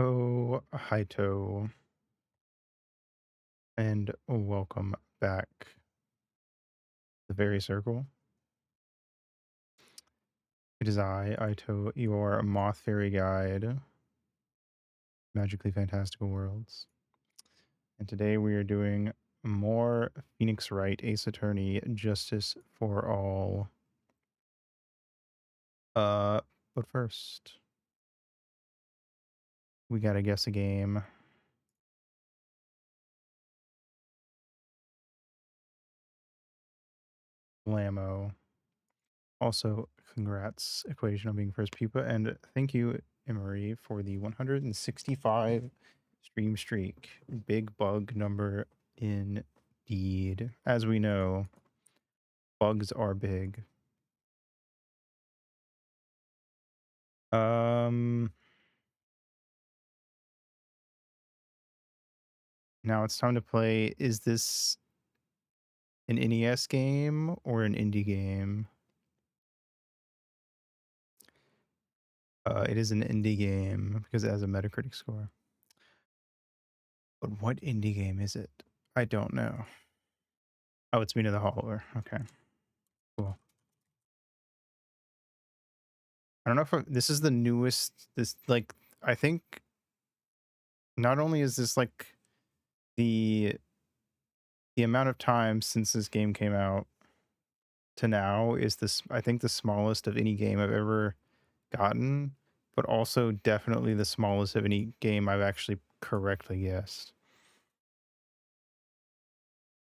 Oh, Haito, and welcome back to the Very Circle. It is I, Aito, your Moth Fairy Guide, Magically Fantastical Worlds. And today we are doing more Phoenix Wright, Ace Attorney, Justice for All. Uh, but first, We gotta guess a game. Lamo. Also, congrats, Equation, on being first pupa, and thank you, Emery, for the 165 stream streak. Big bug number indeed. As we know, bugs are big. Now it's time to play. Is this an NES game or an indie game? It is an indie game because it has a Metacritic score. But what indie game is it? I don't know. Oh, it's Meet the Holler. Okay, cool. I don't know if this is the newest. This like I think not only is this like the amount of time since this game came out to now is this, I think, the smallest of any game I've ever gotten, but also definitely the smallest of any game I've actually correctly guessed.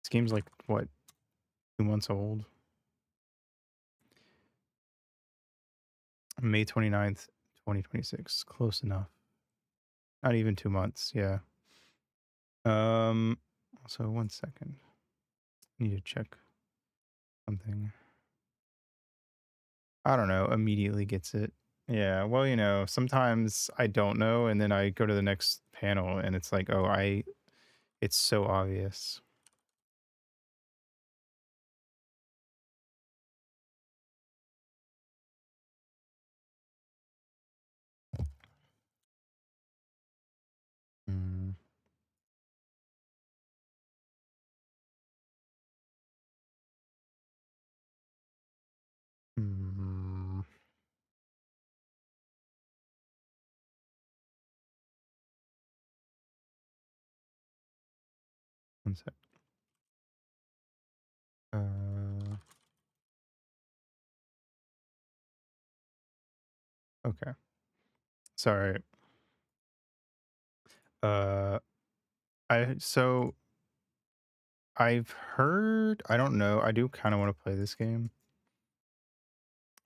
This game's like, what, 2 months old? May 29th, 2026. Close enough. Not even 2 months, yeah. Also, 1 second. Need to check something. I don't know, immediately gets it. Yeah, well, you know, sometimes I don't know, and then I go to the next panel, and it's like, oh, it's so obvious. Mm. Mm. One sec. Okay. Sorry. Uh, so I've heard, I don't know, I do kind of want to play this game.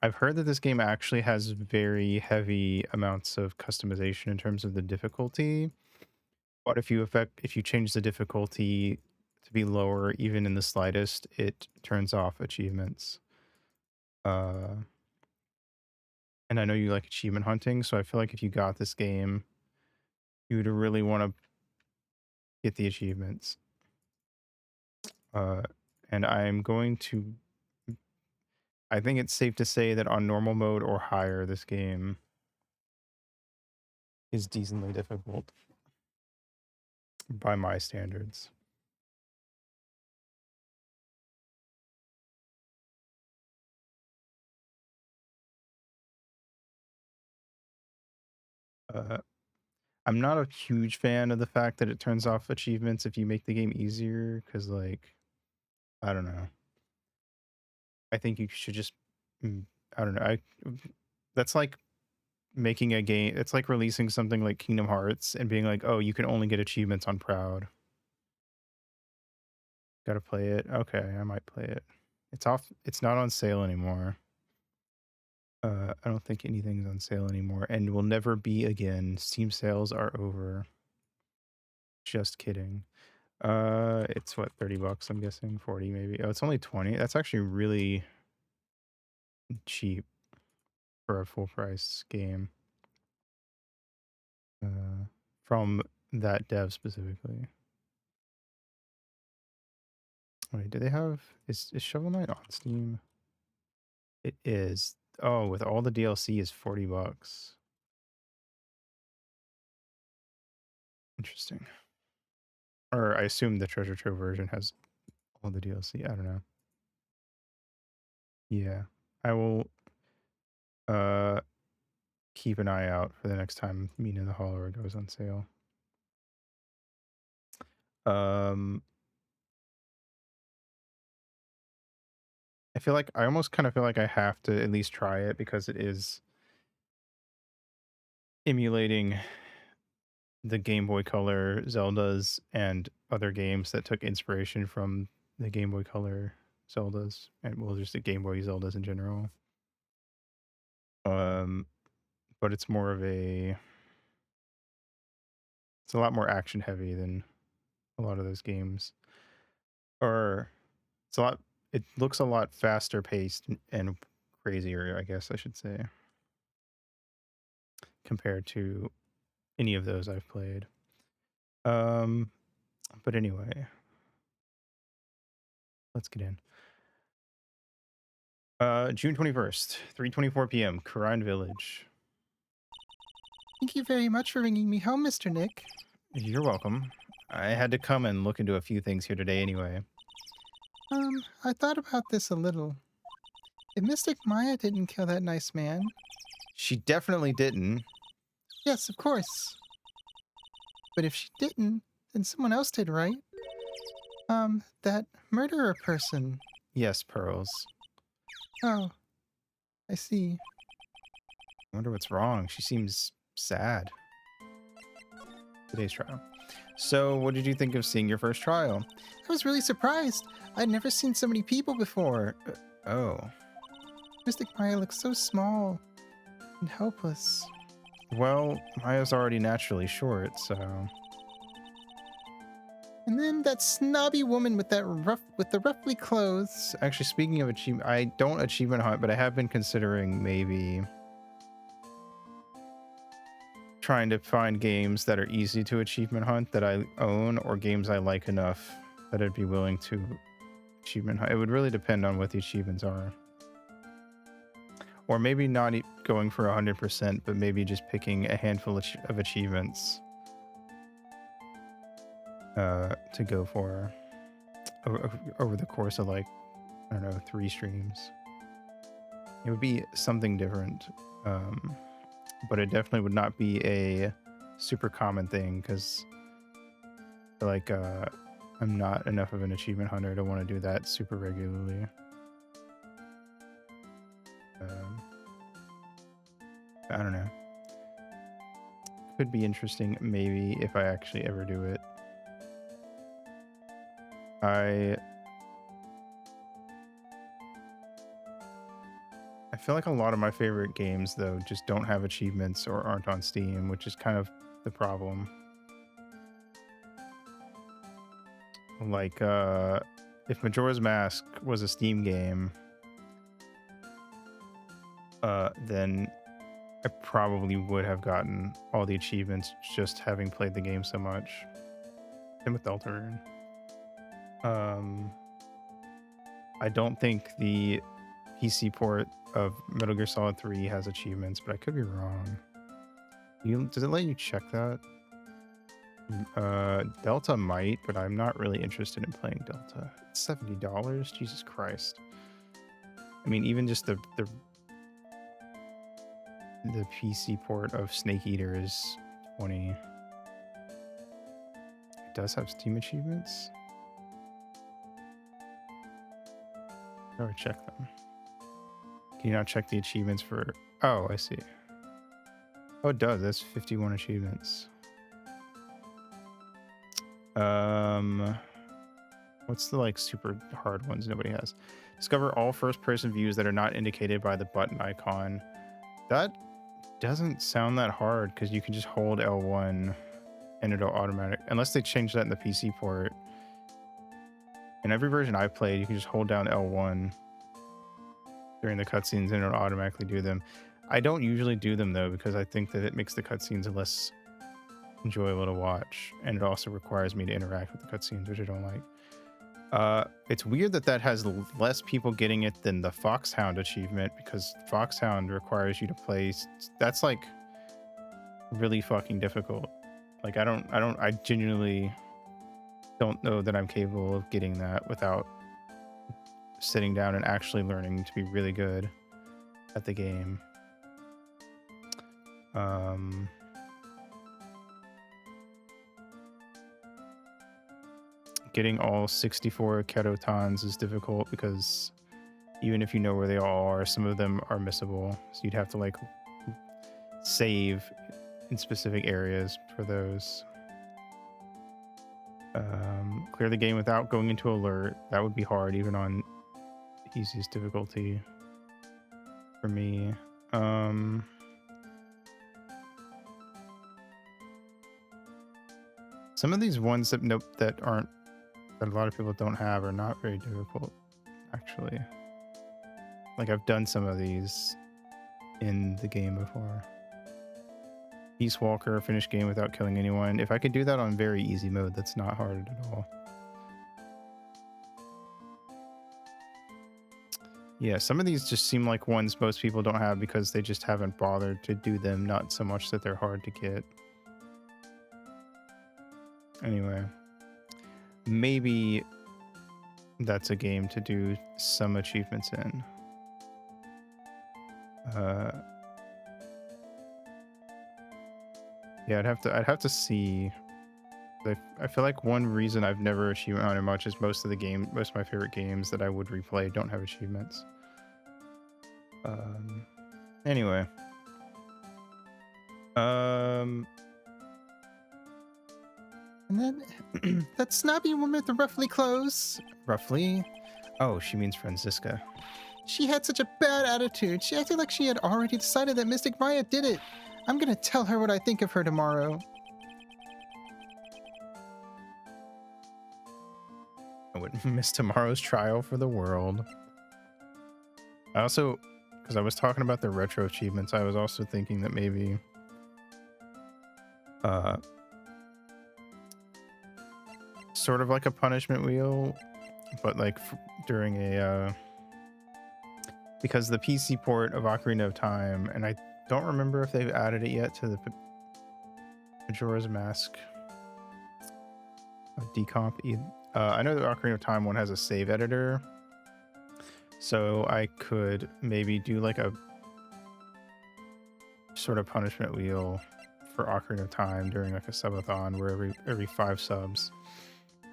I've heard that this game actually has very heavy amounts of customization in terms of the difficulty. But if you change the difficulty to be lower, even in the slightest, it turns off achievements. And I know you like achievement hunting, so I feel like if you got this game, you would really want to get the achievements. And I'm going to, I think it's safe to say that on normal mode or higher, this game is decently difficult by my standards. Uh, I'm not a huge fan of the fact that it turns off achievements if you make the game easier, because, like, I don't know. I think you should just, I don't know. That's like making a game. It's like releasing something like Kingdom Hearts and being like, oh, you can only get achievements on Proud. Gotta play it. Okay, I might play it. It's off. It's not on sale anymore. I don't think anything's on sale anymore and will never be again. Steam sales are over. Just kidding. It's what, $30, I'm guessing, 40 maybe. Oh, it's only 20. That's actually really cheap for a full price game. From that dev specifically. Wait, do they have, is Shovel Knight on Steam? It is. Oh, with all the DLC is $40. Interesting. Or I assume the Treasure Trove version has all the DLC. I don't know. Yeah. I will keep an eye out for the next time Mina the Hollower goes on sale. I feel like I almost kind of feel like I have to at least try it because it is emulating the Game Boy Color Zeldas and other games that took inspiration from the Game Boy Color Zeldas, and well, just the Game Boy Zeldas in general. Um, but it's more of a it's a lot more action heavy than a lot of those games. Or it's a lot it looks a lot faster paced and crazier, I guess I should say, compared to any of those I've played. Um, but anyway, let's get in. June 21st, 3:24 p.m., Kurine Village. Thank you very much for bringing me home, Mr. Nick. You're welcome. I had to come and look into a few things here today anyway. I thought about this a little. If Mystic Maya didn't kill that nice man, She definitely didn't. yes, of course. But if she didn't, then someone else did, right? That murderer person. Yes, Pearls. Oh, I see. I wonder what's wrong. She seems sad. Today's trial. So, what did you think of seeing your first trial? I was really surprised. I'd never seen so many people before. Oh. Mystic Maya looks so small and helpless. Well, Maya's already naturally short, so... And then that snobby woman with the ruffly clothes. Actually, speaking of achievement, I don't achievement hunt, but I have been considering maybe trying to find games that are easy to achievement hunt that I own, or games I like enough that I'd be willing to achievement hunt. It would really depend on what the achievements are. Or maybe not going for 100%, but maybe just picking a handful of achievements to go for over the course of, like, I don't know, 3 streams. It would be something different, but it definitely would not be a super common thing, because like I'm not enough of an achievement hunter to want to do that super regularly. I don't know. Could be interesting maybe if I actually ever do it. I feel like a lot of my favorite games, though, just don't have achievements or aren't on Steam, which is kind of the problem. Like, if Majora's Mask was a Steam game, then I probably would have gotten all the achievements just having played the game so much. Same with Deltarune. I don't think the PC port of Metal Gear Solid 3 has achievements, but I could be wrong. Does it let you check that? Delta might, but I'm not really interested in playing Delta. It's $70? Jesus Christ. I mean, even just the PC port of Snake Eater is 20. It does have Steam achievements. How do I check them? Can you not check the achievements for... Oh, I see. Oh, it does. That's 51 achievements. What's the, like, super hard ones nobody has? Discover all first-person views that are not indicated by the button icon. That doesn't sound that hard, because you can just hold L1 and it'll automatic... Unless they change that in the PC port. In every version I played, you can just hold down L1 during the cutscenes and it'll automatically do them. I don't usually do them, though, because I think that it makes the cutscenes less enjoyable to watch, and it also requires me to interact with the cutscenes, which I don't like. It's weird that has less people getting it than the Foxhound achievement, because Foxhound requires you to play... That's, like, really fucking difficult. Like, I genuinely don't know that I'm capable of getting that without sitting down and actually learning to be really good at the game. Getting all 64 Ketotons is difficult, because even if you know where they all are, some of them are missable. So you'd have to, like, save in specific areas for those. Clear the game without going into alert. That would be hard, even on easiest difficulty for me. Some of these ones that that aren't, that a lot of people don't have, are not very difficult, actually. Like, I've done some of these in the game before. Peace Walker, finish game without killing anyone. If I could do that on very easy mode, that's not hard at all. Yeah, some of these just seem like ones most people don't have because they just haven't bothered to do them, not so much that they're hard to get. Anyway, maybe that's a game to do some achievements in. Yeah, I'd have to see. I feel like one reason I've never achievement hunted much is most of my favorite games that I would replay don't have achievements. Anyway. And then that snobby woman with the ruffly clothes. Roughly. Oh, she means Franziska. She had such a bad attitude. She acted like she had already decided that Mystic Maya did it. I'm gonna tell her what I think of her tomorrow. I wouldn't miss tomorrow's trial for the world. I also, because I was talking about the retro achievements, I was also thinking that maybe sort of like a punishment wheel, but like during a because the PC port of Ocarina of Time, and I don't remember if they've added it yet to the Majora's Mask decomp. I know the Ocarina of Time one has a save editor, so I could maybe do like a sort of punishment wheel for Ocarina of Time during like a subathon, where every 5 subs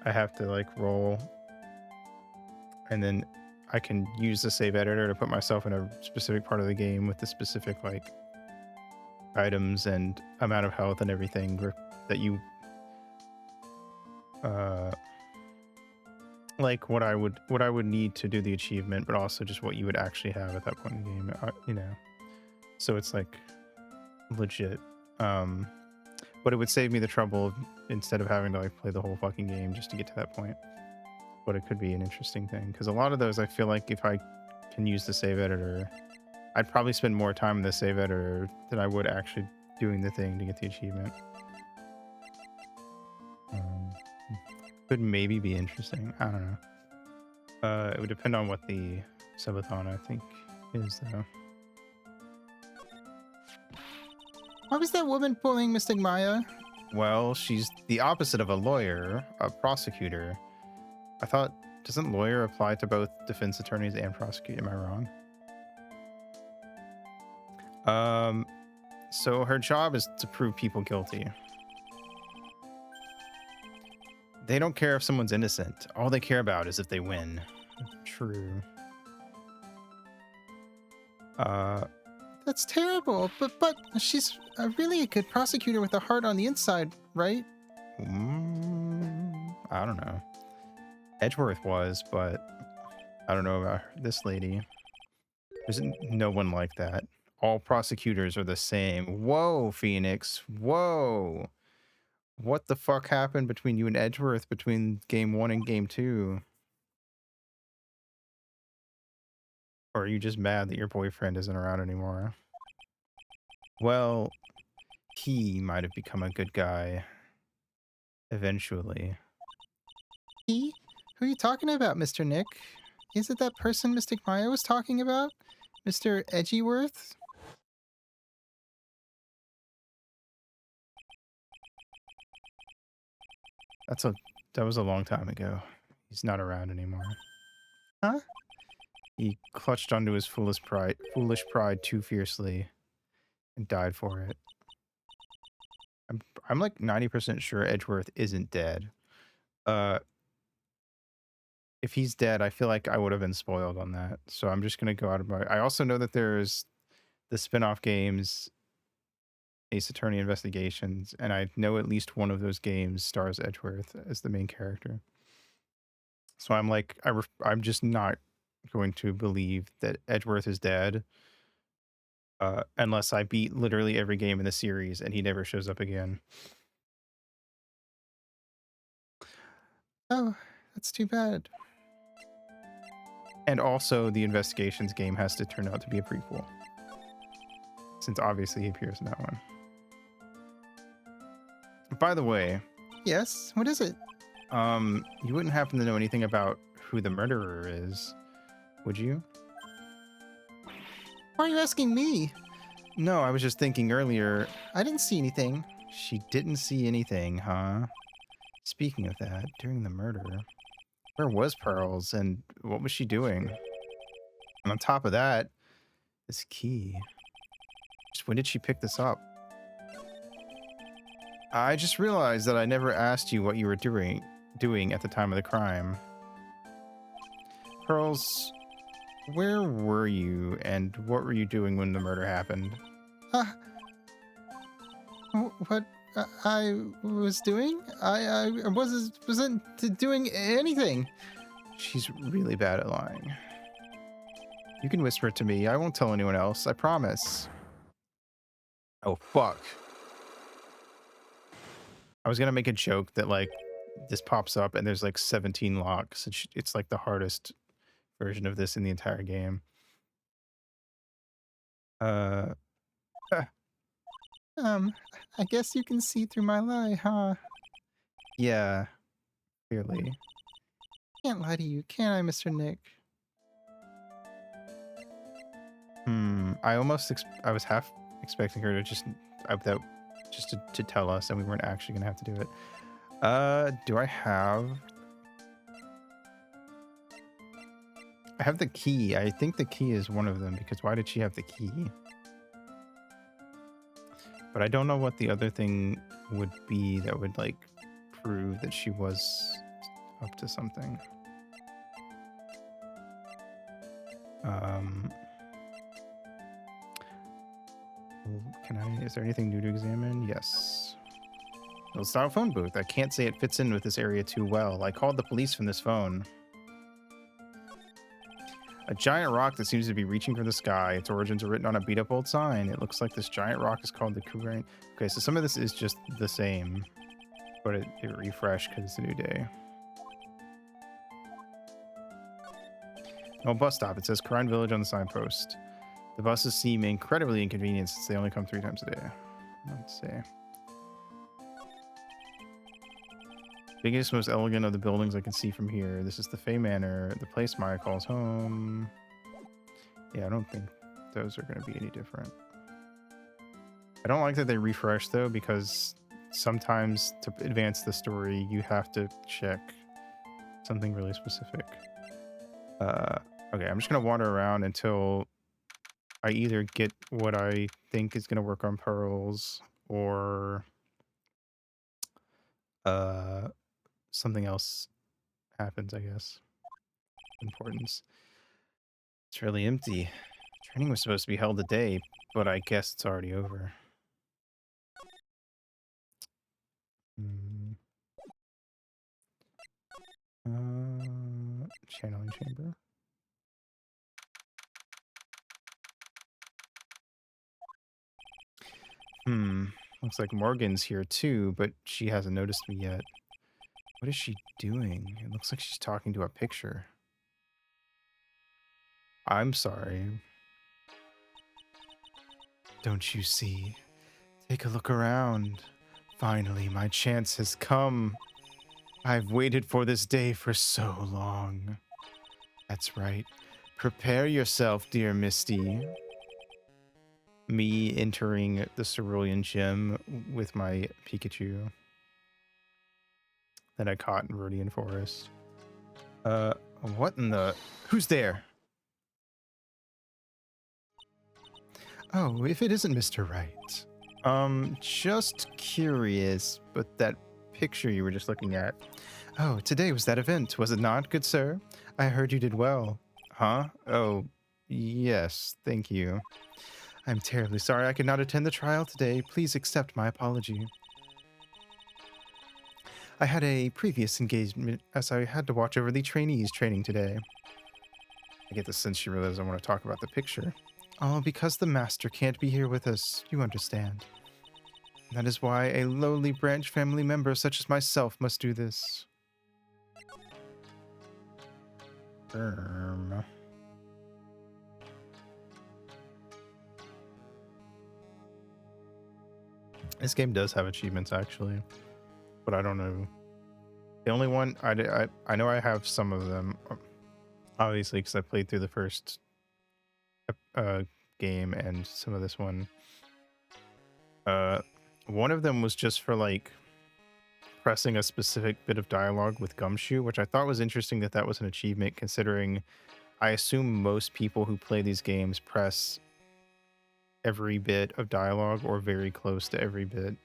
I have to like roll, and then I can use the save editor to put myself in a specific part of the game with the specific like items and amount of health and everything that you like what I would need to do the achievement, but also just what you would actually have at that point in the game, you know. So it's like legit. But it would save me the trouble of, instead of having to like play the whole fucking game just to get to that point. But it could be an interesting thing, because a lot of those I feel like if I can use the save editor, I'd probably spend more time in the save editor than I would actually doing the thing to get the achievement. Could maybe be interesting. I don't know. It would depend on what the subathon I think is, though. Why was that woman bullying Mystic Maya? Well, she's the opposite of a lawyer, a prosecutor. I thought, doesn't lawyer apply to both defense attorneys and prosecute? Am I wrong? So her job is to prove people guilty. They don't care if someone's innocent. All they care about is if they win. True. That's terrible. But she's really a good prosecutor with a heart on the inside, right? I don't know. Edgeworth was, but I don't know about this lady. There's no one like that. All prosecutors are the same. Whoa, Phoenix. Whoa. What the fuck happened between you and Edgeworth between game 1 and game 2? Or are you just mad that your boyfriend isn't around anymore? Well, he might have become a good guy. Eventually. He? Who are you talking about, Mr. Nick? Is it that person Mystic Maya was talking about? Mr. Edgeworth? That was a long time ago. He's not around anymore. Huh? He clutched onto his foolish pride too fiercely and died for it. I'm like 90% sure Edgeworth isn't dead. If he's dead, I feel like I would have been spoiled on that. So I'm just gonna go out of my. I also know that there's the spin-off games Ace Attorney Investigations, and I know at least one of those games stars Edgeworth as the main character. So I'm like, I'm just not going to believe that Edgeworth is dead unless I beat literally every game in the series and he never shows up again. Oh, that's too bad. And also, the Investigations game has to turn out to be a prequel, since obviously he appears in that one. By the way, Yes, what is it? you wouldn't happen to know anything about who the murderer is, would you? Why are you asking me? No, I was just thinking earlier, I didn't see anything. she didn't see anything, huh? Speaking of that, during the murder, where was Pearls and what was she doing? And on top of that, this key. Just when did she pick this up? I just realized that I never asked you what you were doing at the time of the crime. Pearls, where were you and what were you doing when the murder happened? Uh, what I was doing? I wasn't doing anything. She's really bad at lying. You can whisper it to me. I won't tell anyone else. I promise. Oh, fuck. I was gonna make a joke that, like, this pops up and there's, like, 17 locks. It's like the hardest version of this in the entire game. Uh, I guess you can see through my lie, huh? yeah, clearly. Can't lie to you, can I, Mr. Nick? I was half expecting her to just, that, just to tell us, and we weren't actually gonna have to do it. Do I have the key. I think the key is one of them, because why did she have the key? But I don't know what the other thing would be that would, like, prove that she was up to something. Is there anything new to examine? Yes. Well, it's not a phone booth. I can't say it fits in with this area too well. I called the police from this phone. A giant rock that seems to be reaching for the sky. Its origins are written on a beat-up old sign. It looks like this giant rock is called the Kurain. Okay, so some of this is just the same, but it refreshed because it's a new day. No bus stop. It says Kurain Village on the signpost. The buses seem incredibly inconvenient since they only come 3 times a day. Let's see. Biggest, most elegant of the buildings I can see from here. This is the Fey Manor, the place Maya calls home. Yeah, I don't think those are going to be any different. I don't like that they refresh, though, because sometimes to advance the story, you have to check something really specific. Okay, I'm just going to wander around until I either get what I think is going to work on Pearls, or something else happens, I guess. Importance. It's really empty. Training was supposed to be held today, but I guess it's already over. Channeling chamber. Looks like Morgan's here too, but she hasn't noticed me yet. What is she doing? It looks like she's talking to a picture. I'm sorry. Don't you see? Take a look around. Finally, my chance has come. I've waited for this day for so long. That's right. Prepare yourself, dear Misty. Me entering the Cerulean Gym with my Pikachu that I caught in Rhodian Forest. What in the... Who's there? Oh, if it isn't Mr. Wright. Just curious, but that picture you were just looking at. Oh, today was that event, was it not, good sir? I heard you did well. Huh? Oh, yes, thank you. I'm terribly sorry I could not attend the trial today. Please accept my apology. I had a previous engagement as I had to watch over the trainees training today. I get the sense she really doesn't want to talk about the picture. Oh, because the master can't be here with us, you understand. That is why a lowly branch family member such as myself must do this. This game does have achievements, actually, but I don't know. The only one, I know I have some of them, obviously, because I played through the first game and some of this one. One of them was just for, like, pressing a specific bit of dialogue with Gumshoe, which I thought was interesting that was an achievement, considering I assume most people who play these games press every bit of dialogue or very close to every bit.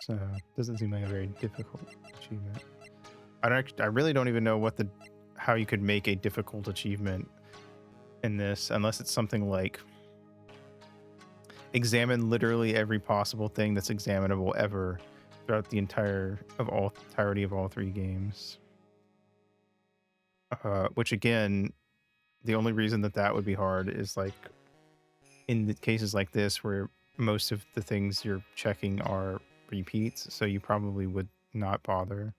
So doesn't seem like a very difficult achievement. I really don't even know how you could make a difficult achievement in this, unless it's something like examine literally every possible thing that's examinable ever throughout the entirety of all three games. Which again, the only reason that would be hard is like in the cases like this where most of the things you're checking are repeats, so you probably would not bother.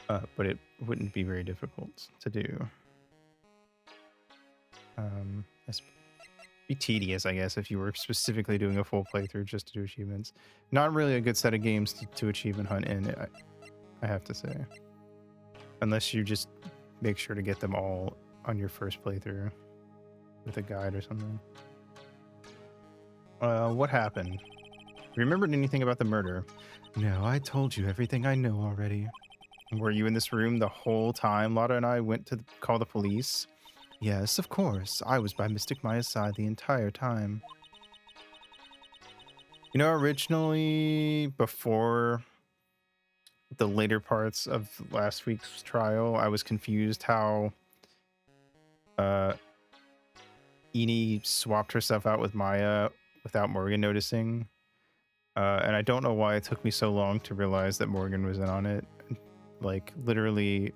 But it wouldn't be very difficult to do. It's be tedious, I guess, if you were specifically doing a full playthrough just to do achievements. Not really a good set of games to achievement hunt in, I have to say. Unless you just make sure to get them all on your first playthrough with a guide or something. What happened? Remembered anything about the murder? No, I told you everything I know already. Were you in this room the whole time Lotta and I went to call the police? Yes, of course. I was by Mystic Maya's side the entire time. You know, originally, before the later parts of last week's trial, I was confused how Eni swapped herself out with Maya without Morgan noticing. And I don't know why it took me so long to realize that Morgan was in on it. Like, literally,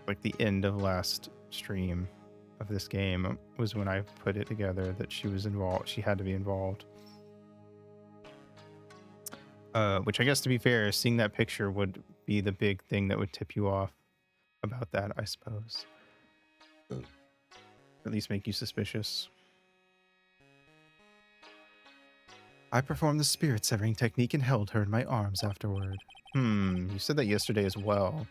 like the end of last stream of this game was when I put it together that she was involved. She had to be involved. Which I guess, to be fair, seeing that picture would be the big thing that would tip you off about that, I suppose. Or at least make you suspicious. I performed the spirit severing technique and held her in my arms afterward. You said that yesterday as well.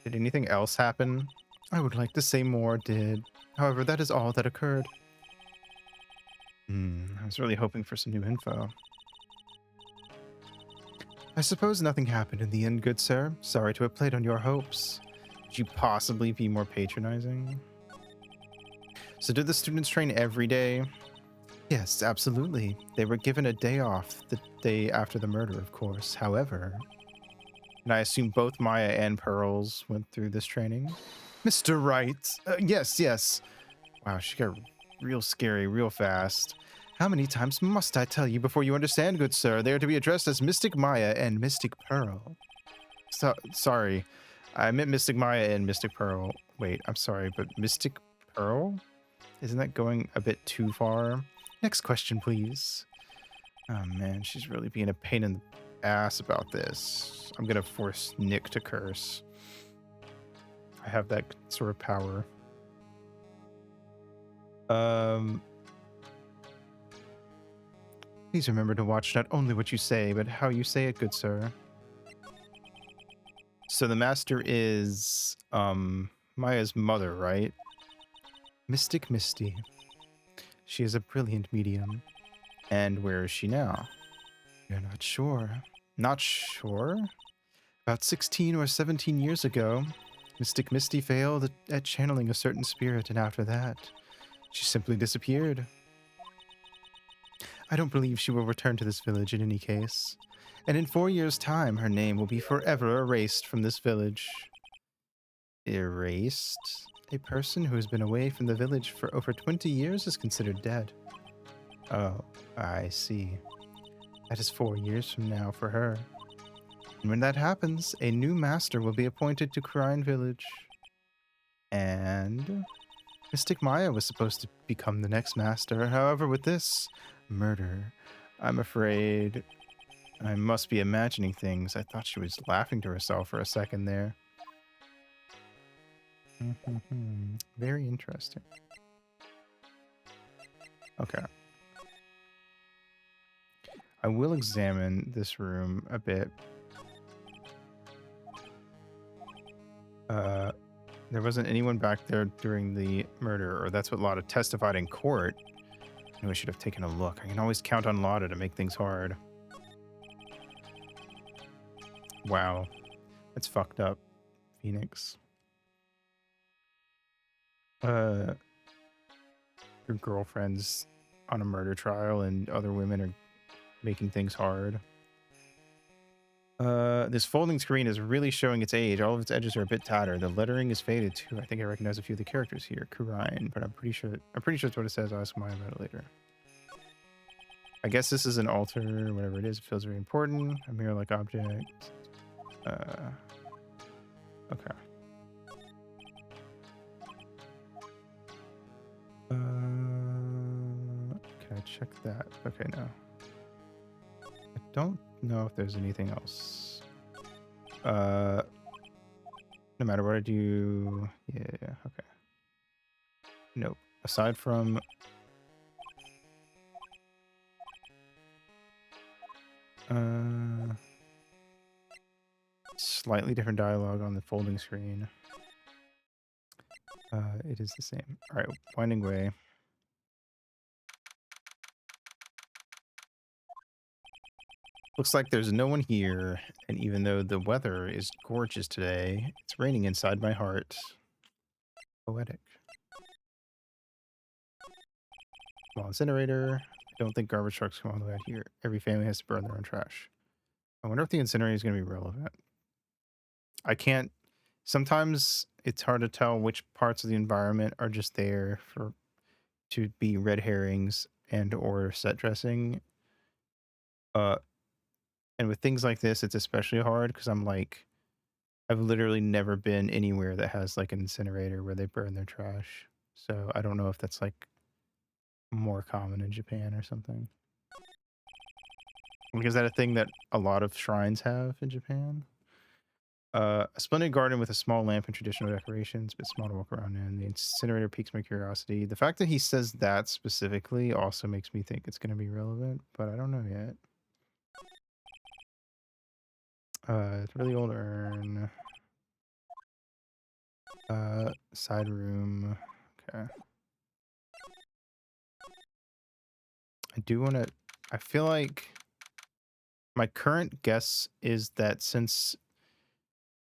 Did anything else happen? I would like to say more did. However, that is all that occurred. I was really hoping for some new info. I suppose nothing happened in the end, good sir. Sorry to have played on your hopes. Could you possibly be more patronizing? So did the students train every day? Yes, absolutely. They were given a day off the day after the murder, of course. However, and I assume both Maya and Pearls went through this training. Mr. Wright. Yes. Wow, she got real scary real fast. How many times must I tell you before you understand, good sir? They are to be addressed as Mystic Maya and Mystic Pearl. Sorry. I meant Mystic Maya and Mystic Pearl. Wait, I'm sorry, but Mystic Pearl? Isn't that going a bit too far? Next question, please. Oh man, she's really being a pain in the ass about this. I'm gonna force Nick to curse. I have that sort of power. Please remember to watch not only what you say, but how you say it, good sir. So the master is Maya's mother, right? Mystic Misty. She is a brilliant medium. And where is she now? You're not sure. Not sure? About 16 or 17 years ago, Mystic Misty failed at channeling a certain spirit, and after that, she simply disappeared. I don't believe she will return to this village in any case, and in 4 years' time, her name will be forever erased from this village. Erased? A person who has been away from the village for over 20 years is considered dead. Oh, I see. That is 4 years from now for her. And when that happens, a new master will be appointed to Crine Village. And Mystic Maya was supposed to become the next master. However, with this murder, I'm afraid I must be imagining things. I thought she was laughing to herself for a second there. Very interesting. Okay. I will examine this room a bit. There wasn't anyone back there during the murder, or that's what Lotta testified in court. I knew I should have taken a look. I can always count on Lotta to make things hard. Wow. That's fucked up, Phoenix. Your girlfriend's on a murder trial and other women are making things hard. This folding screen is really showing its age. All of its edges are a bit tattered. The lettering is faded too. I think I recognize a few of the characters here. Kurine, but I'm pretty sure it's what it says. I'll ask Maya about it later. I guess this is an altar, whatever it is. It feels very important. A mirror-like object. Okay. Can I check that? Okay, no. I don't know if there's anything else. No matter what I do... Yeah, okay. Nope. Aside from... slightly different dialogue on the folding screen. It is the same. All right, winding way. Looks like there's no one here, and even though the weather is gorgeous today, it's raining inside my heart. Poetic. Small incinerator. I don't think garbage trucks come all the way out here. Every family has to burn their own trash. I wonder if the incinerator is going to be relevant. I can't... Sometimes it's hard to tell which parts of the environment are just there to be red herrings and or set dressing. And with things like this, it's especially hard because I'm like, I've literally never been anywhere that has like an incinerator where they burn their trash. So I don't know if that's like more common in Japan or something. Like, is that a thing that a lot of shrines have in Japan? A splendid garden with a small lamp and traditional decorations, but small to walk around in. The incinerator piques my curiosity. The fact that he says that specifically also makes me think it's going to be relevant, but I don't know yet. It's a really old urn. Side room. Okay. I do want to... I feel like my current guess is that since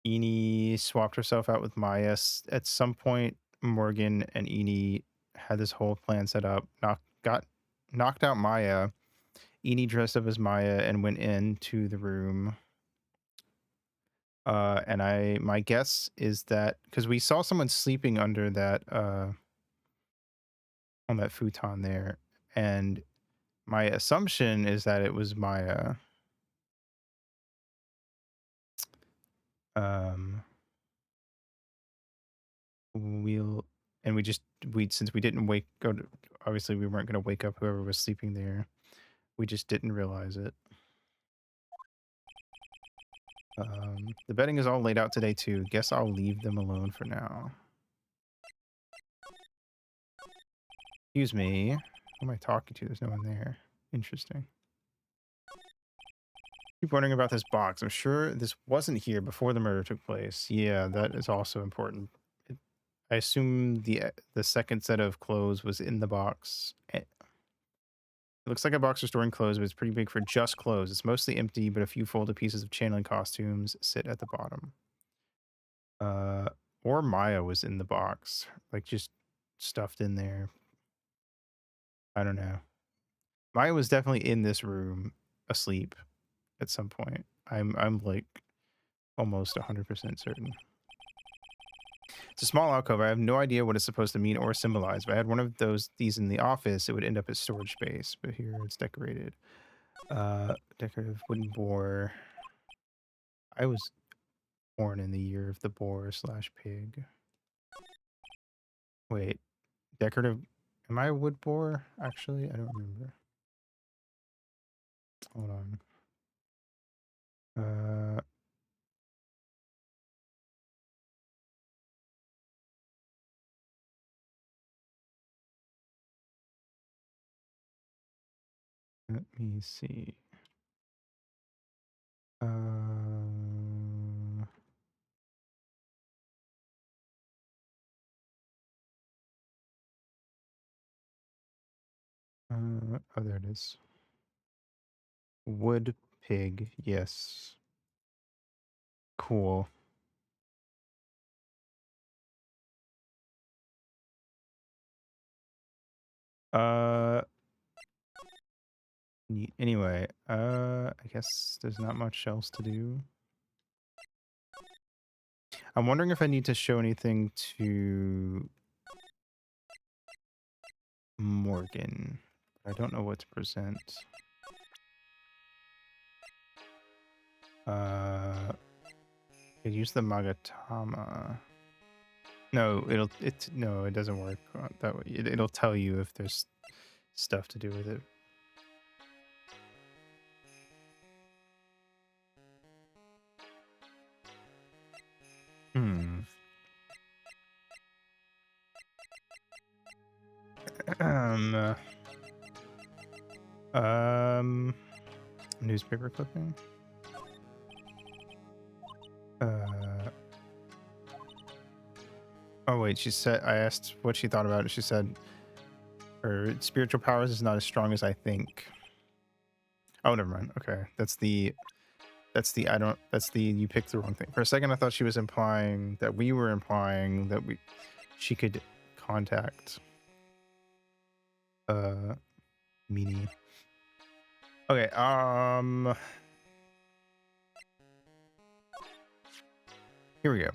Eni swapped herself out with Maya, at some point Morgan and Eni had this whole plan set up, knocked out Maya. Eni dressed up as Maya and went into the room. And my guess is that because we saw someone sleeping under that on that futon there, and my assumption is that it was Maya. Since we didn't obviously we weren't going to wake up whoever was sleeping there. We just didn't realize it. The bedding is all laid out today too. Guess I'll leave them alone for now. Excuse me. Who am I talking to? There's no one there. Interesting. Keep wondering about this box. I'm sure this wasn't here before the murder took place. Yeah, that is also important. I assume the second set of clothes was in the box. It looks like a box for storing clothes, but it's pretty big for just clothes. It's mostly empty, but a few folded pieces of channeling costumes sit at the bottom. Or Maya was in the box, like just stuffed in there. I don't know. Maya was definitely in this room asleep at some point. I'm like almost 100% certain. It's a small alcove. I have no idea what it's supposed to mean or symbolize. If I had one of these in the office, it would end up as storage space. But here it's decorated. Decorative wooden boar. I was born in the year of the boar slash pig. Wait, decorative. Am I a wood boar? Actually, I don't remember. Hold on. Let me see. Oh, there it is. Wood pig. Yes. Cool. Uh, anyway, I guess there's not much else to do. I'm wondering if I need to show anything to Morgan. I don't know what to present. Could use the Magatama. No, it doesn't work that way. It'll tell you if there's stuff to do with it. Newspaper clipping. Oh wait, she said. I asked what she thought about it. She said her spiritual powers is not as strong as I think. Oh, never mind. Okay, that's the you picked the wrong thing. For a second, I thought she was implying that we were implying that she could contact Meanie. Okay, here we go.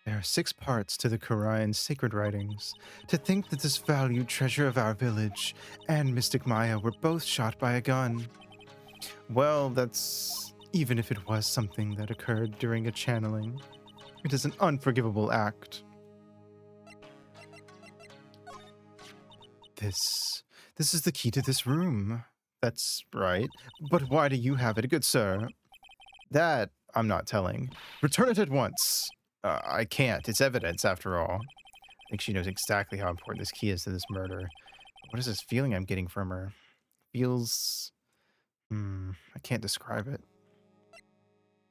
There are 6 parts to the Quran's sacred writings. To think that this valued treasure of our village and Mystic Maya were both shot by a gun. Well, that's even if it was something that occurred during a channeling. It is an unforgivable act. This is the key to this room. That's right. But why do you have it, good sir? That I'm not telling. Return it at once. I can't. It's evidence, after all. I think she knows exactly how important this key is to this murder. What is this feeling I'm getting from her? Feels... I can't describe it.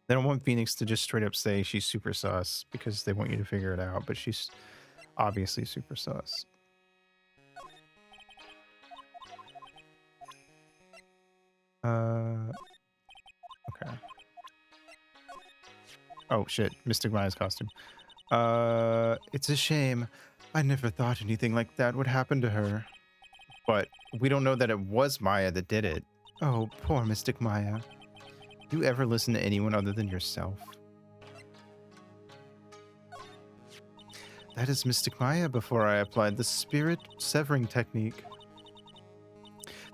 They don't want Phoenix to just straight up say she's super sus because they want you to figure it out, but she's obviously super sus. Okay. Oh shit, Mystic Maya's costume. It's a shame. I never thought anything like that would happen to her. But we don't know that it was Maya that did it. Oh, poor Mystic Maya. Do you ever listen to anyone other than yourself? That is Mystic Maya before I applied the spirit severing technique.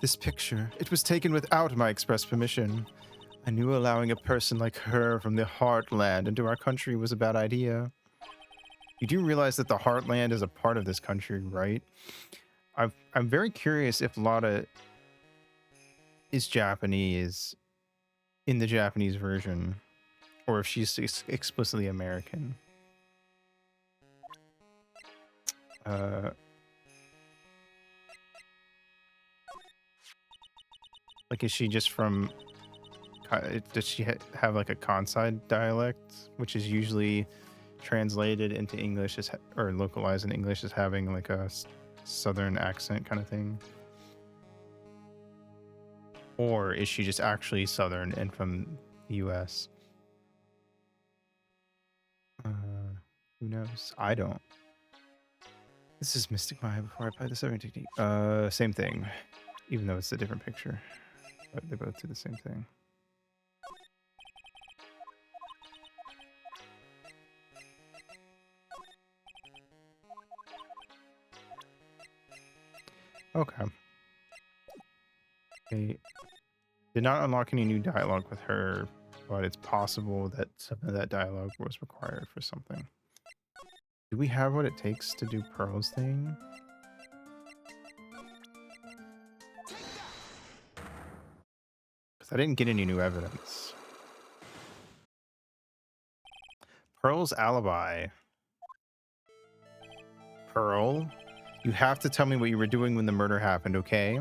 This picture, it was taken without my express permission. I knew allowing a person like her from the Heartland into our country was a bad idea. You do realize that the Heartland is a part of this country, right? I'm very curious if Lotta is Japanese in the Japanese version, or if she's explicitly American. Like, is she just from... Does she have like a Kansai dialect, which is usually translated into English as or localized in English as having like a southern accent kind of thing? Or is she just actually southern and from the US? Who knows? I don't. This is Mystic Maya before I apply the severing technique. Same thing, even though it's a different picture. But they both do the same thing. Okay. Okay. Did not unlock any new dialogue with her, but it's possible that some of that dialogue was required for something. Do we have what it takes to do Pearl's thing? Because I didn't get any new evidence. Pearl's alibi. Pearl, you have to tell me what you were doing when the murder happened, okay?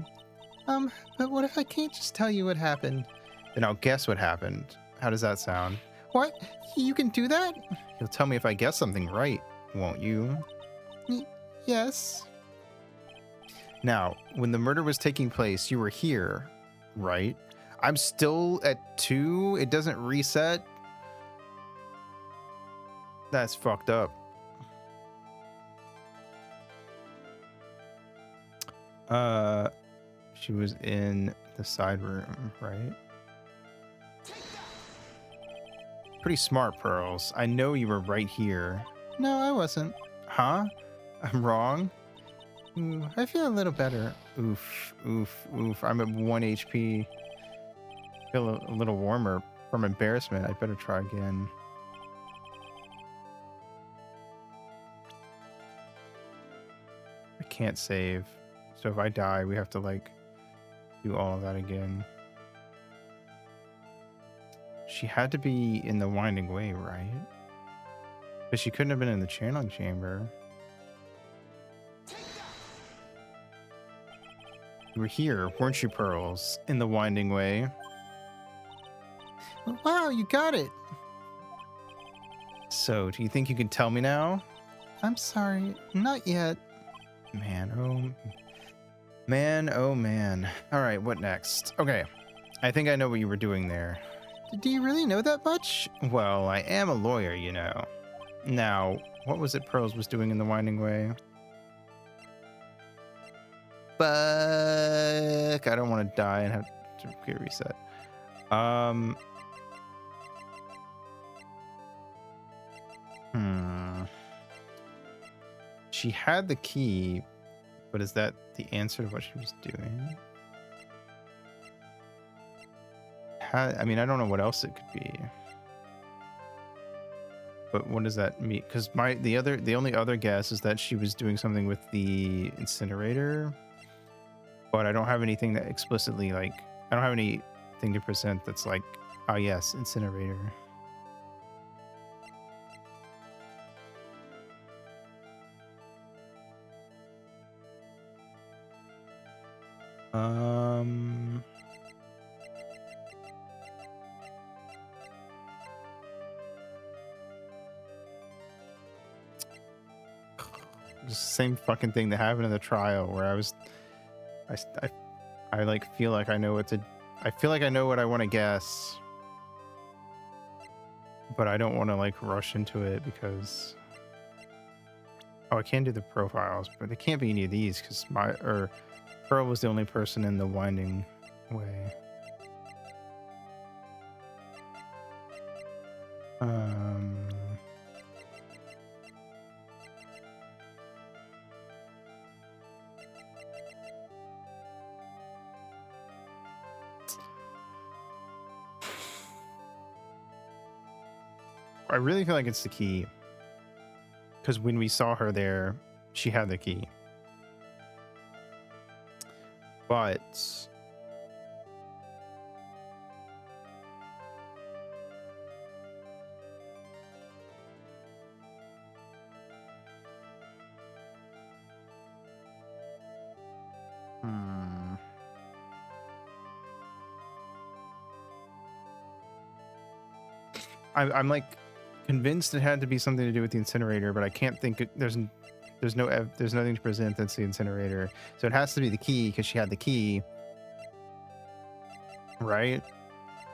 But what if I can't just tell you what happened? Then I'll guess what happened. How does that sound? What? You can do that? You'll tell me if I guess something right, won't you? Yes. Now, when the murder was taking place, you were here, right? I'm still at 2. It doesn't reset. That's fucked up. She was in the side room, right? Pretty smart, Pearls. I know you were right here. No, I wasn't. Huh? I'm wrong? Ooh, I feel a little better. Oof, oof, oof. I'm at 1 HP. Feel a little warmer from embarrassment. I better try again. I can't save. So if I die, we have to, like, do all of that again. She had to be in the winding way, right? But she couldn't have been in the channeling chamber. You were here, weren't you, Pearls? In the winding way. Wow, you got it. So, do you think you can tell me now? I'm sorry, not yet. Man, oh man. All right, what next? Okay, I think I know what you were doing there. Do you really know that much? Well, I am a lawyer, you know. Now, what was it Pearls was doing in the winding way? Fuck, I don't want to die and have to get reset. She had the key, but is that the answer to what she was doing? I mean, I don't know what else it could be. But what does that mean? Because the only other guess is that she was doing something with the incinerator, but I don't have anything that explicitly, like, I don't have anything to present that's like, oh yes, incinerator. Just the same fucking thing that happened in the trial where I like feel like I know I feel like I know what I want to guess, but I don't want to like rush into it because, oh, I can do the profiles, but it can't be any of these because Pearl was the only person in the winding way. I really feel like it's the key because when we saw her there, she had the key. But I'm like convinced it had to be something to do with the incinerator, but I can't think there's nothing to present that's the incinerator. So it has to be the key because she had the key, right?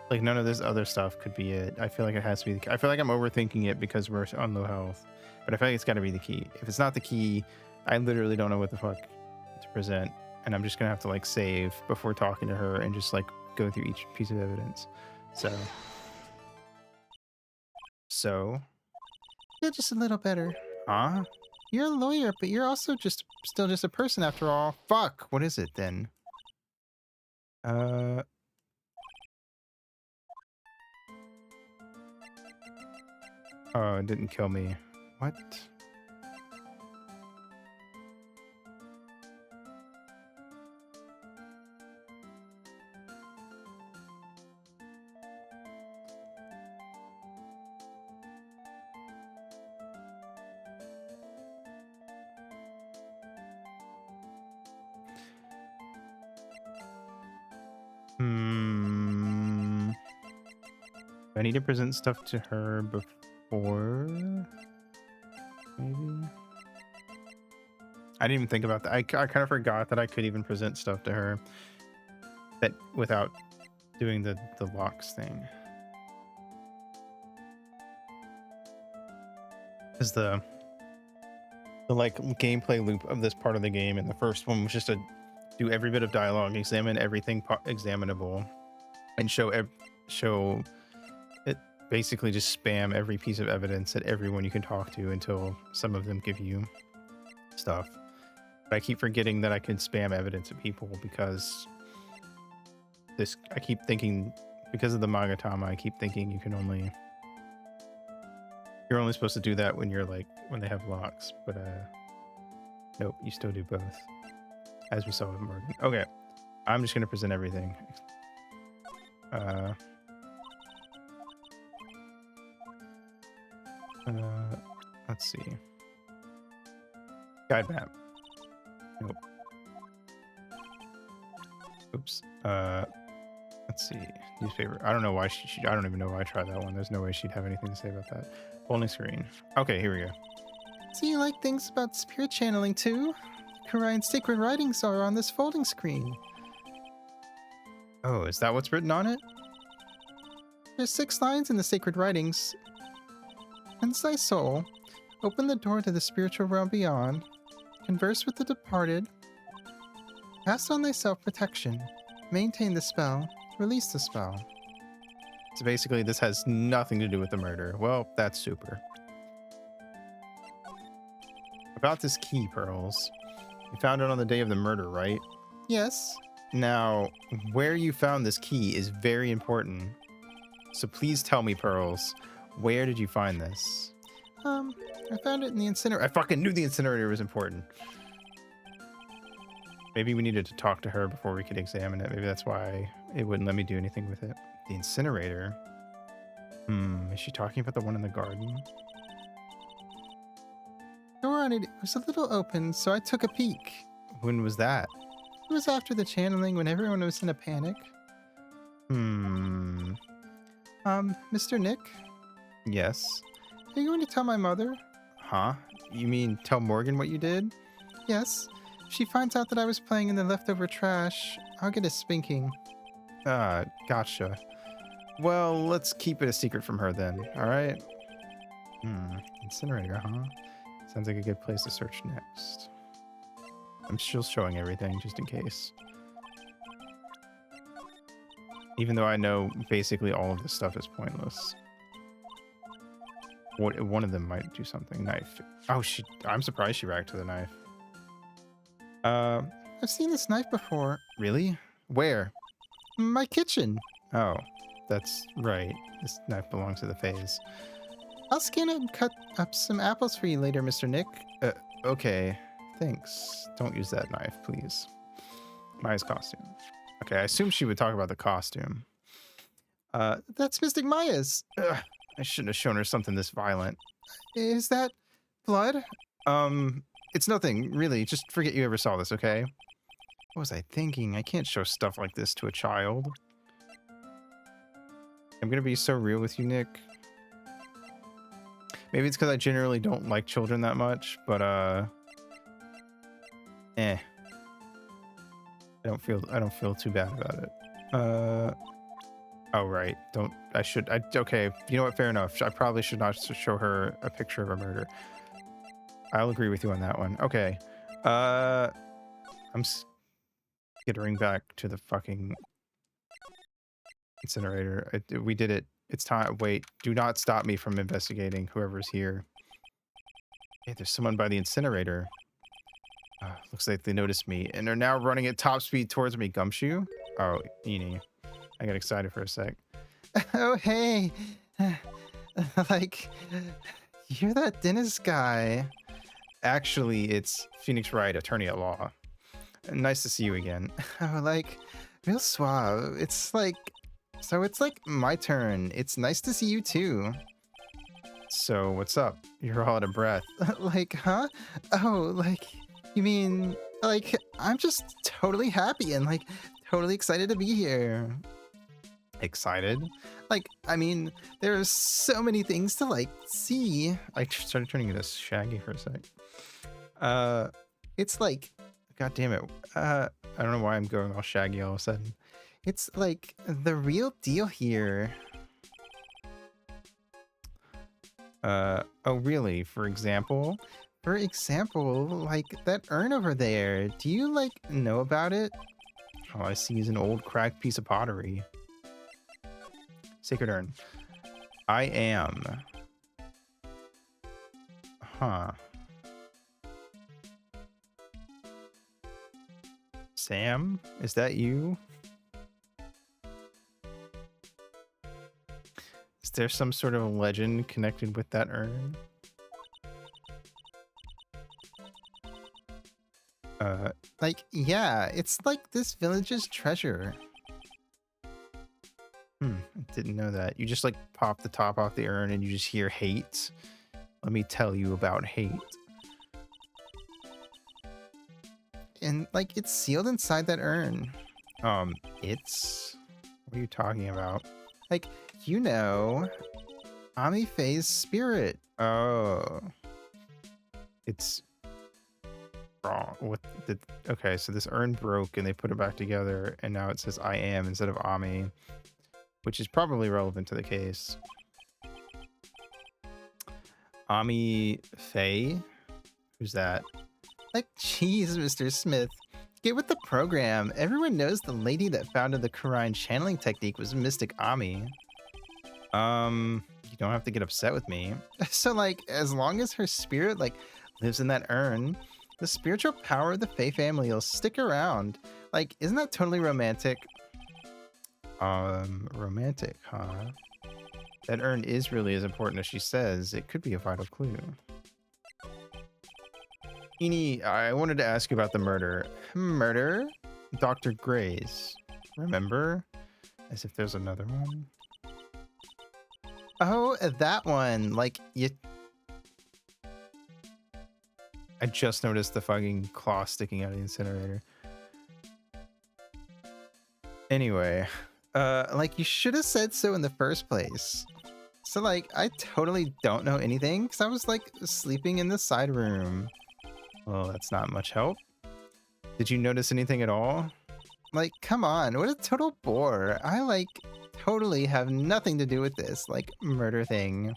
Like none of this other stuff could be it. I feel like it has to be the key. I feel like I'm overthinking it because we're on low health, but I feel like it's got to be the key. If it's not the key, I literally don't know what the fuck to present, and I'm just gonna have to like save before talking to her and just like go through each piece of evidence. So Yeah, just a little better. huh? You're a lawyer, but you're also still just a person after all. Fuck! What is it then? Uh... Oh, it didn't kill me. What? Hmm. Do I need to present stuff to her before? Maybe? I didn't even think about that. I kind of forgot that I could even present stuff to her that without doing the locks thing. Because the like gameplay loop of this part of the game in the first one was just to do every bit of dialogue, examine everything examinable, and show it, basically just spam every piece of evidence at everyone you can talk to until some of them give you stuff. But I keep forgetting that I can spam evidence at people because I keep thinking, because of the Magatama, I keep thinking you're only supposed to do that when when they have locks, but nope, you still do both, as we saw with Morgan. Okay, I'm just gonna present everything. Let's see. Guide map. Nope. Oops. Let's see. Newspaper. I don't know why I don't even know why I tried that one. There's no way she'd have anything to say about that. Folding screen. Okay, here we go. So you like things about spirit channeling too? Korai's sacred writings are on this folding screen. Oh, is that what's written on it? There's 6 lines in the sacred writings. Cleanse thy soul, open the door to the spiritual realm beyond, converse with the departed, cast on thyself protection, maintain the spell, release the spell. So basically, this has nothing to do with the murder. Well, that's super. About this key, Pearls. You found it on the day of the murder, right? Yes. Now, where you found this key is very important. So please tell me, Pearls, where did you find this? I found it in the incinerator. I fucking knew the incinerator was important. Maybe we needed to talk to her before we could examine it. Maybe that's why it wouldn't let me do anything with it. The incinerator? Is she talking about the one in the garden? The door on it was a little open, so I took a peek. When was that? It was after the channeling when everyone was in a panic. Mr. Nick? Yes. Are you going to tell my mother? Huh? You mean tell Morgan what you did? Yes. If she finds out that I was playing in the leftover trash, I'll get a spanking. Gotcha. Well, let's keep it a secret from her then, alright? Incinerator, huh? Sounds like a good place to search next. I'm still showing everything, just in case. Even though I know basically all of this stuff is pointless. One of them might do something. Knife. Oh, I'm surprised she reacted to the knife. I've seen this knife before. Really? Where? My kitchen. Oh, that's right. This knife belongs to the phase. I'll scan it and cut up some apples for you later, Mr. Nick. Okay. Thanks. Don't use that knife, please. Maya's costume. Okay, I assume she would talk about the costume. That's Mystic Maya's. I shouldn't have shown her something this violent. Is that blood? It's nothing, really. Just forget you ever saw this, okay? What was I thinking? I can't show stuff like this to a child. I'm gonna be so real with you, Nick. Maybe it's because I generally don't like children that much, but I don't feel too bad about it. Oh right. Okay, you know what, fair enough. I probably should not show her a picture of a murder. I'll agree with you on that one. Okay. I'm skittering back to the fucking incinerator. We did it. It's time. Wait, do not stop me from investigating whoever's here. Hey, there's someone by the incinerator. Looks like they noticed me and are now running at top speed towards me. Gumshoe? Oh, Eenie. I got excited for a sec. Oh, hey. Like, you're that dentist guy. Actually, it's Phoenix Wright, attorney at law. Nice to see you again. Oh, like, real suave. It's like my turn. It's nice to see you too. So, what's up? You're all out of breath. Like, huh? Oh, like, you mean, like, I'm just totally happy and, like, totally excited to be here. Excited? Like, I mean, there's so many things to, like, see. I started turning into Shaggy for a sec. It's like, God damn it. I don't know why I'm going all Shaggy all of a sudden. it's like the real deal here. Oh, really? For example? For example, like that urn over there. Do you, like, know about it? All I see is an old cracked piece of pottery. Sacred urn. I am. Huh. Sam? Is that you? Is there some sort of legend connected with that urn? Like, yeah, it's like this village's treasure. I didn't know that. You just like pop the top off the urn and you just hear hate. Let me tell you about hate. And, like, it's sealed inside that urn. It's. What are you talking about? Like, you know, Ami Faye's spirit. Oh. It's wrong. What did okay, so this urn broke and they put it back together and now it says I am instead of Ami, which is probably relevant to the case. Ami Faye? Who's that? Like, geez, Mr. Smith. Get with the program. Everyone knows the lady that founded the Quran channeling technique was Mystic Ami. You don't have to get upset with me. So, like, as long as her spirit, like, lives in that urn, the spiritual power of the Faye family will stick around. Like, isn't that totally romantic? Romantic, huh? That urn is really as important as she says. It could be a vital clue. Eenie, I wanted to ask you about the murder. Murder? Dr. Gray's. Remember? As if there's another one. Oh, that one. Like, you. I just noticed the fucking claw sticking out of the incinerator. Anyway, Like, you should have said so in the first place. So, like, I totally don't know anything because I was, like, sleeping in the side room. well, that's not much help. Did you notice anything at all? Like, come on, what a total bore. I, like, totally have nothing to do with this, like, murder thing.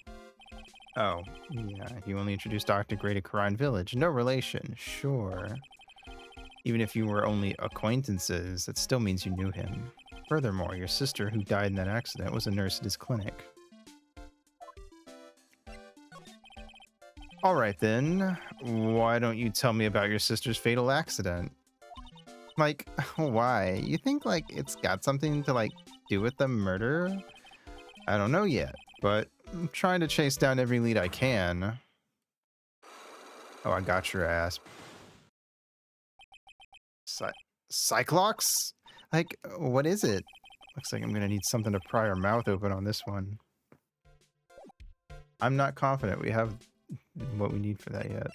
Oh, yeah, you only introduced Dr. Gray to Karine Village. No relation, sure. Even if you were only acquaintances, that still means you knew him. Furthermore, your sister, who died in that accident, was a nurse at his clinic. All right, then. Why don't you tell me about your sister's fatal accident? Like, why? You think, like, it's got something to, like, do with the murder? I don't know yet, but I'm trying to chase down every lead I can. Oh, I got your ass. Cyclox? Like, what is it? Looks like I'm gonna need something to pry our mouth open on this one. I'm not confident we have what we need for that yet.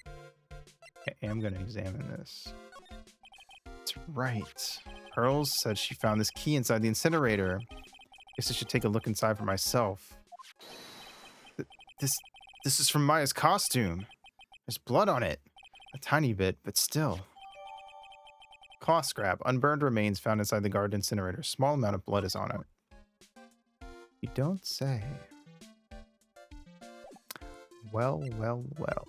I am gonna examine this. That's right. Pearls said she found this key inside the incinerator. Guess I should take a look inside for myself. This is from Maya's costume. There's blood on it. A tiny bit, but still. Claw scrap. Unburned remains found inside the guard incinerator. Small amount of blood is on it. You don't say. Well, well, well.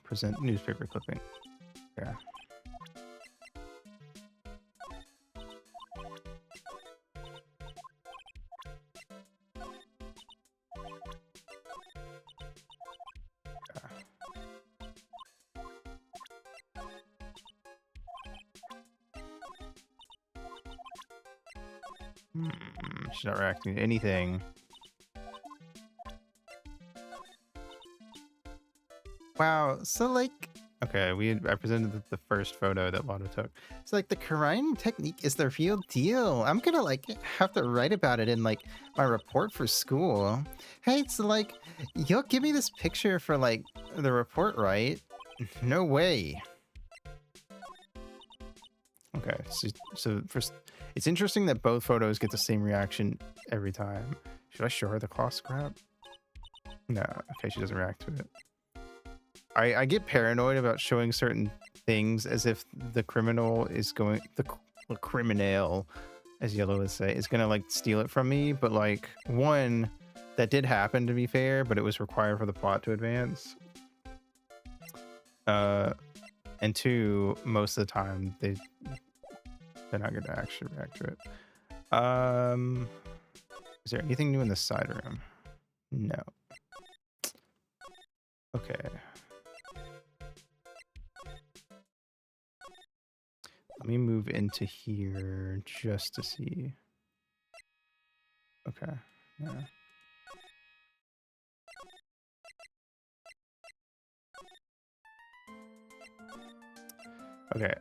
Present newspaper clipping. Yeah. She's not reacting to anything. Wow, so like, Okay, I presented the first photo that Lotto took. it's like the Karain technique is the real deal. I'm gonna like have to write about it in like my report for school. Hey, so like, you'll give me this picture for like the report, right? No way. Okay, so first, it's interesting that both photos get the same reaction every time. Should I show her the cloth scrap? No, okay, she doesn't react to it. I get paranoid about showing certain things as if the criminal is going, the criminal, as Yellow would say, is gonna like steal it from me. But like, one, that did happen to be fair, but it was required for the plot to advance. And two, most of the time they're not gonna actually react to it. Is there anything new in the side room? No. Okay. Let me move into here just to see. Okay. Yeah. Okay.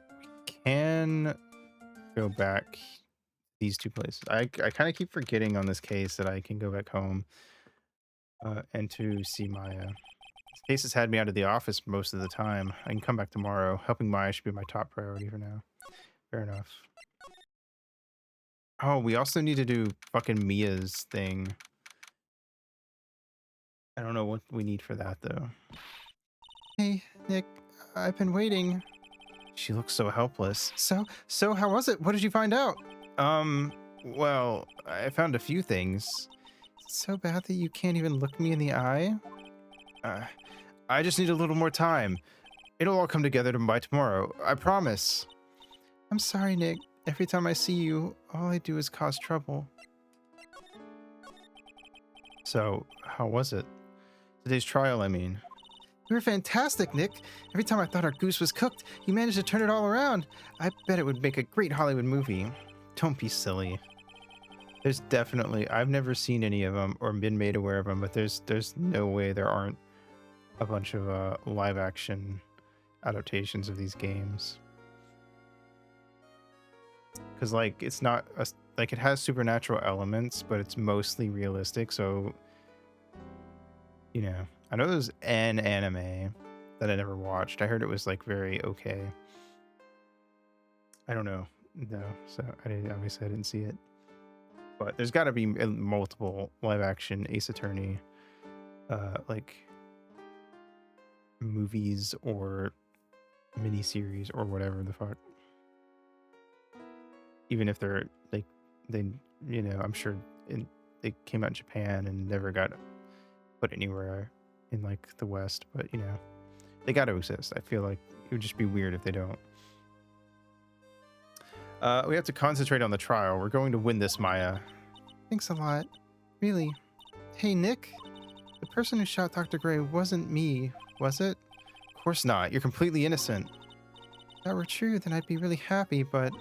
We can go back these two places. I kind of keep forgetting on this case that I can go back home and to see Maya. This case has had me out of the office most of the time. I can come back tomorrow. Helping Maya should be my top priority for now. Fair enough. Oh, we also need to do fucking Mia's thing. I don't know what we need for that, though. Hey, Nick, I've been waiting. She looks so helpless. So how was it? What did you find out? Well, I found a few things. It's so bad that you can't even look me in the eye. Uh, I just need a little more time. It'll all come together by tomorrow. I promise. I'm sorry, Nick. Every time I see you, all I do is cause trouble. So, how was it? Today's trial, I mean. You were fantastic, Nick. Every time I thought our goose was cooked, you managed to turn it all around. I bet it would make a great Hollywood movie. Don't be silly. There's definitely, I've never seen any of them or been made aware of them, but there's no way there aren't a bunch of live action adaptations of these games. Because like it's not a, like it has supernatural elements, but it's mostly realistic. So you know, I know there's an anime that I never watched. I heard it was like very okay. I don't know though, so obviously I didn't see it. But there's got to be multiple live action Ace Attorney, like movies or miniseries or whatever the fuck. Even if they're like they, you know, I'm sure they came out in Japan and never got put anywhere in like the West, but you know, they got to exist. I feel like it would just be weird if they don't. We have to concentrate on the trial. We're going to win this, Maya. Thanks a lot. Really. Hey, Nick. The person who shot Dr. Gray wasn't me, was it? Of course not. You're completely innocent. If that were true, then I'd be really happy, but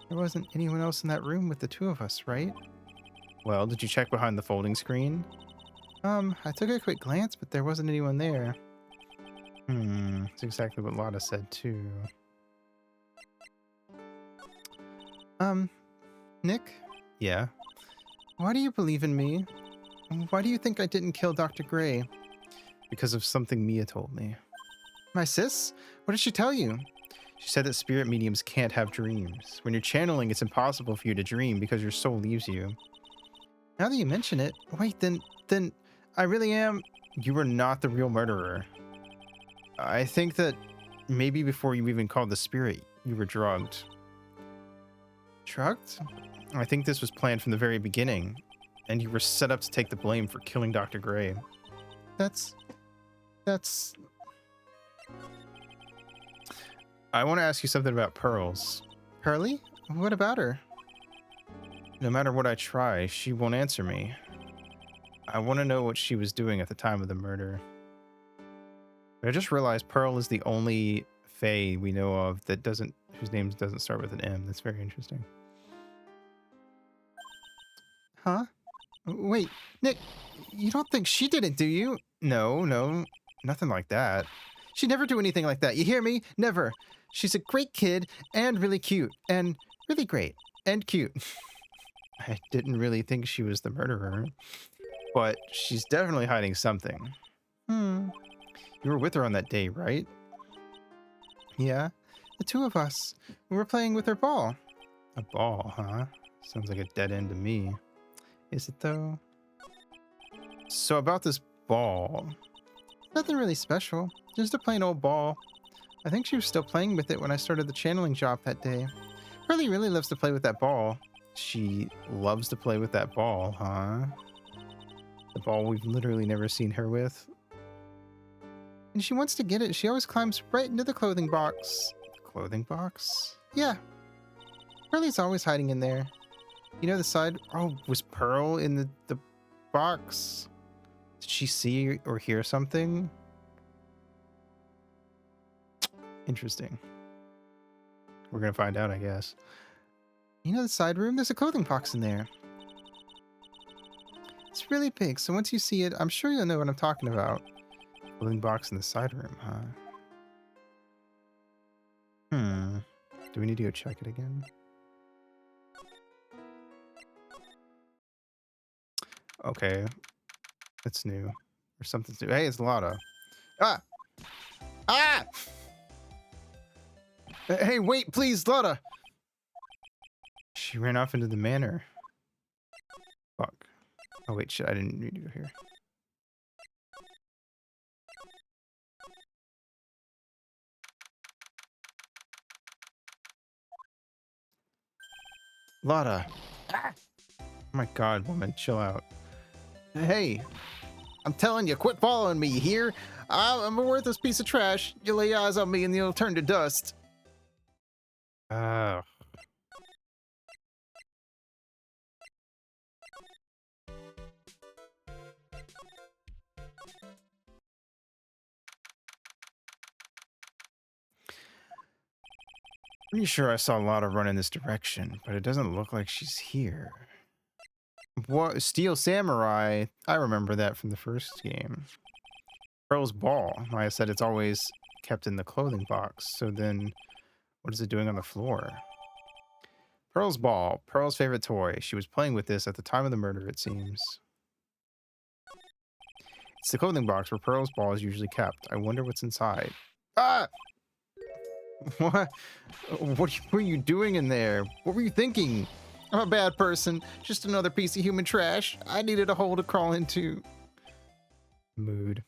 there wasn't anyone else in that room with the two of us, right? Well, did you check behind the folding screen? I took a quick glance, but there wasn't anyone there. That's exactly what Lotta said too. Nick? Yeah? Why do you believe in me? Why do you think I didn't kill Dr. Gray? Because of something Mia told me. My sis? What did she tell you? She said that spirit mediums can't have dreams. When you're channeling, it's impossible for you to dream because your soul leaves you. Now that you mention it, wait, then I really am... You were not the real murderer. I think that maybe before you even called the spirit, you were drugged. Drugged? I think this was planned from the very beginning, and you were set up to take the blame for killing Dr. Gray. That's... I want to ask you something about Pearls. Pearly? What about her? No matter what I try, she won't answer me. I want to know what she was doing at the time of the murder. But I just realized Pearl is the only Fae we know of that whose name doesn't start with an M. That's very interesting. Huh? Wait, Nick, you don't think she did it, do you? No, no, nothing like that. She'd never do anything like that. You hear me? Never. She's a great kid and really cute and really great and cute. I didn't really think she was the murderer, but she's definitely hiding something. Hmm. You were with her on that day, right? Yeah, the two of us. We were playing with her ball. A ball, huh? Sounds like a dead end to me. Is it though? So about this ball. Nothing really special. Just a plain old ball. I think she was still playing with it when I started the channeling job that day. Pearlie really loves to play with that ball. She loves to play with that ball, huh? The ball we've literally never seen her with. And she wants to get it. She always climbs right into the clothing box. Clothing box? Yeah. Pearlie's always hiding in there. You know the side... Oh, was Pearl in the box? Did she see or hear something? Interesting. We're gonna find out, I guess. You know the side room? There's a clothing box in there. It's really big, so once you see it, I'm sure you'll know what I'm talking about. Clothing box in the side room, huh? Do we need to go check it again? Okay. That's new. Or something's new. Hey, it's Lotta. Ah! Ah! Hey, wait, please, Lotta! She ran off into the manor. Fuck. Oh, wait, shit, I didn't need to go here. Lotta. Ah! Oh my god, woman, chill out. Hey, I'm telling you, quit following me, you hear? I'm a worthless piece of trash. You lay eyes on me and you'll turn to dust. Oh. Pretty sure I saw Lotta run in this direction, but it doesn't look like she's here. What? Steel Samurai? I remember that from the first game. Pearl's ball. I said it's always kept in the clothing box. So then, what is it doing on the floor? Pearl's ball. Pearl's favorite toy. She was playing with this at the time of the murder, it seems. It's the clothing box where Pearl's ball is usually kept. I wonder what's inside. Ah! What? What were you doing in there? What were you thinking? I'm a bad person. Just another piece of human trash. I needed a hole to crawl into. Mood.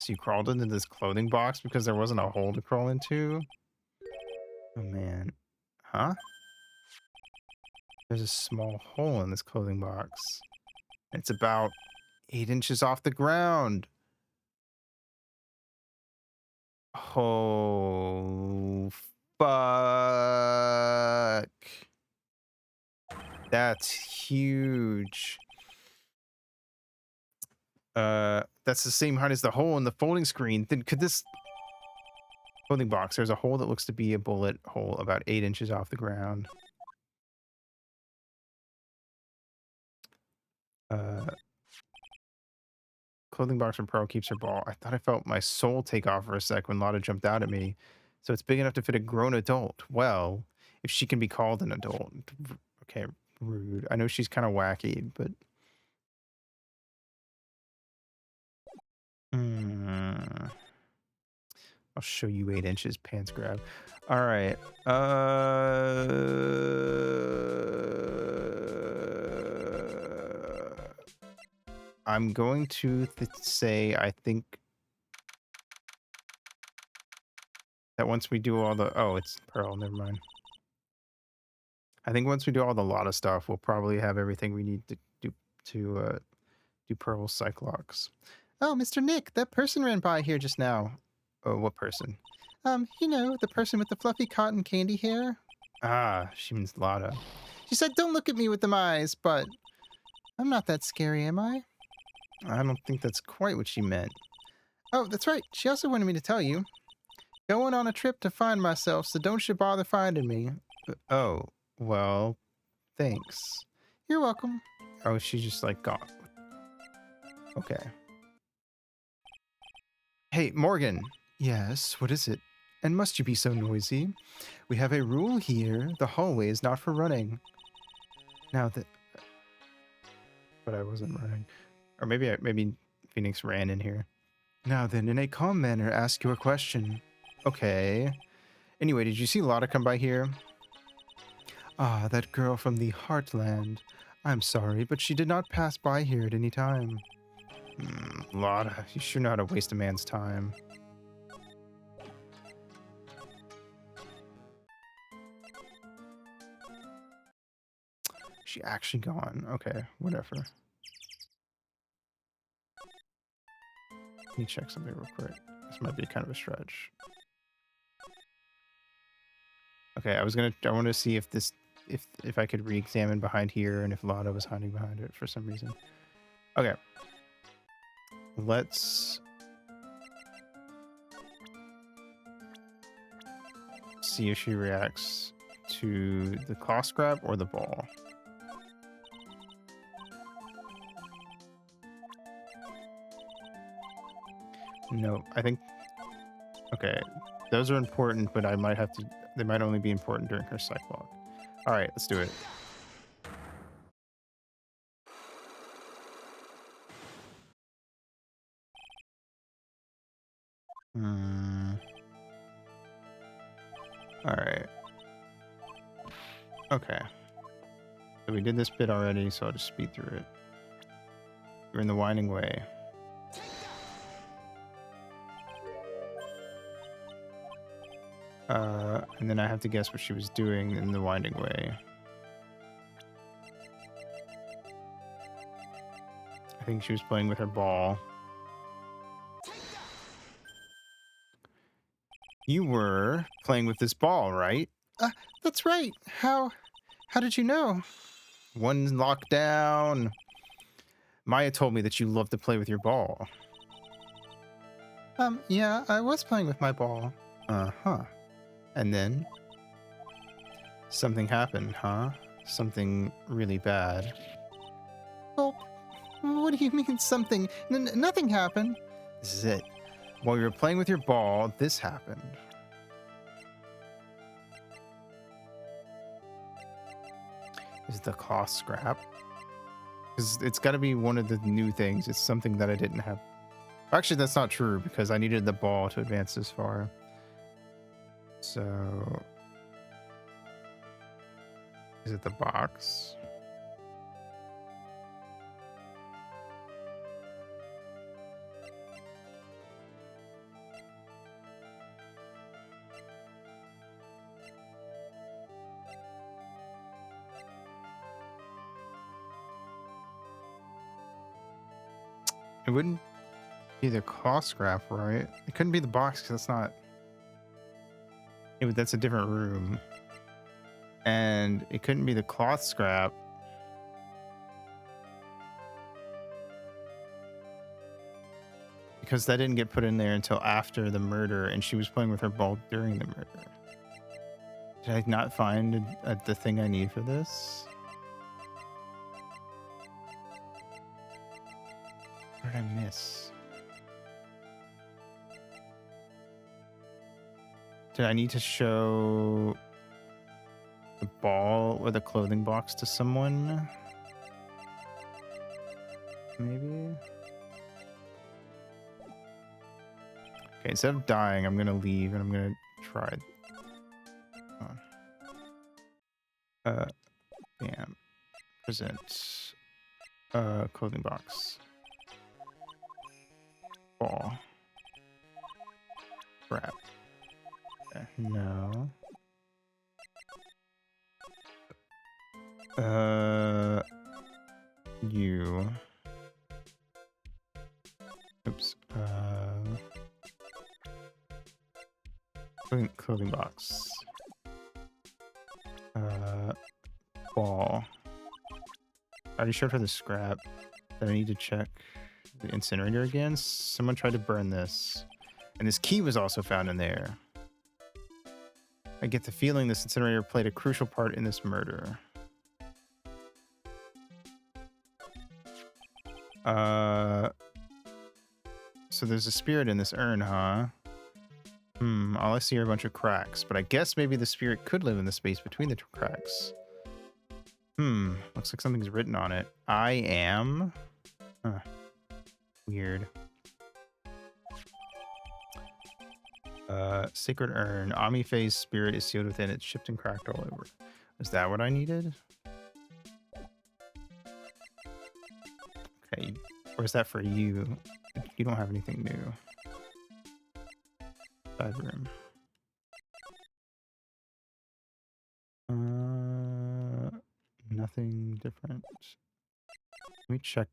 So you crawled into this clothing box because there wasn't a hole to crawl into? Oh, man. Huh? There's a small hole in this clothing box. It's about 8 inches off the ground. Oh, fuck. That's huge. That's the same height as the hole in the folding screen. Then could this clothing box, there's a hole that looks to be a bullet hole about 8 inches off the ground. Clothing box from Pearl keeps her ball. I thought I felt my soul take off for a sec when Lotta jumped out at me. So it's big enough to fit a grown adult. Well, if she can be called an adult. Okay, rude. I know she's kind of wacky, but... I'll show you 8 inches, pants grab. All right. I'm going to say I think that once we do all the... Oh, it's Pearl. Never mind. I think once we do all the Lotta stuff, we'll probably have everything we need to do Pearl's Cyclops. Oh, Mr. Nick, that person ran by here just now. Oh, what person? You know, the person with the fluffy cotton candy hair. Ah, she means Lotta. She said, don't look at me with them eyes, but I'm not that scary, am I? I don't think that's quite what she meant. Oh, that's right. She also wanted me to tell you. Going on a trip to find myself, so don't you bother finding me. Oh, well, Thanks. You're welcome. Oh, she just like got. Okay. Hey, Morgan. Yes, what is it? And must you be so noisy? We have a rule here. The hallway is not for running. Now that... But I wasn't running. Or maybe Phoenix ran in here. Now then, in a calm manner, ask your question. Okay. Anyway, did you see Lotta come by here? Ah, that girl from the Heartland. I'm sorry, but she did not pass by here at any time. Lotta, you sure know how to waste a man's time. She actually gone. Okay, whatever. Let me check something real quick. This might be kind of a stretch. Okay, I want to see if this, if I could re-examine behind here and if Lotta was hiding behind it for some reason. Okay. Let's see if she reacts to the claw scrap or the ball. No, I think... Okay, those are important, but I might have to... They might only be important during her psych walk. Alright, let's do it. Alright. Okay. So we did this bit already, so I'll just speed through it. We're in the winding way. And then I have to guess what she was doing in the winding way. I think she was playing with her ball. You were playing with this ball, right? That's right. How did you know? One lockdown. Maya told me that you love to play with your ball. Yeah, I was playing with my ball. Uh-huh. And then? Something happened, huh? Something really bad. Well, what do you mean something? Nothing happened. This is it. While you were playing with your ball, this happened. Is it the claw scrap? Because it's got to be one of the new things. It's something that I didn't have. Actually, that's not true because I needed the ball to advance this far. So... Is it the box? It wouldn't be the claw scrap, right? It couldn't be the box because that's not... that's a different room. And it couldn't be the cloth scrap. Because that didn't get put in there until after the murder, and she was playing with her ball during the murder. Did I not find the thing I need for this? What did I miss? Did I need to show the ball or the clothing box to someone? Maybe? Okay, instead of dying, I'm gonna leave and I'm gonna try. Bam. Present. Clothing box. Ball. Crap. Okay, no. You. Oops. Clothing box. Ball. I already showed her the scrap. Then I need to check the incinerator again. Someone tried to burn this. And this key was also found in there. I get the feeling this incinerator played a crucial part in this murder. Uh, so there's a spirit in this urn, huh? All I see are a bunch of cracks, but I guess maybe the spirit could live in the space between the two cracks. Looks like something's written on it. I am. Huh. Weird. Sacred urn. Amifei's spirit is sealed within it, chipped and cracked all over. Is that what I needed? Okay. Or is that for you? You don't have anything new. Side room. Nothing different. Let me check.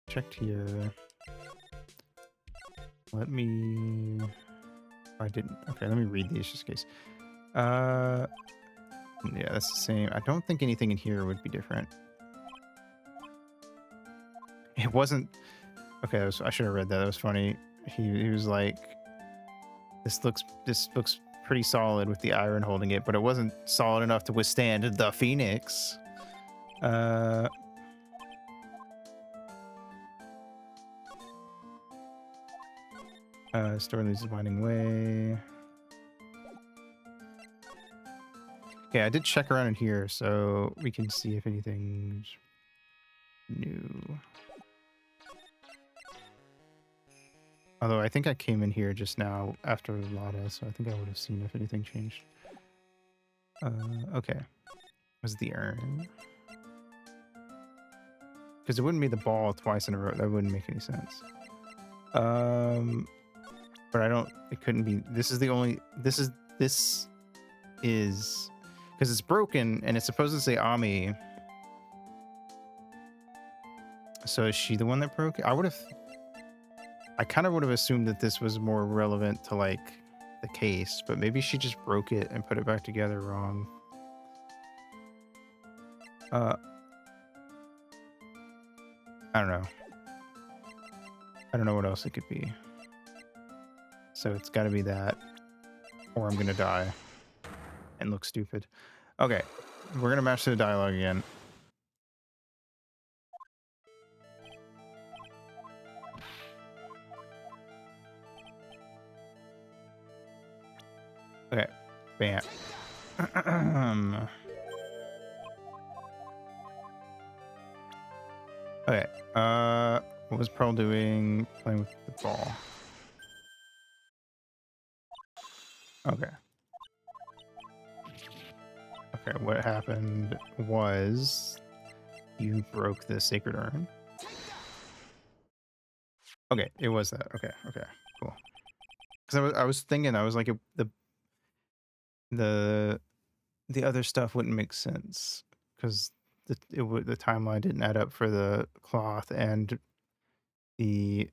Checked here. Let me. I didn't. Okay, let me read these just in case. Yeah, that's the same. I don't think anything in here would be different. It wasn't. Okay, I should have read that. That was funny. He was like, this looks pretty solid with the iron holding it, but it wasn't solid enough to withstand the Phoenix. Store loses winding way. Okay, I did check around in here, so we can see if anything's new. Although I think I came in here just now after Lada, so I think I would have seen if anything changed. Okay. Was the urn? Because it wouldn't be the ball twice in a row. That wouldn't make any sense. But I don't. It couldn't be. This is the only. This is because it's broken and it's supposed to say Ami. So is she the one that broke it? I kind of would have assumed that this was more relevant to like the case, but maybe she just broke it and put it back together wrong. I don't know. I don't know what else it could be. So it's got to be that, or I'm gonna die and look stupid. Okay, we're gonna match the dialogue again. Okay, bam. Okay, what was Pearl doing? Playing with the ball. Okay. Okay, what happened was you broke the sacred urn. Okay, it was that. Okay, cool. Because I was thinking, I was like, the other stuff wouldn't make sense because the timeline didn't add up for the cloth, and the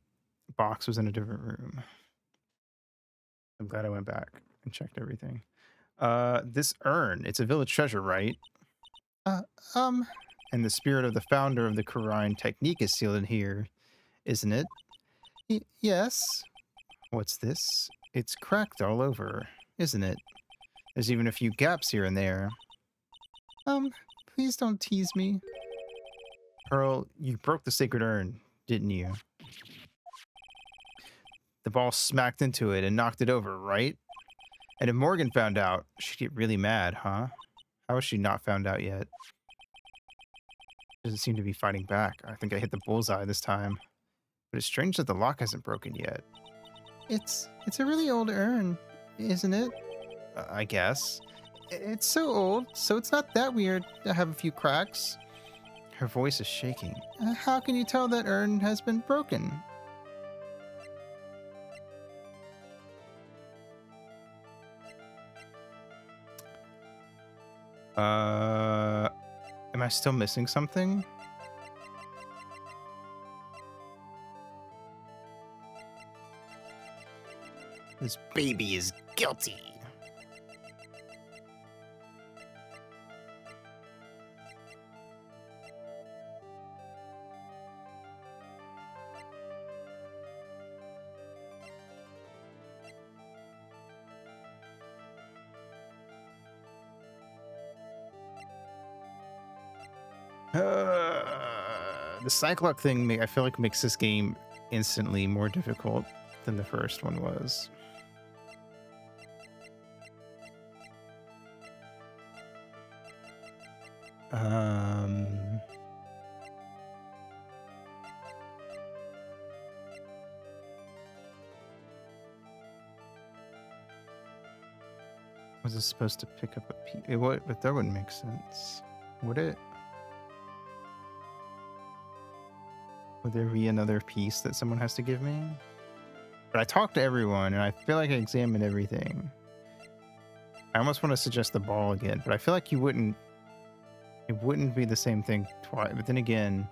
box was in a different room. I'm glad I went back and checked everything. This urn, it's a village treasure, right? And the spirit of the founder of the Kurine technique is sealed in here, isn't it? Yes. What's this? It's cracked all over, isn't it? There's even a few gaps here and there. Please don't tease me. Pearl, you broke the sacred urn, didn't you? The ball smacked into it and knocked it over, right? And if Morgan found out, she'd get really mad, huh? How has she not found out yet? Doesn't seem to be fighting back. I think I hit the bullseye this time. But it's strange that the lock hasn't broken yet. It's a really old urn, isn't it? I guess. It's so old, so it's not that weird to have a few cracks. Her voice is shaking. How can you tell that urn has been broken? Am I still missing something? This baby is guilty. The Cyclock thing, I feel like makes this game instantly more difficult than the first one was. Was it supposed to pick up a piece? It would, but that wouldn't make sense, would it? Would there be another piece that someone has to give me? But I talked to everyone, and I feel like I examined everything. I almost want to suggest the ball again, but I feel like you wouldn't. It wouldn't be the same thing twice. But then again,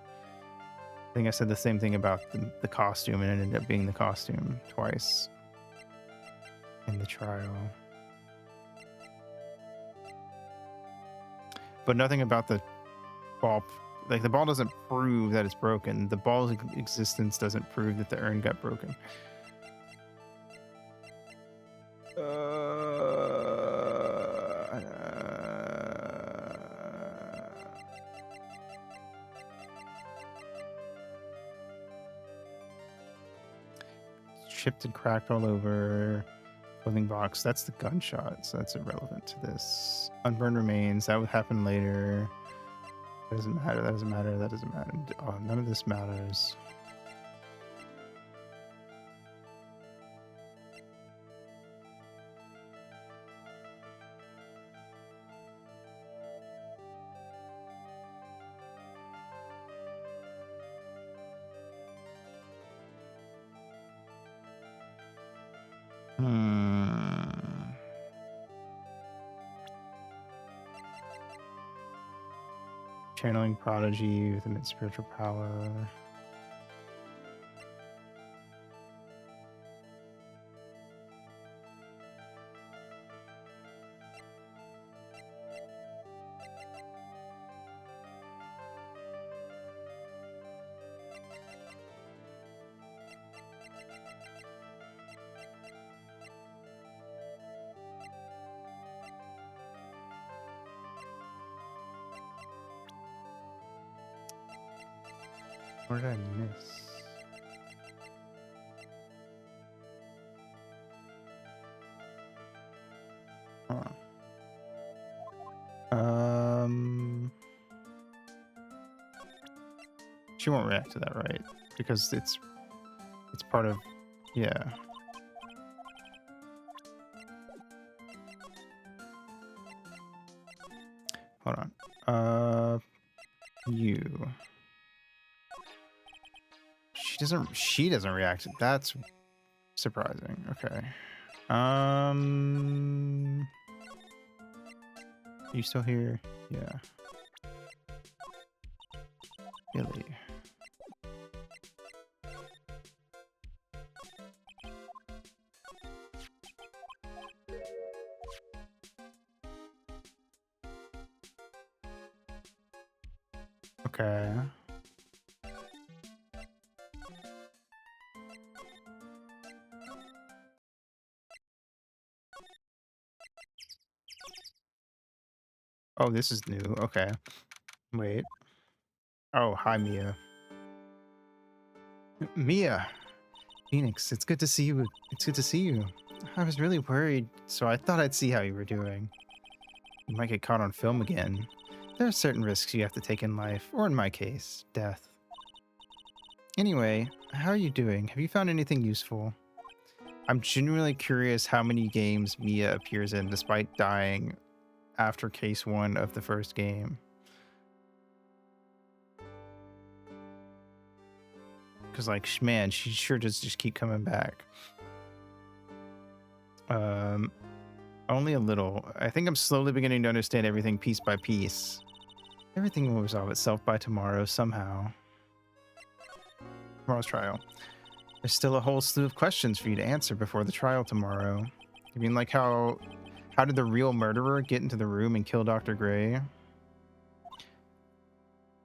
I think I said the same thing about the costume, and it ended up being the costume twice in the trial. But nothing about the ball. Like, the ball doesn't prove that it's broken. The ball's existence doesn't prove that the urn got broken. Chipped and cracked all over. Clothing box. That's the gunshot, so that's irrelevant to this. Unburned remains. That would happen later. That doesn't matter. That doesn't matter. That doesn't matter. Oh, none of this matters. Channeling prodigy with immense spiritual power. What did I miss? Huh. She won't react to that, right? Because it's part of, yeah. Hold on. You. She doesn't react. That's surprising. Okay. You still here? Yeah. Billy. Okay. Oh, this is new. Okay. Wait. Oh, hi, Mia. Mia. Phoenix, it's good to see you. It's good to see you. I was really worried, so I thought I'd see how you were doing. You might get caught on film again. There are certain risks you have to take in life, or in my case, death. Anyway, how are you doing? Have you found anything useful? I'm genuinely curious how many games Mia appears in despite dying after case 1 of the first game. Because, like, man, she sure does just keep coming back. Only a little. I think I'm slowly beginning to understand everything piece by piece. Everything will resolve itself by tomorrow somehow. Tomorrow's trial. There's still a whole slew of questions for you to answer before the trial tomorrow. You mean like how did the real murderer get into the room and kill Dr. Gray?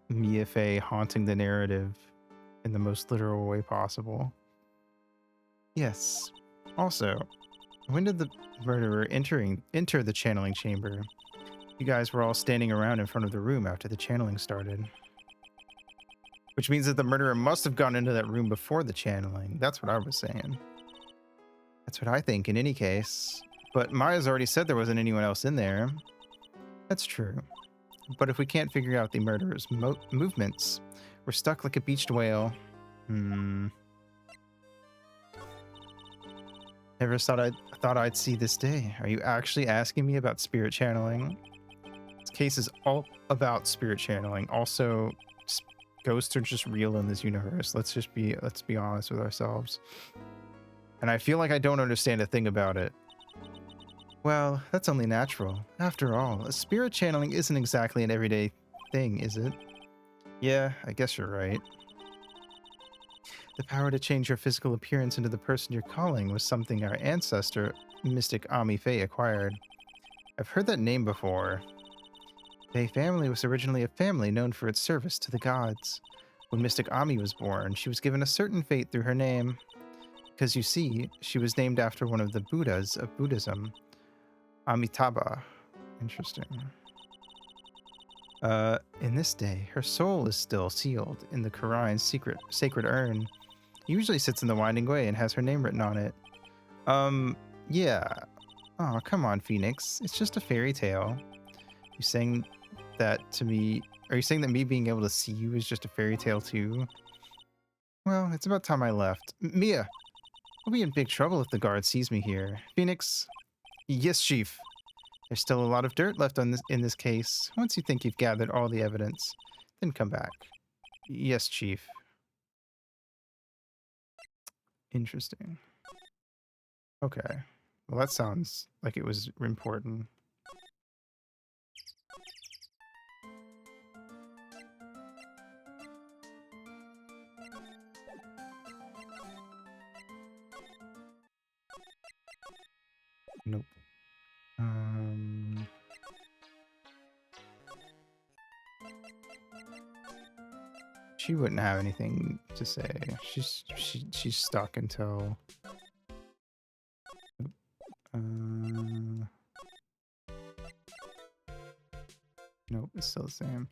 Mia Fey haunting the narrative in the most literal way possible. Yes. Also, when did the murderer enter the channeling chamber? You guys were all standing around in front of the room after the channeling started. Which means that the murderer must have gone into that room before the channeling. That's what I was saying. That's what I think in any case. But Maya's already said there wasn't anyone else in there. That's true. But if we can't figure out the murderer's movements, we're stuck like a beached whale. Never thought I'd see this day. Are you actually asking me about spirit channeling? This case is all about spirit channeling. Also, ghosts are just real in this universe. Let's be honest with ourselves. And I feel like I don't understand a thing about it. Well, that's only natural. After all, spirit channeling isn't exactly an everyday thing, is it? Yeah, I guess you're right. The power to change your physical appearance into the person you're calling was something our ancestor, Mystic Ami Faye, acquired. I've heard that name before. Faye family was originally a family known for its service to the gods. When Mystic Ami was born, she was given a certain fate through her name. Because you see, she was named after one of the Buddhas of Buddhism, Amitabha. Interesting. In this day, her soul is still sealed in the Quran's sacred urn. It usually sits in the Winding Way and has her name written on it. Yeah. Oh, come on, Phoenix. It's just a fairy tale. You saying that to me? Are you saying that me being able to see you is just a fairy tale too? Well, it's about time I left. Mia! I'll be in big trouble if the guard sees me here. Phoenix? Yes, Chief. There's still a lot of dirt left in this case. Once you think you've gathered all the evidence, then come back. Yes, Chief. Interesting. Okay. Well, that sounds like it was important. Nope. She wouldn't have anything to say. She's stuck until. Nope, it's still the same.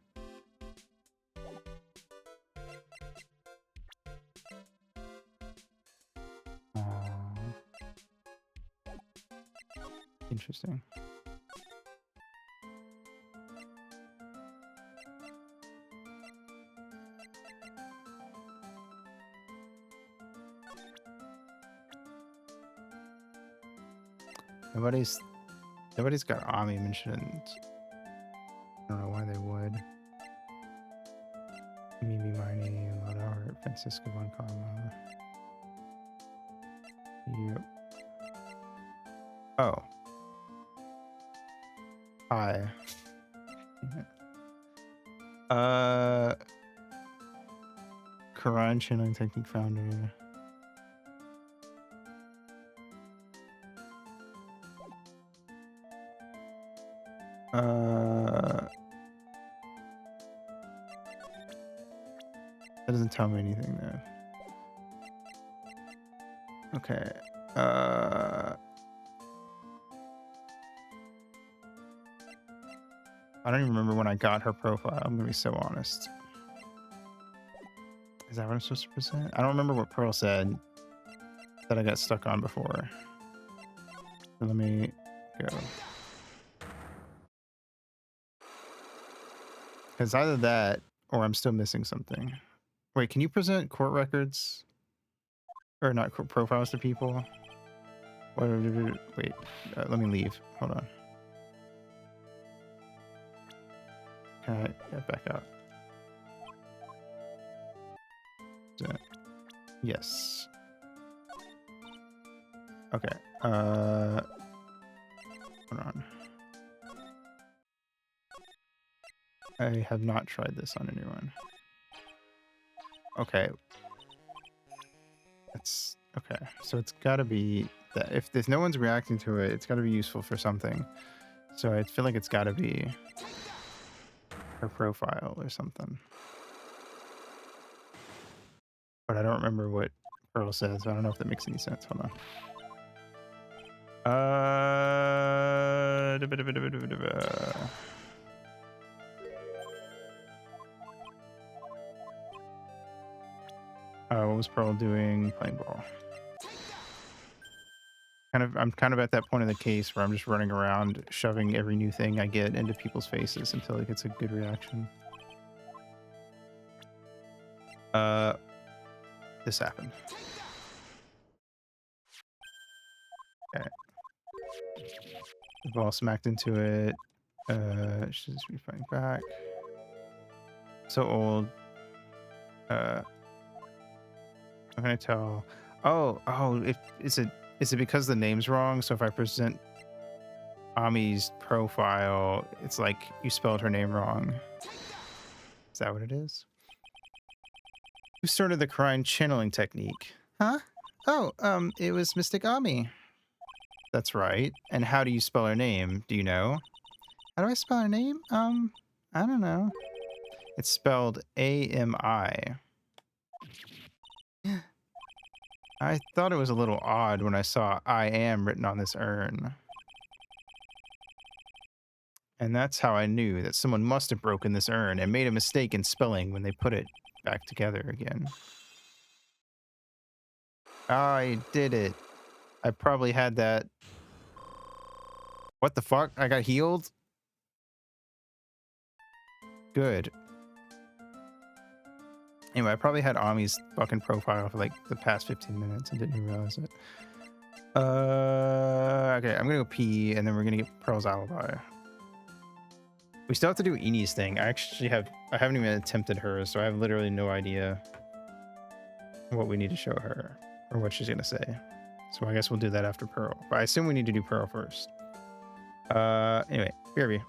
Interesting. Nobody's got Ami mentioned. I don't know why they would. Mimi Miney, Loud Art, Francisco Boncama. Yep. Oh. Hi. Quran channeling technique founder. That doesn't tell me anything there. Okay. I don't even remember when I got her profile. I'm gonna be so honest. Is that what I'm supposed to present? I don't remember what Pearl said that I got stuck on before. So let me go. Because either that or I'm still missing something. Wait, can you present court records? Or not profiles to people? Wait, let me leave. Hold on. Can I get back out? Yes. Okay. Hold on. I have not tried this on anyone. Okay. That's okay. So it's got to be that if there's no one's reacting to it, it's got to be useful for something. So I feel like it's got to be her profile or something. But I don't remember what Pearl says. So I don't know if that makes any sense. Hold on. What was Pearl doing? Playing ball. I'm kind of at that point in the case where I'm just running around shoving every new thing I get into people's faces until it gets a good reaction. This happened. Okay. The ball smacked into it. Should just be fighting back. So old. How can I tell? Oh, if is it because the name's wrong? So if I present Ami's profile, it's like you spelled her name wrong. Is that what it is? Who started the Crine channeling technique? Huh? Oh, it was Mystic Ami. That's right. And how do you spell her name? Do you know? How do I spell her name? I don't know. It's spelled AMI. I thought it was a little odd when I saw I am written on this urn. And that's how I knew that someone must have broken this urn and made a mistake in spelling when they put it back together again. I did it. I probably had that. What the fuck? I got healed? Good. Anyway, I probably had Ami's fucking profile for like the past 15 minutes and didn't even realize it. Okay, I'm gonna go pee and then we're gonna get Pearl's alibi. We still have to do Eni's thing. I haven't even attempted hers, so I have literally no idea what we need to show her or what she's gonna say. So I guess we'll do that after Pearl. But I assume we need to do Pearl first. Anyway, BRB.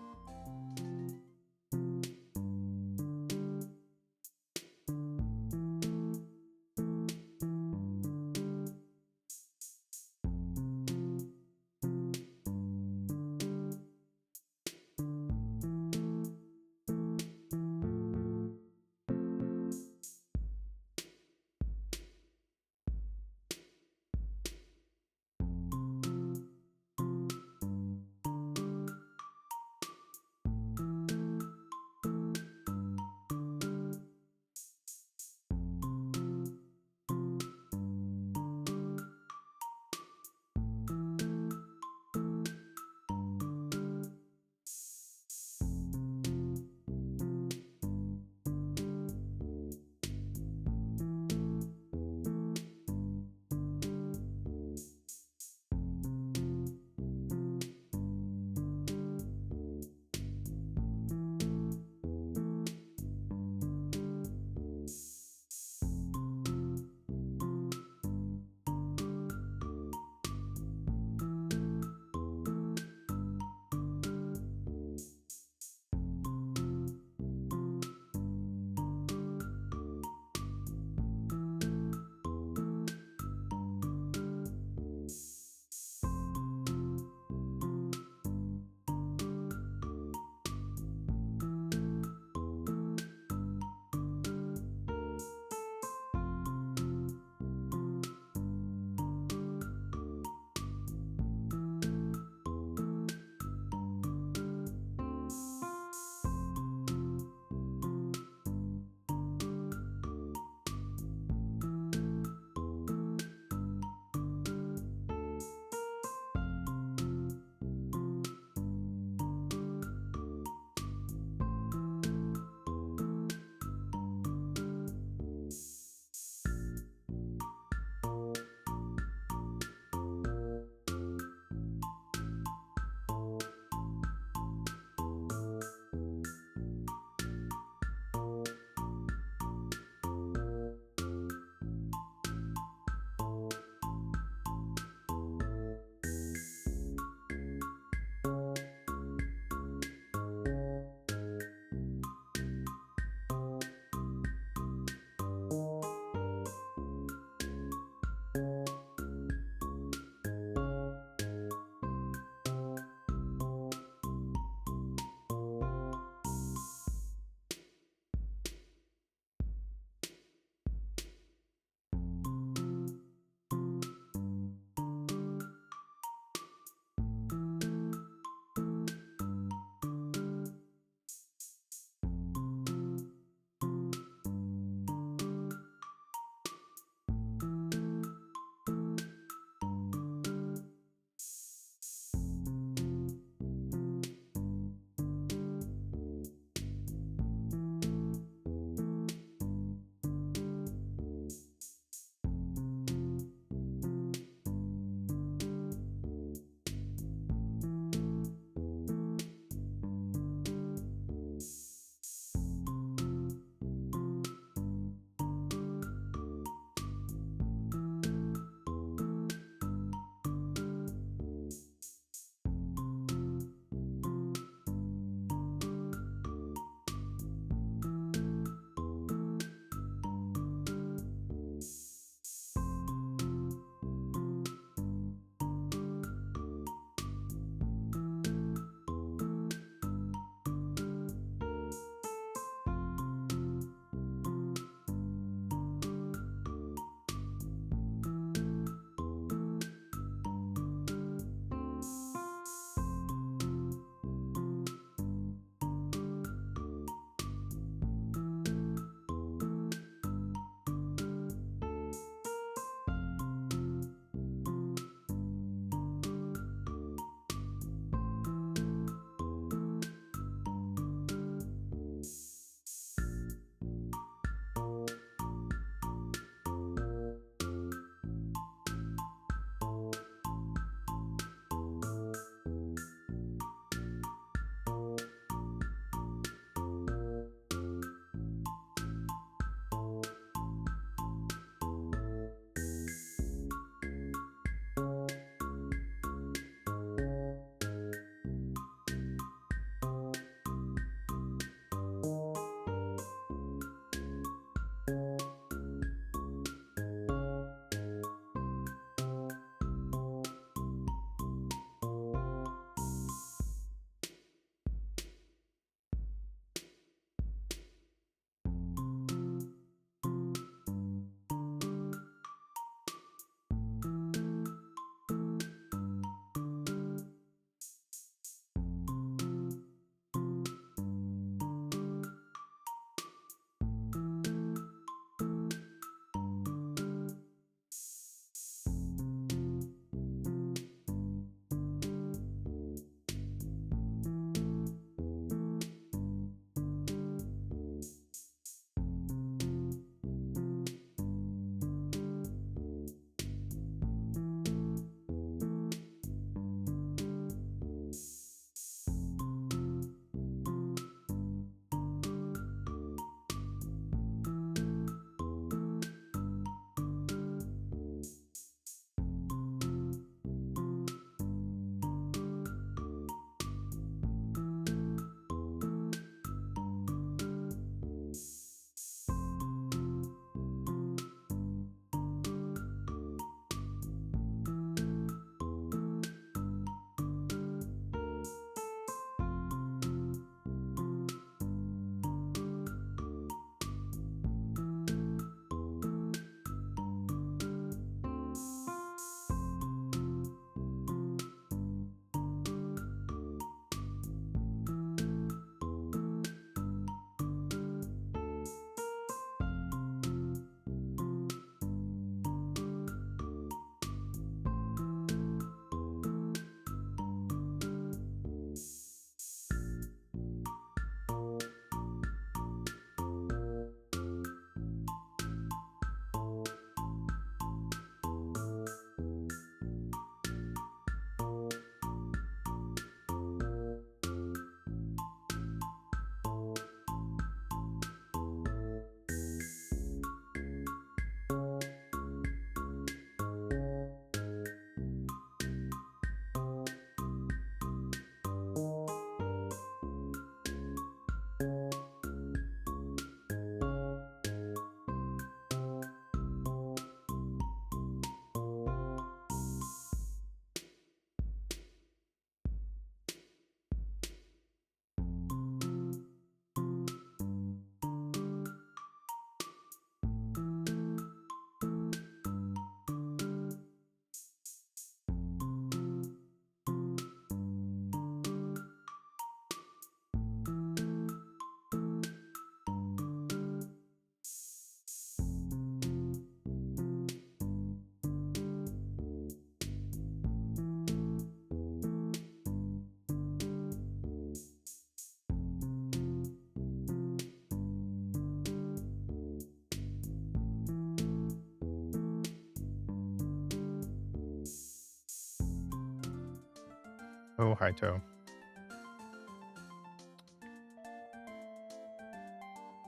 Oh, Haito.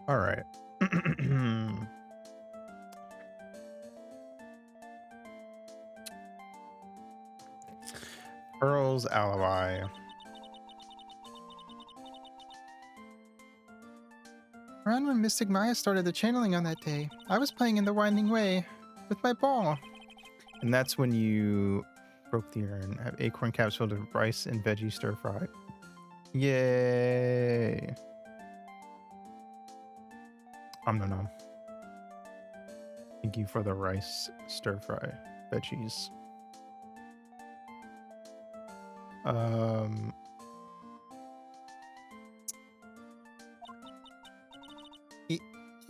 All right. Pearl's alibi. Around when Mystic Maya started the channeling on that day, I was playing in the Winding Way with my ball. And that's when you broke the urn. Have acorn caps filled with rice and veggie stir fry. Yay. Nom nom nom. Thank you for the rice stir fry veggies. Um,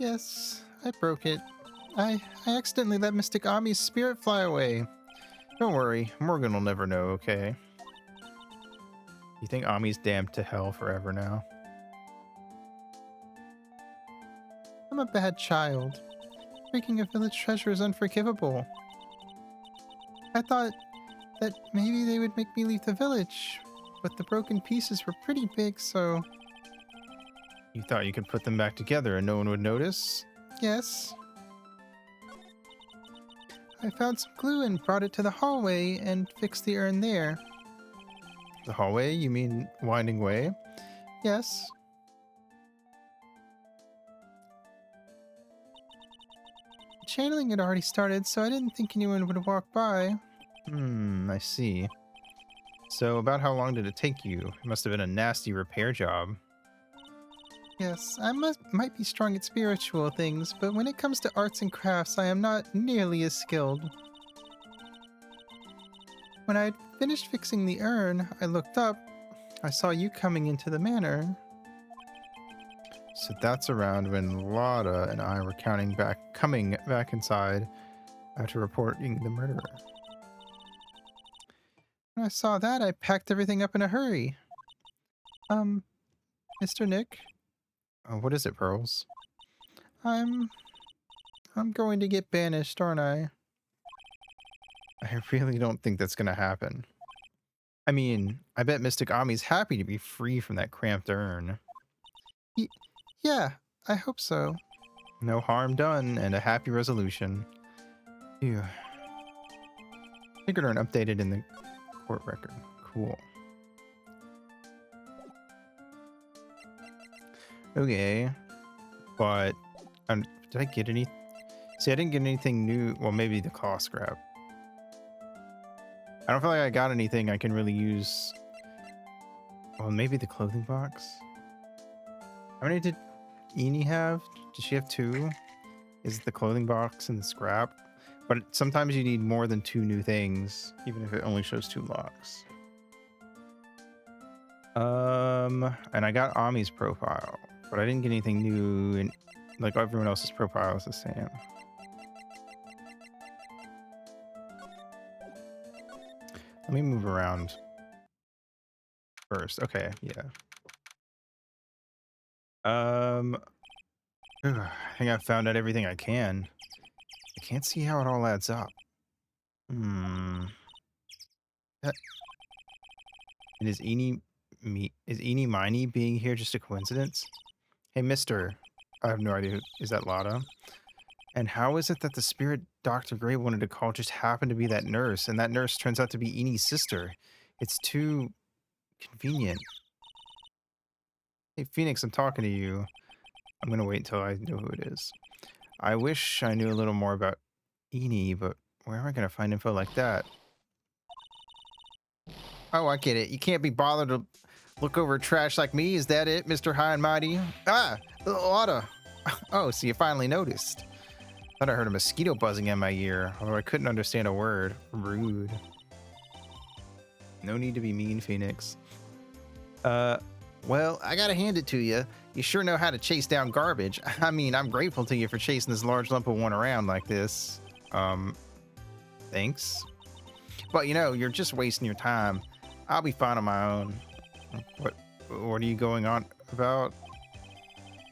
Yes, I broke it. I accidentally let Mystic Ami's spirit fly away. don't worry, Morgan will never know, okay? You think Ami's damned to hell forever now? I'm a bad child. Breaking a village treasure is unforgivable. I thought that maybe they would make me leave the village, but the broken pieces were pretty big, so You thought you could put them back together and no one would notice? yes. I found some glue and brought it to the hallway and fixed the urn there. The hallway? You mean Winding Way? Yes. The channeling had already started, so I didn't think anyone would walk by. I see. So about how long did it take you? It must have been a nasty repair job. Yes, might be strong at spiritual things, but when it comes to arts and crafts, I am not nearly as skilled. When I had finished fixing the urn, I looked up. I saw you coming into the manor. So that's around when Lotta and I were coming back inside after reporting the murderer. When I saw that, I packed everything up in a hurry. Mr. Nick, What is it, Pearls? I'm going to get banished, aren't I? I really don't think that's gonna happen. I mean, I bet Mystic Ami's happy to be free from that cramped urn. Yeah, I hope so. No harm done and a happy resolution. Phew. Figured urn updated in the court record. Cool. Okay. But did I get any? See, I didn't get anything new. Well, maybe the claw scrap. I don't feel like I got anything I can really use. Well, maybe the clothing box. How many did Eni have? Did she have 2? Is it the clothing box and the scrap? But sometimes you need more than 2 new things, even if it only shows 2 locks. And I got Ami's profile, but I didn't get anything new, and like everyone else's profile is the same. Let me move around first. Okay, yeah. I think I've found out everything I can. I can't see how it all adds up. That, and is Eenie Miney being here just a coincidence? Hey, mister. I have no idea is that Lotta? And how is it that the spirit Dr. Gray wanted to call just happened to be that nurse, and that nurse turns out to be Enie's sister? It's too convenient. Hey, Phoenix, I'm talking to you. I'm gonna wait until I know who it is. I wish I knew a little more about Enie, but where am I gonna find info like that? Oh, I get it. You can't be bothered to look over trash like me. Is that it, Mr. High and Mighty? Ah, Lotta. Oh, so you finally noticed. Thought I heard a mosquito buzzing in my ear, although I couldn't understand a word. Rude. No need to be mean, Phoenix. Well, I gotta hand it to you. You sure know how to chase down garbage. I mean, I'm grateful to you for chasing this large lump of one around like this. Thanks. But you know, you're just wasting your time. I'll be fine on my own. What are you going on about?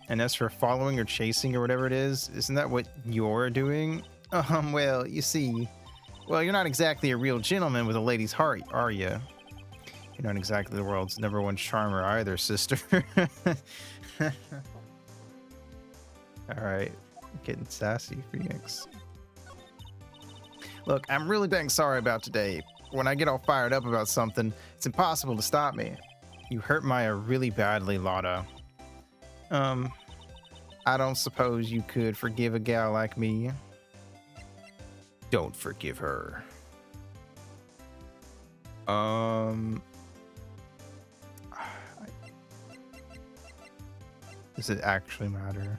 And as for following or chasing or whatever it is, isn't that what you're doing? Well, you see, well, you're not exactly a real gentleman with a lady's heart, are you? You're not exactly the world's #1 charmer either, sister. All right, getting sassy, Phoenix. Look, I'm really dang sorry about today. When I get all fired up about something, it's impossible to stop me. You hurt Maya really badly, Lotta. I don't suppose you could forgive a gal like me. Don't forgive her. Does it actually matter?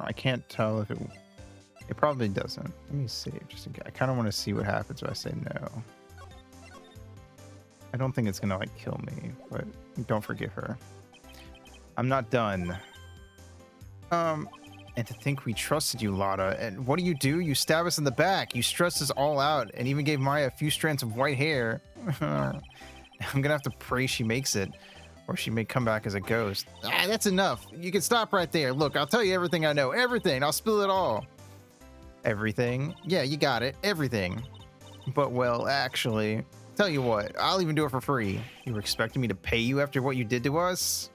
I can't tell if it probably doesn't. Let me see. Just in case. I kind of want to see what happens if I say no. I don't think it's gonna like kill me, but don't forgive her. I'm not done. And to think we trusted you, Lotta. And what do? You stab us in the back. You stressed us all out and even gave Maya a few strands of white hair. I'm gonna have to pray she makes it, or she may come back as a ghost. Ah, that's enough. You can stop right there. Look, I'll tell you everything I know. Everything. I'll spill it all. Everything? Yeah, you got it. Everything. But, well, actually, tell you what, I'll even do it for free. You were expecting me to pay you after what you did to us?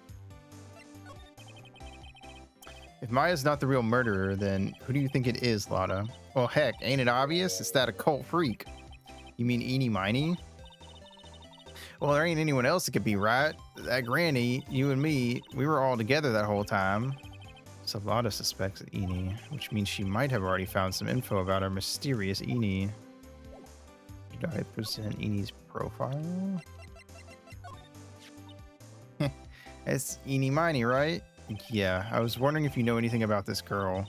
If Maya's not the real murderer, then who do you think it is, Lotta? Well, heck, ain't it obvious? It's that occult freak. You mean Eenie Miney? Well, there ain't anyone else it could be, right? That granny, you and me, we were all together that whole time. So Lotta suspects Eenie, which means she might have already found some info about our mysterious Eenie. Should I present Enie's profile? It's Eenie Miney, right? Yeah, I was wondering if you know anything about this girl.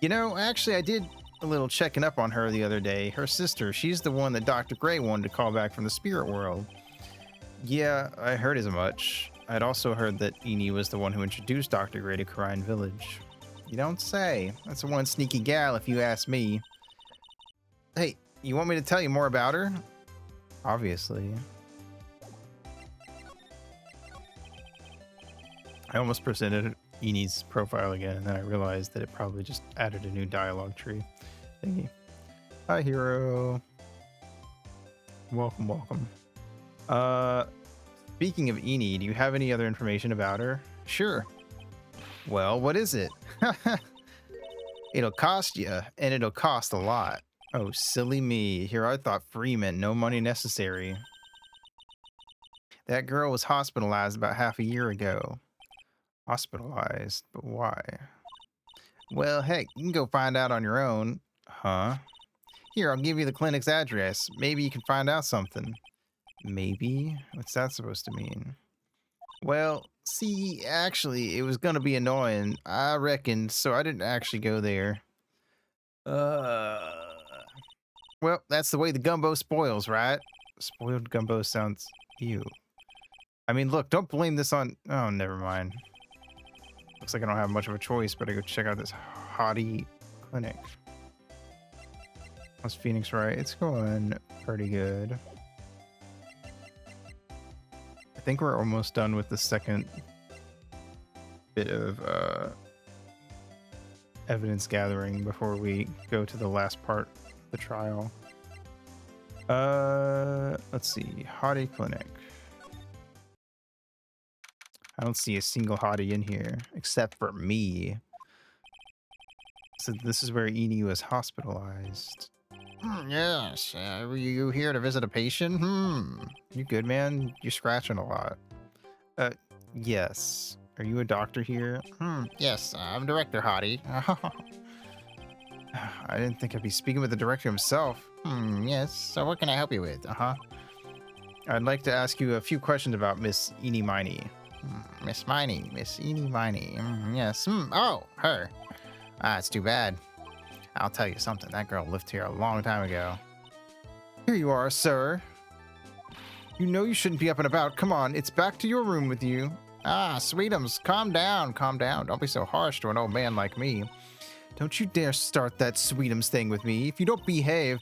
You know, actually, I did a little checking up on her the other day. Her sister, she's the one that Dr. Gray wanted to call back from the spirit world. Yeah, I heard as much. I'd also heard that Eenie was the one who introduced Dr. Gray to Karine Village. You don't say. That's the one sneaky gal, if you ask me. Hey, you want me to tell you more about her? Obviously. I almost presented Enie's profile again, and then I realized that it probably just added a new dialogue tree thingy. Hi, hero. Welcome, welcome. Speaking of Eenie, do you have any other information about her? Sure. Well, what is it? It'll cost you, and it'll cost a lot. Oh, silly me. Here I thought free meant no money necessary. That girl was hospitalized about half a year ago. Hospitalized? But why? Well, heck, you can go find out on your own. Huh? Here, I'll give you the clinic's address. Maybe you can find out something. Maybe? What's that supposed to mean? Well, see, actually, it was gonna be annoying, I reckoned, so I didn't actually go there. Well, that's the way the gumbo spoils, right? Spoiled gumbo sounds... ew. I mean, look, don't blame this on... Oh, never mind. Looks like I don't have much of a choice, but I go check out this hottie clinic. How's Phoenix Wright? It's going pretty good. I think we're almost done with the second bit of evidence gathering before we go to the last part of the trial. Let's see. Hottie clinic. I don't see a single hottie in here except for me. So this is where Eenie was hospitalized. Yes. Were you here to visit a patient? You good, man? You're scratching a lot. Yes. Are you a doctor here? Yes, I'm Director Hottie. I didn't think I'd be speaking with the director himself. Yes. So what can I help you with? I'd like to ask you a few questions about Miss Eenie Miney. Miss Miney. Miss Eenie Miney. Yes. Oh, her. It's too bad. I'll tell you something. That girl lived here a long time ago. Here you are, sir. You know you shouldn't be up and about. Come on, it's back to your room with you. Sweetums, calm down, calm down. Don't be so harsh to an old man like me. Don't you dare start that Sweetums thing with me. If you don't behave,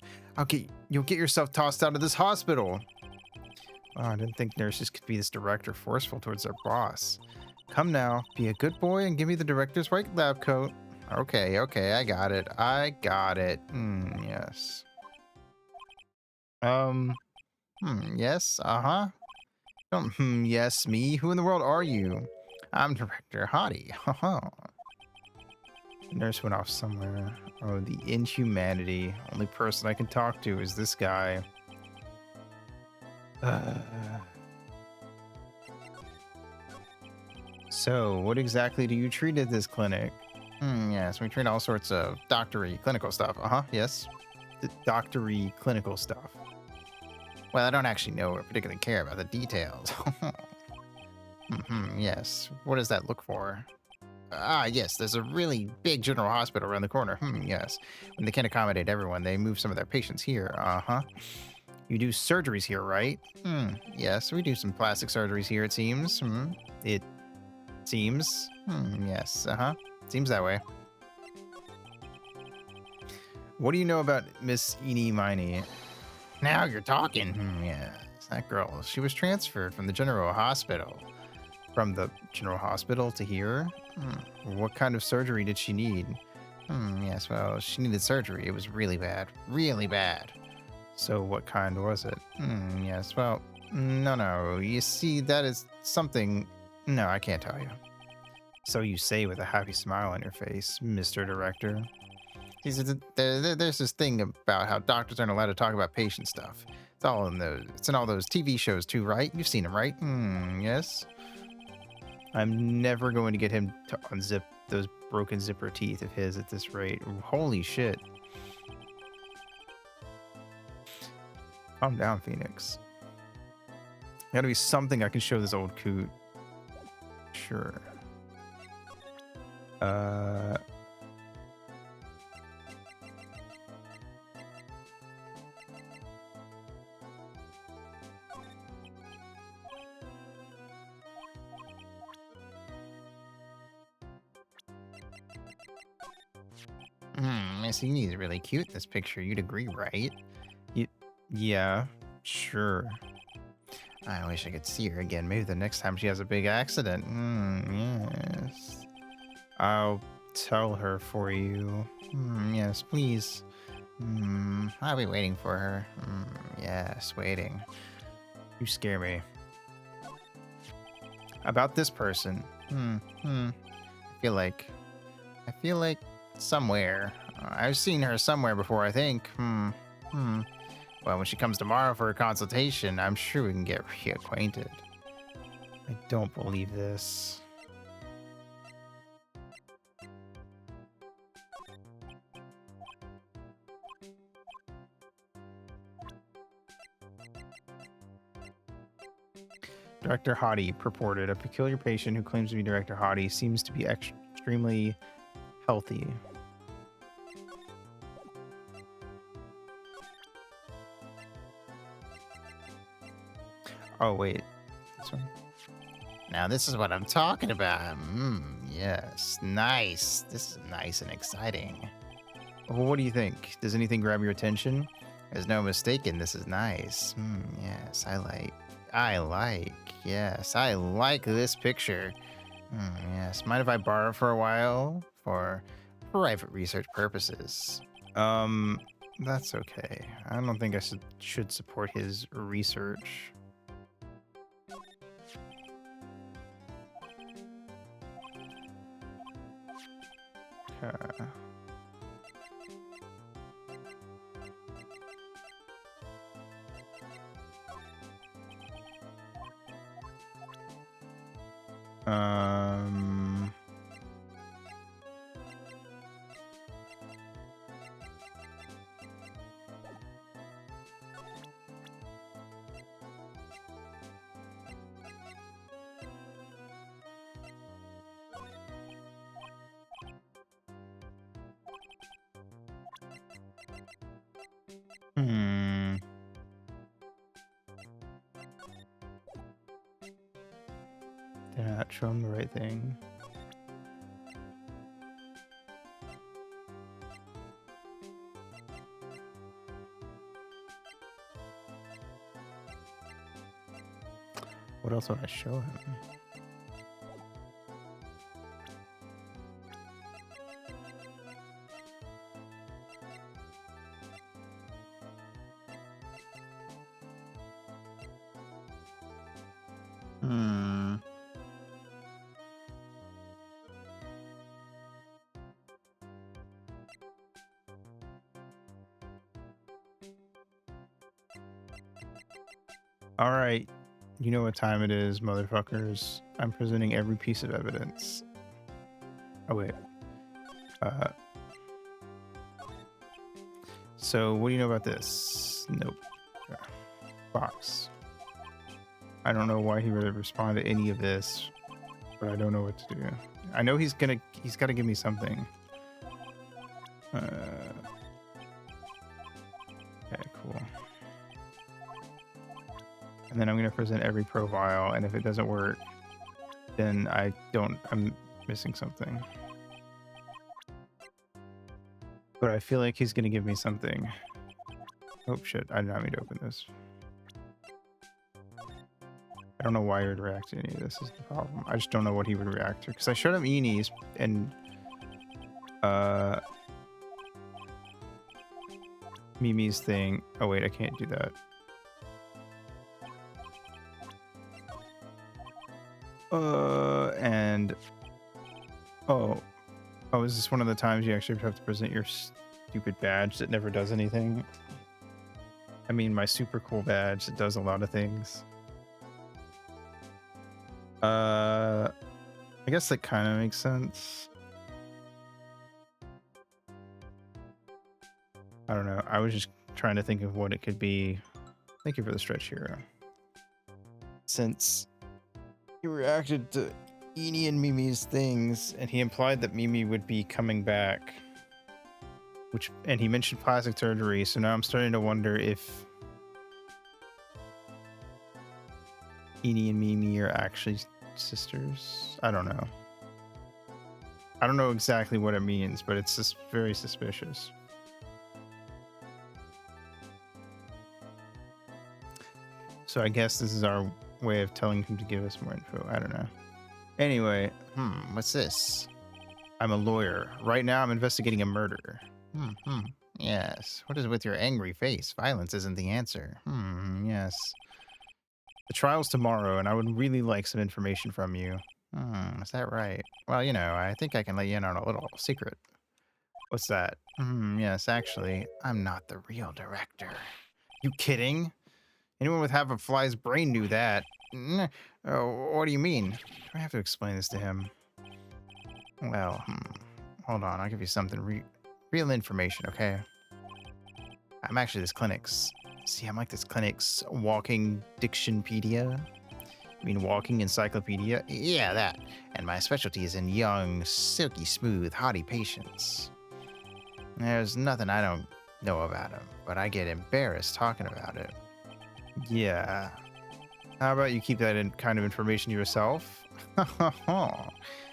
you'll get yourself tossed out of this hospital. Oh, I didn't think nurses could be this direct or forceful towards their boss. Come now, be a good boy and give me the director's white lab coat. Okay, okay, I got it. I got it. Yes. Um, yes, uh-huh. Yes, me. Who in the world are you? I'm Director Hottie. Haha. The nurse went off somewhere. Oh, the inhumanity. Only person I can talk to is this guy. Uh, so, what exactly do you treat at this clinic? Yes, we treat all sorts of doctory clinical stuff. Uh-huh, yes. Doctory clinical stuff. Well, I don't actually know or particularly care about the details. Yes. What does that look for? Ah, yes, there's a really big general hospital around the corner. Yes. When they can't accommodate everyone, they move some of their patients here. Uh-huh. You do surgeries here, right? Yes, we do some plastic surgeries here, it seems. It seems. Yes, uh-huh. Seems that way. What do you know about Miss Eenie Miney? Now you're talking. Yes, that girl. She was transferred from the general hospital. From the general hospital to here? What kind of surgery did she need? Yes, well, she needed surgery. It was really bad. Really bad. So what kind was it? Yes, well, no. You see, that is something... No, I can't tell you. So you say with a happy smile on your face, Mr. Director. There's this thing about how doctors aren't allowed to talk about patient stuff. It's in all those TV shows too, right? You've seen them, right? Yes. I'm never going to get him to unzip those broken zipper teeth of his at this rate. Holy shit. Calm down, Phoenix. Gotta be something I can show this old coot. Sure. Miss Enie's really cute in this picture. You'd agree, right? Yeah, sure. I wish I could see her again. Maybe the next time she has a big accident. Yes. I'll tell her for you. Yes, please. I'll be waiting for her. Yes, waiting. You scare me. About this person. I feel like somewhere. I've seen her somewhere before, I think. Well, when she comes tomorrow for a consultation, I'm sure we can get reacquainted. I don't believe this. Director Hottie purported. A peculiar patient who claims to be Director Hottie seems to be extremely healthy. Oh, wait. This one? Now, this is what I'm talking about. Yes. Nice. This is nice and exciting. Well, what do you think? Does anything grab your attention? There's no mistaking this is nice. Yes, yes, I like this picture. Yes, mind if I borrow for a while? For private research purposes. That's okay. I don't think I should support his research. Okay. Um... Hmm. Did not show him the right thing. What else would I show him? Hmm. All right. You know what time it is, motherfuckers. I'm presenting every piece of evidence. Oh, wait. Uh, so, what do you know about this? Nope. Box. I don't know why he would respond to any of this, but I don't know what to do. I know he's got to give me something. Okay, cool. And then I'm gonna present every profile, and if it doesn't work, then I'm missing something. But I feel like he's gonna give me something. Oh shit, I did not mean to open this. I don't know why he would react to any of this is the problem. I just don't know what he would react to. Because I showed him Eenies and Mimi's thing. Oh wait, I can't do that. And oh, is this one of the times you actually have to present your stupid badge that never does anything? I mean, my super cool badge that does a lot of things. I guess that kind of makes sense. I don't know. I was just trying to think of what it could be. Thank you for the stretch hero. Since he reacted to Eenie and Mimi's things, and he implied that Mimi would be coming back, and he mentioned plastic surgery, so now I'm starting to wonder if Eenie and Mimi are actually sisters. I don't know. I don't know exactly what it means, but it's just very suspicious. So I guess this is our way of telling him to give us more info. I don't know. Anyway, what's this? I'm a lawyer. Right now I'm investigating a murder. Yes. What is with your angry face? Violence isn't the answer. Yes. The trial's tomorrow, and I would really like some information from you. Is that right? Well, you know, I think I can let you in on a little secret. What's that? Yes, actually, I'm not the real director. You kidding? Anyone with half a fly's brain knew that. What do you mean? Do I have to explain this to him? Well, hold on. I'll give you something real information, okay? I'm actually this clinic's. See, I'm like this clinic's walking dictionpedia. I mean, walking encyclopedia? Yeah, that. And my specialty is in young, silky smooth, haughty patients. There's nothing I don't know about them, but I get embarrassed talking about it. Yeah. How about you keep that kind of information to yourself?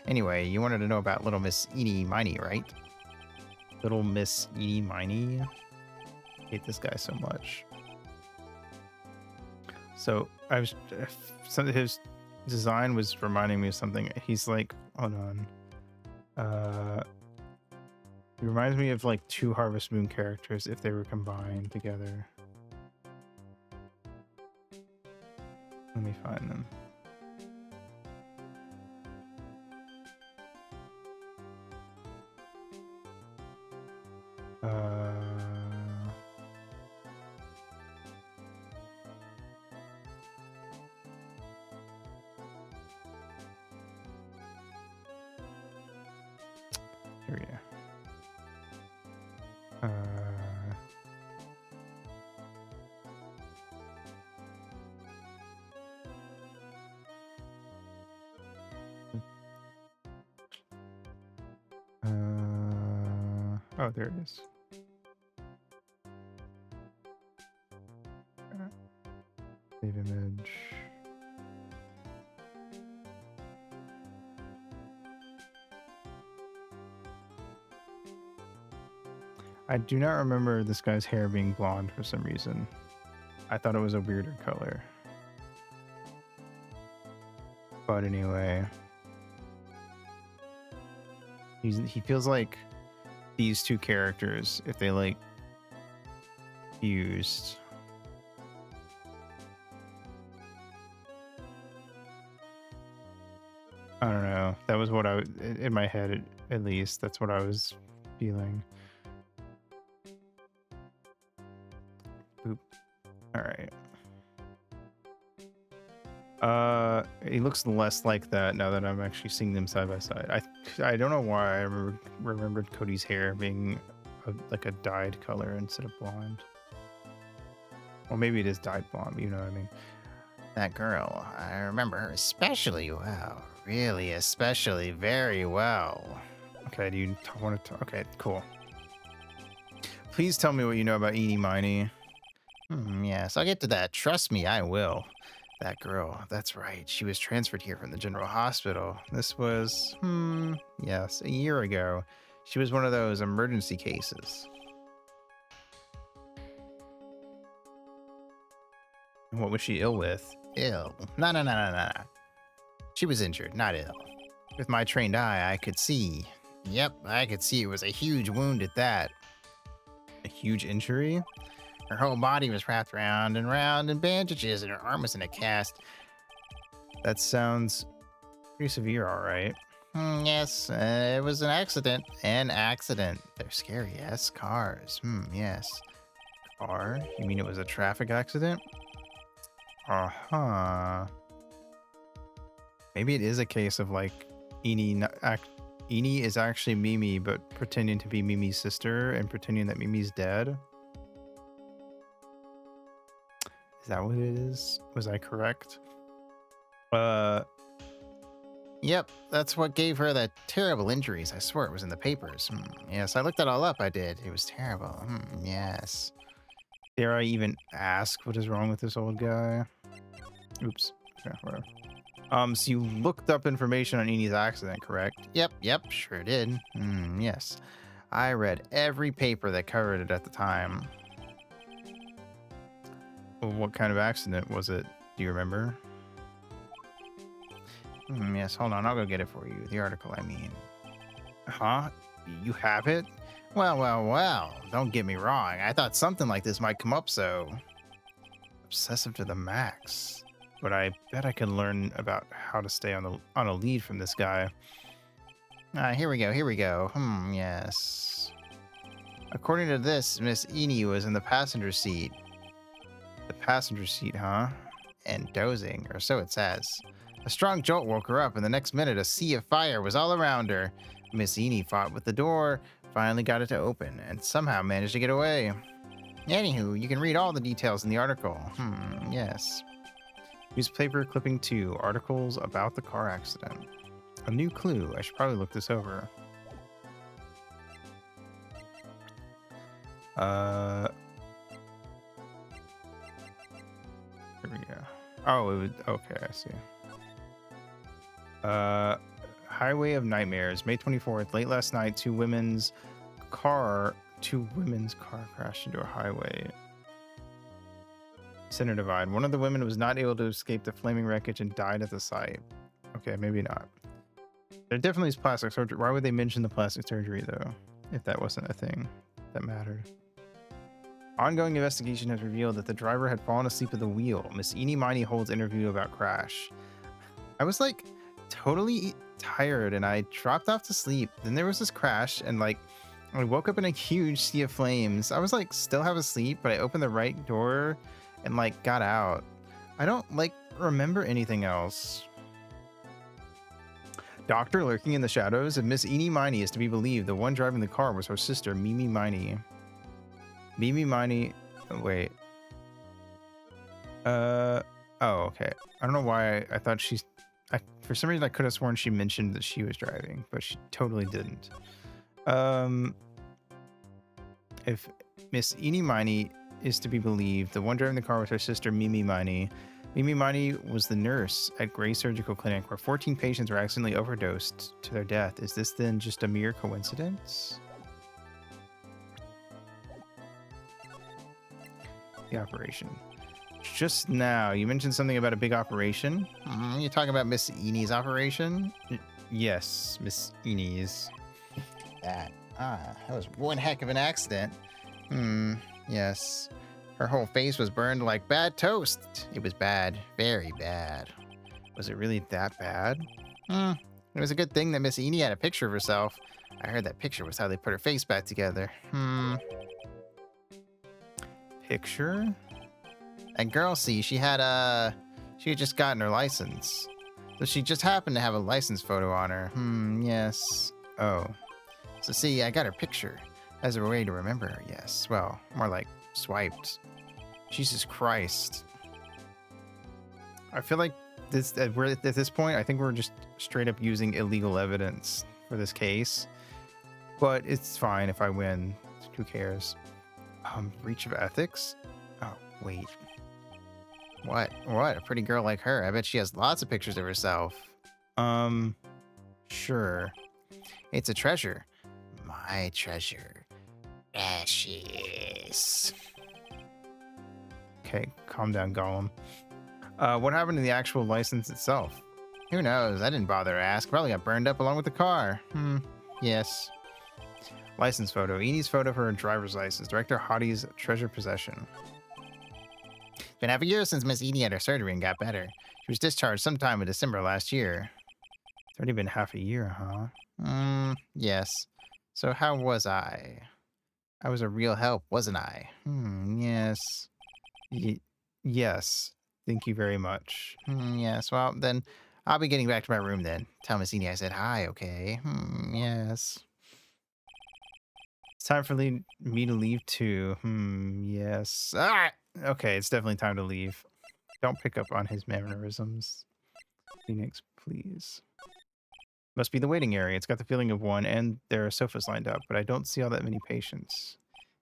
Anyway, you wanted to know about Little Miss Eenie Miney, right? Little Miss Eenie Miney? I hate this guy so much. So his design was reminding me of something. He's like, hold on. He reminds me of like two Harvest Moon characters if they were combined together. Let me find them. Here we go. Oh, there it is. Save image. I do not remember this guy's hair being blonde for some reason. I thought it was a weirder color. But anyway, he feels like these two characters, if they like fused. I don't know. That was what I in my head at least. That's what I was feeling. Oop. All right. He looks less like that now that I'm actually seeing them side by side. I don't know why I remembered Cody's hair being like a dyed color instead of blonde. Well, maybe it is dyed blonde. You know what I mean? That girl, I remember her especially well. Really, especially very well. Okay, do you want to? Okay, cool. Please tell me what you know about Eenie Miney. Yes, I'll get to that. Trust me, I will. That girl, that's right. She was transferred here from the general hospital. This was, yes, a year ago. She was one of those emergency cases. What was she ill with? Ill. No. She was injured, not ill. With my trained eye, I could see. Yep, I could see it was a huge wound at that. A huge injury? Her whole body was wrapped round and round in bandages, and her arm was in a cast. That sounds pretty severe, all right. Yes, it was an accident. An accident. They're scary, yes. Cars. Yes. Car? You mean it was a traffic accident? Uh-huh. Maybe it is a case of like Eenie is actually Mimi, but pretending to be Mimi's sister and pretending that Mimi's dead. Is that what it is? Was I correct? Yep, that's what gave her the terrible injuries. I swear it was in the papers. Yes, I looked it all up. I did. It was terrible. Yes. Dare I even ask what is wrong with this old guy? Oops. Okay, whatever. So you looked up information on Enie's accident, correct? Yep, sure did. Yes. I read every paper that covered it at the time. Well, what kind of accident was it? Do you remember? Yes, hold on. I'll go get it for you. The article, I mean. Huh? You have it? Well. Don't get me wrong. I thought something like this might come up, so... Obsessive to the max. But I bet I can learn about how to stay on a lead from this guy. Here we go. Yes. According to this, Miss Eenie was in the passenger seat. The passenger seat, huh? And dozing, or so it says. A strong jolt woke her up, and the next minute a sea of fire was all around her. Miss Eenie fought with the door, finally got it to open, and somehow managed to get away. Anywho, you can read all the details in the article. Yes. Newspaper clipping 2, articles about the car accident. A new clue. I should probably look this over. Here we go. Oh, it was okay, I see. Highway of Nightmares, May 24th, late last night, two women's car crashed into a highway. Center divide. One of the women was not able to escape the flaming wreckage and died at the site. Okay, maybe not. There definitely is plastic surgery. Why would they mention the plastic surgery, though, if that wasn't a thing that mattered? Ongoing investigation has revealed that the driver had fallen asleep at the wheel. Miss Eenie Miney holds interview about crash. I was like totally tired and I dropped off to sleep. Then there was this crash and like I woke up in a huge sea of flames. I was like still half asleep, but I opened the right door and like got out. I don't like remember anything else. Doctor lurking in the shadows, and Miss Eenie Miney is to be believed. The one driving the car was her sister, Mimi Miney. Mimi Miney. Wait. Oh, okay. I don't know why I thought she's. For some reason, I could have sworn she mentioned that she was driving, but she totally didn't. If Miss Eenie Miney is to be believed, the one driving the car was her sister, Mimi Miney. Mimi Miney was the nurse at Gray Surgical Clinic, where 14 patients were accidentally overdosed to their death. Is this then just a mere coincidence? The operation. just now. You mentioned something about a big operation. You talking about Miss Enie's operation? Yes, Miss Inez. That was one heck of an accident. Yes. Her whole face was burned like bad toast. It was bad, very bad. Was it really that bad? It was a good thing that Miss Enie had a picture of herself. I heard that picture was how they put her face back together. Picture? That girl, see, she had just gotten her license. So she just happened to have a license photo on her. Yes. Oh. So see, I got her picture as a way to remember her, yes. Well, more like swiped. Jesus Christ. I feel like we're at this point, I think we're just straight up using illegal evidence for this case. But it's fine if I win. Who cares? Breach of ethics? Oh, wait. What? A pretty girl like her. I bet she has lots of pictures of herself. Sure. It's a treasure. My treasure. Precious. Okay, calm down, Gollum. What happened to the actual license itself? Who knows? I didn't bother to ask. Probably got burned up along with the car. Yes. License photo. Enie's photo of her driver's license. Director Hottie's treasure possession. It's been half a year since Miss Enie had her surgery and got better. She was discharged sometime in December last year. It's already been half a year, huh? Yes. So how was I? I was a real help, wasn't I? Yes. Yes. Thank you very much. Yes. Well, then I'll be getting back to my room then. Tell Miss Enie I said hi, okay? Yes. It's time for me to leave too. Yes. Okay, it's definitely time to leave. Don't pick up on his mannerisms. Phoenix, please. Must be the waiting area. It's got the feeling of one, and there are sofas lined up, but I don't see all that many patients.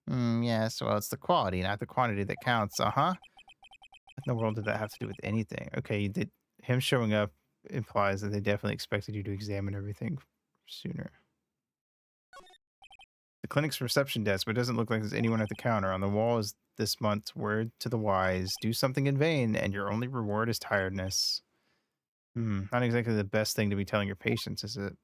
Yes. Well, it's the quality, not the quantity that counts. What in the world did that have to do with anything? Okay, him showing up implies that they definitely expected you to examine everything sooner. The clinic's reception desk, but it doesn't look like there's anyone at the counter. On the wall is this month's word to the wise: do something in vain, and your only reward is tiredness. Not exactly the best thing to be telling your patients, is it?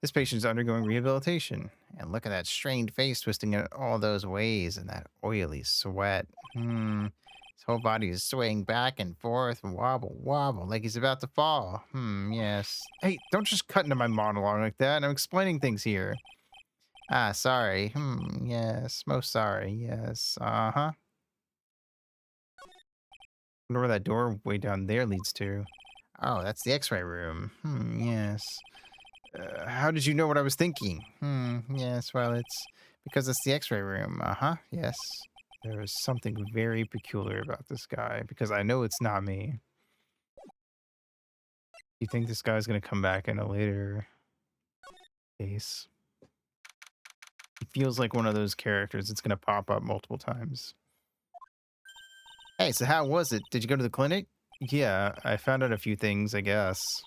This patient is undergoing rehabilitation. And look at that strained face twisting in all those ways and that oily sweat. His whole body is swaying back and forth, wobble, wobble, like he's about to fall. Yes. Hey, don't just cut into my monologue like that. I'm explaining things here. Sorry. Yes. Most sorry. Yes. Wonder where that door way down there leads to. Oh, that's the x-ray room. Yes. How did you know what I was thinking? Yes. Well, it's because it's the x-ray room. Yes. There is something very peculiar about this guy, because I know it's not me. You think this guy's going to come back in a later case? He feels like one of those characters that's going to pop up multiple times. Hey, so how was it? Did you go to the clinic? Yeah, I found out a few things, I guess.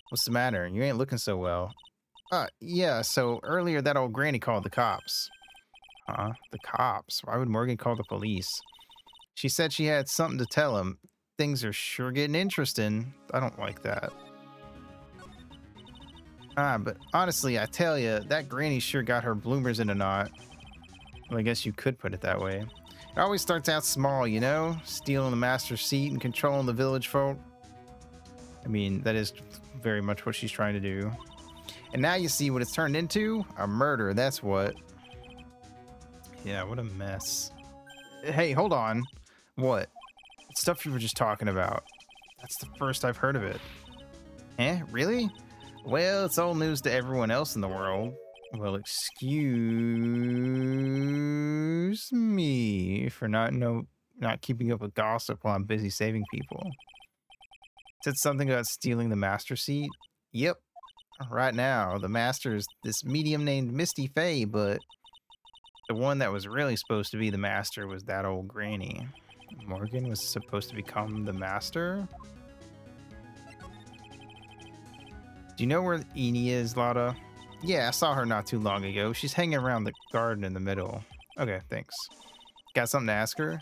What's the matter? You ain't looking so well. Yeah, so earlier that old granny called the cops. Huh? The cops? Why would Morgan call the police? She said she had something to tell him. Things are sure getting interesting. I don't like that. But honestly, I tell you, that granny sure got her bloomers in a knot. Well, I guess you could put it that way. It always starts out small, you know? Stealing the master's seat and controlling the village folk. I mean, that is very much what she's trying to do. And now you see what it's turned into? A murder, that's what. Yeah, what a mess. Hey, hold on. What? It's stuff you were just talking about. That's the first I've heard of it. Eh? Really? Well, it's old news to everyone else in the world. Well, excuse me for not keeping up with gossip while I'm busy saving people. Said something about stealing the master seat? Yep. Right now, the master is this medium named Misty Faye, but the one that was really supposed to be the master was that old granny. Morgan was supposed to become the master? Do you know where Enie is, Lotta? Yeah, I saw her not too long ago. She's hanging around the garden in the middle. Okay, thanks. Got something to ask her?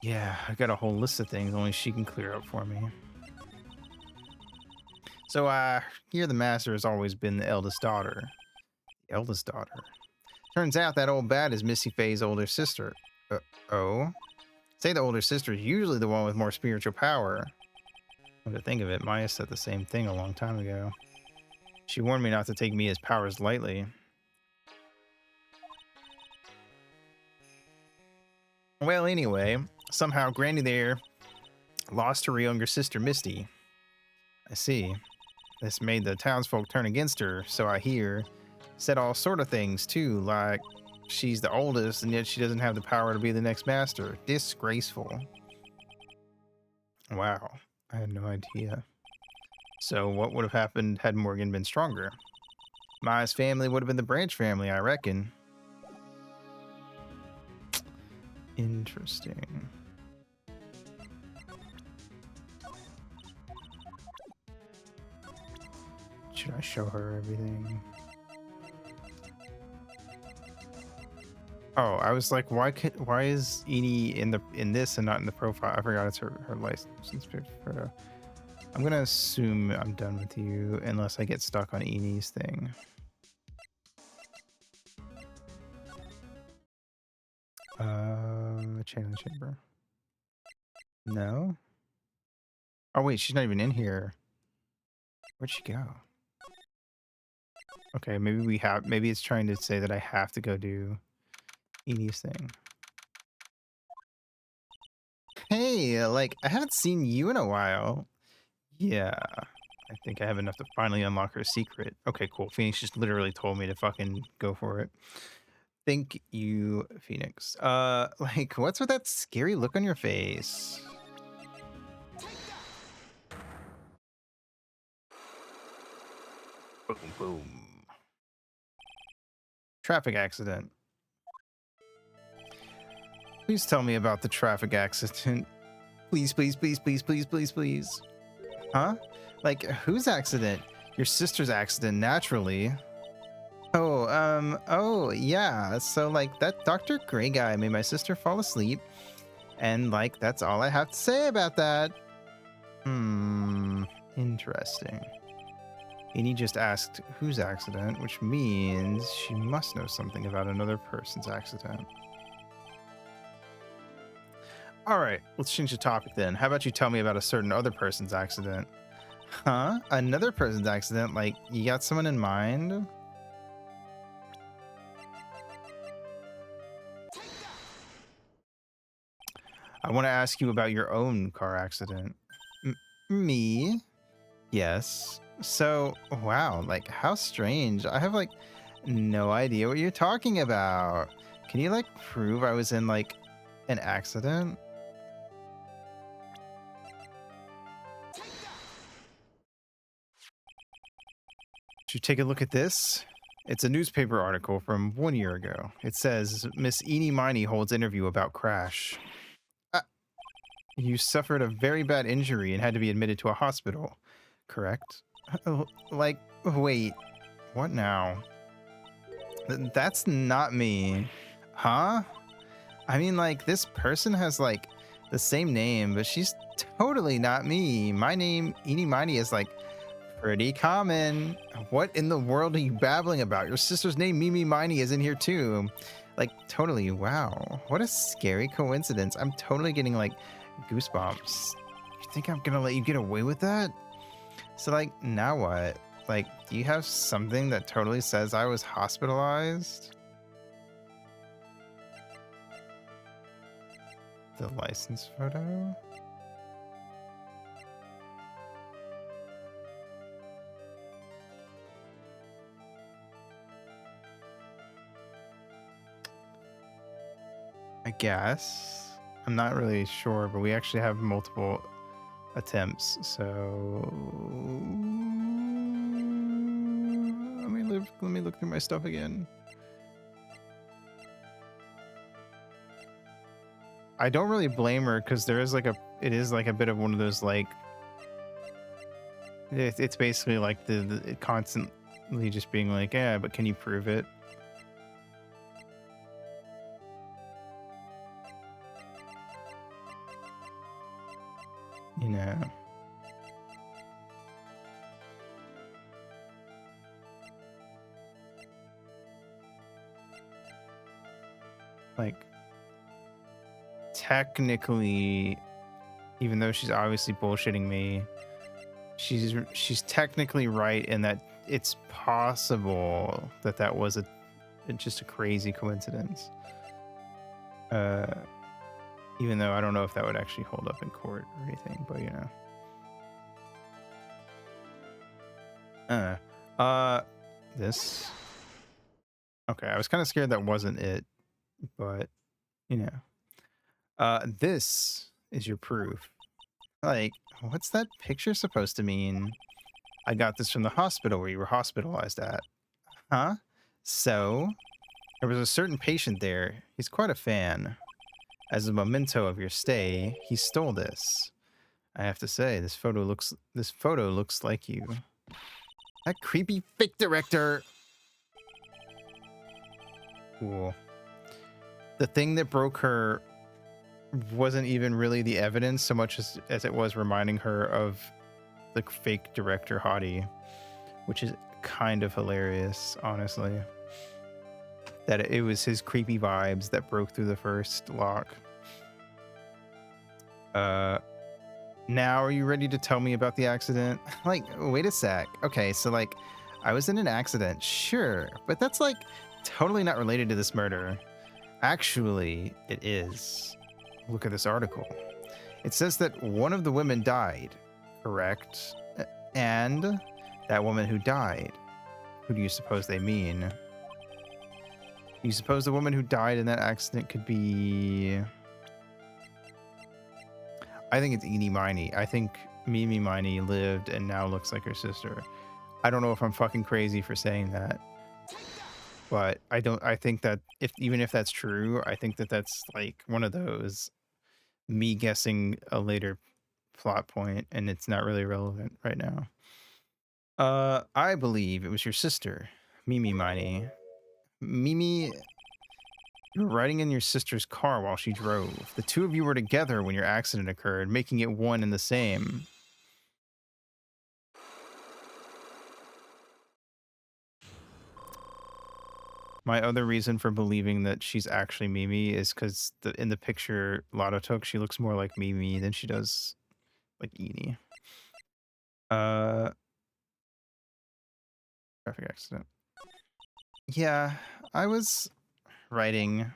Yeah, I got a whole list of things only she can clear up for me. So, here the master has always been the eldest daughter. The eldest daughter. Turns out that old bat is Missy Faye's older sister. Oh? Say the older sister is usually the one with more spiritual power. Come to think of it, Maya said the same thing a long time ago. She warned me not to take Mia's powers lightly. Well, anyway, somehow Granny there lost her younger sister, Misty. I see. This made the townsfolk turn against her, so I hear. Said all sort of things, too, like she's the oldest and yet she doesn't have the power to be the next master. Disgraceful. Wow, I had no idea. So what would have happened had Morgan been stronger? Maya's family would have been the Branch family, I reckon. Interesting. Should I show her everything? Oh, I was like, why is Edie in this and not in the profile? I forgot it's her license photo. I'm gonna assume I'm done with you unless I get stuck on Edie's thing. Chain chamber. No. Oh wait, she's not even in here. Where'd she go? Okay, maybe it's trying to say that I have to go do Edie's thing. Hey, like, I haven't seen you in a while. Yeah, I think I have enough to finally unlock her secret. Okay, cool. Phoenix just literally told me to fucking go for it. Thank you, Phoenix. Like, what's with that scary look on your face? Boom, boom. Traffic accident. Please tell me about the traffic accident. Please, please, please, please, please, please, please. Huh? Like, whose accident? Your sister's accident, naturally. Oh, yeah. So, like, that Dr. Gray guy made my sister fall asleep. And, like, that's all I have to say about that. Interesting. Edie just asked whose accident, which means she must know something about another person's accident. All right, let's change the topic then. How about you tell me about a certain other person's accident? Huh? Another person's accident? Like, you got someone in mind? I want to ask you about your own car accident. Me? Yes. So, wow, like, how strange. I have, like, no idea what you're talking about. Can you, like, prove I was in, like, an accident? Should you take a look at this? It's a newspaper article from 1 year ago. It says, Miss Eenie Miney holds interview about crash. You suffered a very bad injury and had to be admitted to a hospital, correct? Like, wait, what now? That's not me. Huh? I mean, like, this person has, like, the same name, but she's totally not me. My name, Eenie Miney, is, like, pretty common. What in the world are you babbling about? Your sister's name, Mimi Miney, is in here, too. Like, totally, wow. What a scary coincidence. I'm totally getting, like, goosebumps. You think I'm gonna let you get away with that? So, like, now what? Like, do you have something that totally says I was hospitalized? The license photo? I guess. I'm not really sure, but we actually have multiple attempts, so let me look through my stuff again. I don't really blame her because there is like it is like a bit of one of those like it's basically like the constantly just being like, yeah, but can you prove it? you know. Like, technically, even though she's obviously bullshitting me, she's technically right in that it's possible that that was just a crazy coincidence. Even though I don't know if that would actually hold up in court or anything, but you know. This. Okay, I was kind of scared that wasn't it, but you know. This is your proof. Like, what's that picture supposed to mean? I got this from the hospital where you were hospitalized at. Huh? So, there was a certain patient there. He's quite a fan. As a memento of your stay, he stole this. I have to say, this photo looks like you. That creepy fake director. Cool. The thing that broke her wasn't even really the evidence so much as it was reminding her of the fake director hottie, which is kind of hilarious, honestly. That it was his creepy vibes that broke through the first lock. Now are you ready to tell me about the accident? Like, wait a sec. Okay, so like, I was in an accident, sure, but that's like totally not related to this murder. Actually, it is. Look at this article. It says that one of the women died, correct? And that woman who died, who do you suppose they mean? You suppose the woman who died in that accident could be... I think it's Eenie Miney. I think Mimi Miney lived and now looks like her sister. I don't know if I'm fucking crazy for saying that. But I think that even if that's true, I think that that's like one of those me guessing a later plot point and it's not really relevant right now. I believe it was your sister, Mimi Miney. Mimi, you were riding in your sister's car while she drove. The two of you were together when your accident occurred, making it one and the same. My other reason for believing that she's actually Mimi is because in the picture Lotto took, she looks more like Mimi than she does like Eenie. Traffic accident. Yeah, I was riding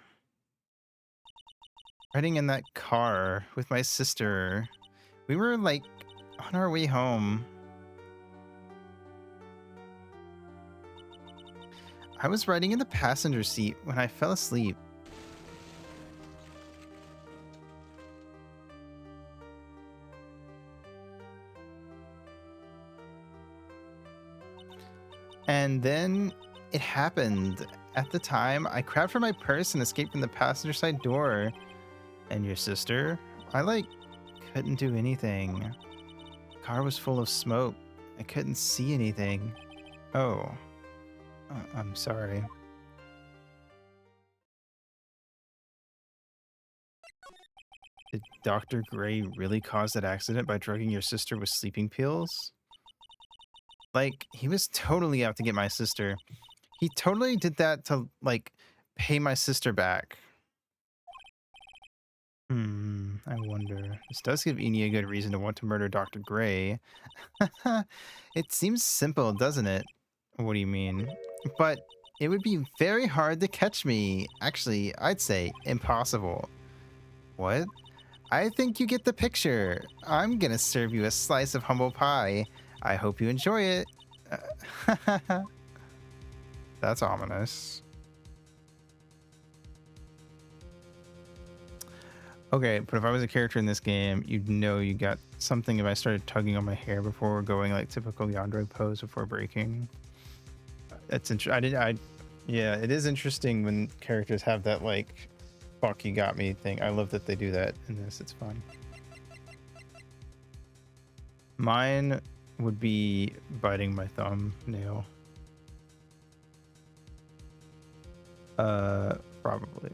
in that car with my sister. We were like on our way home. I was riding in the passenger seat when I fell asleep. And then it happened. At the time, I grabbed for my purse and escaped from the passenger side door. And your sister? I like couldn't do anything. The car was full of smoke. I couldn't see anything. Oh, I'm sorry. Did Dr. Gray really cause that accident by drugging your sister with sleeping pills? Like, he was totally out to get my sister. He totally did that to, like, pay my sister back. I wonder. This does give Eni a good reason to want to murder Dr. Gray. It seems simple, doesn't it? What do you mean? But it would be very hard to catch me. Actually, I'd say impossible. What? I think you get the picture. I'm gonna serve you a slice of humble pie. I hope you enjoy it. That's ominous. Okay, but if I was a character in this game, you'd know you got something if I started tugging on my hair before we're going like typical yandere pose before breaking. That's interesting. Yeah, it is interesting when characters have that like fuck you got me thing. I love that they do that in this. It's fun. Mine would be biting my thumbnail. Probably.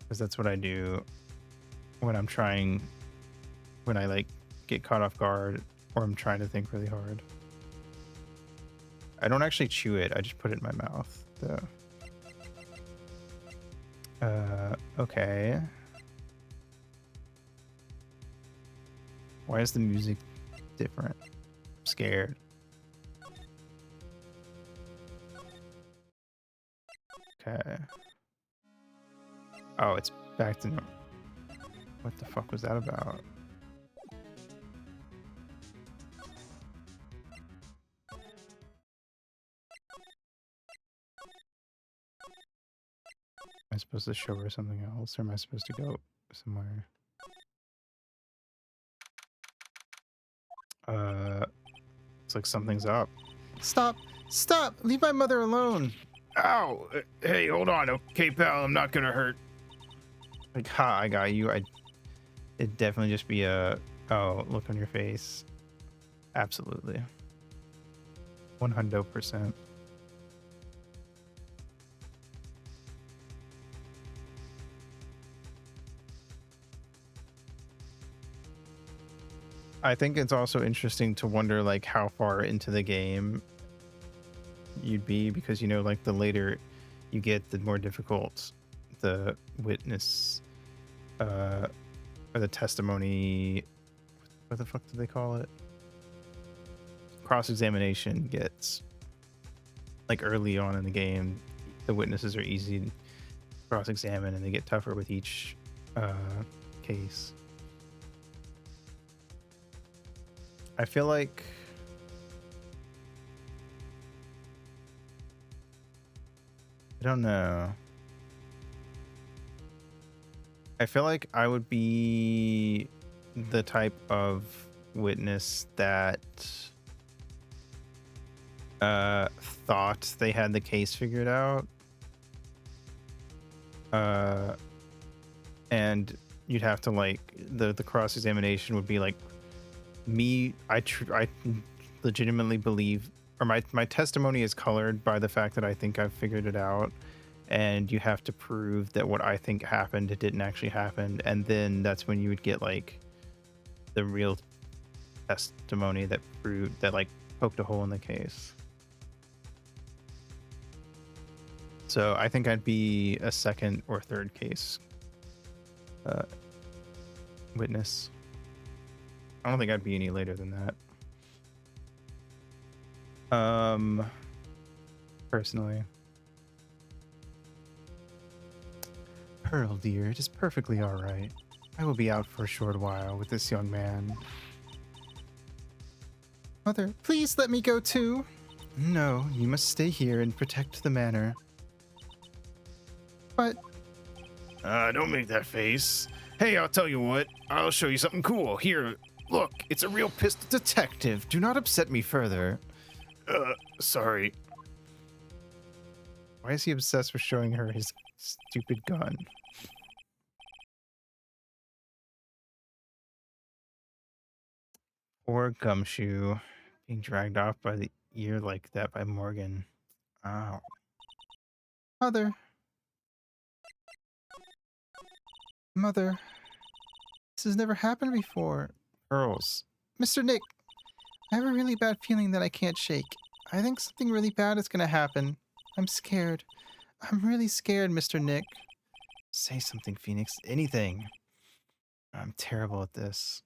Because that's what I do when I'm trying when I like get caught off guard or I'm trying to think really hard. I don't actually chew it. I just put it in my mouth, though. Okay. Why is the music different? I'm scared. Okay. Oh, it's back to normal. What the fuck was that about? Am I supposed to show her something else, or am I supposed to go somewhere? Looks like something's up. Stop! Stop! Leave my mother alone! Ow! Hey, hold on. Okay, pal, I'm not gonna hurt. Like, ha, I got you. It'd definitely just be a, oh, look on your face. Absolutely. 100%. I think it's also interesting to wonder like how far into the game you'd be, because you know, like the later you get, the more difficult the witness or the testimony, what the fuck do they call it, cross-examination gets. Like early on in the game, the witnesses are easy to cross-examine and they get tougher with each case. I feel like I don't know. I feel like I would be the type of witness that thought they had the case figured out. And you'd have to like the cross-examination would be like me. I legitimately believe, or my testimony is colored by the fact that I think I've figured it out, and you have to prove that what I think happened, it didn't actually happen, and then that's when you would get like the real testimony that proved that, like, poked a hole in the case. So I think I'd be a second or third case witness. I don't think I'd be any later than that. Personally. Pearl, dear, it is perfectly all right. I will be out for a short while with this young man. Mother, please let me go too. No, you must stay here and protect the manor. But Don't make that face. Hey, I'll tell you what. I'll show you something cool. Here, look. It's a real pistol. Detective, do not upset me further. Sorry. Why is he obsessed with showing her his stupid gun? Poor Gumshoe, being dragged off by the ear like that by Morgan. Ow. Mother. Mother. This has never happened before. Pearls. Mr. Nick, I have a really bad feeling that I can't shake. I think something really bad is gonna happen. I'm scared. I'm really scared, Mr. Nick. Say something, Phoenix. Anything. I'm terrible at this.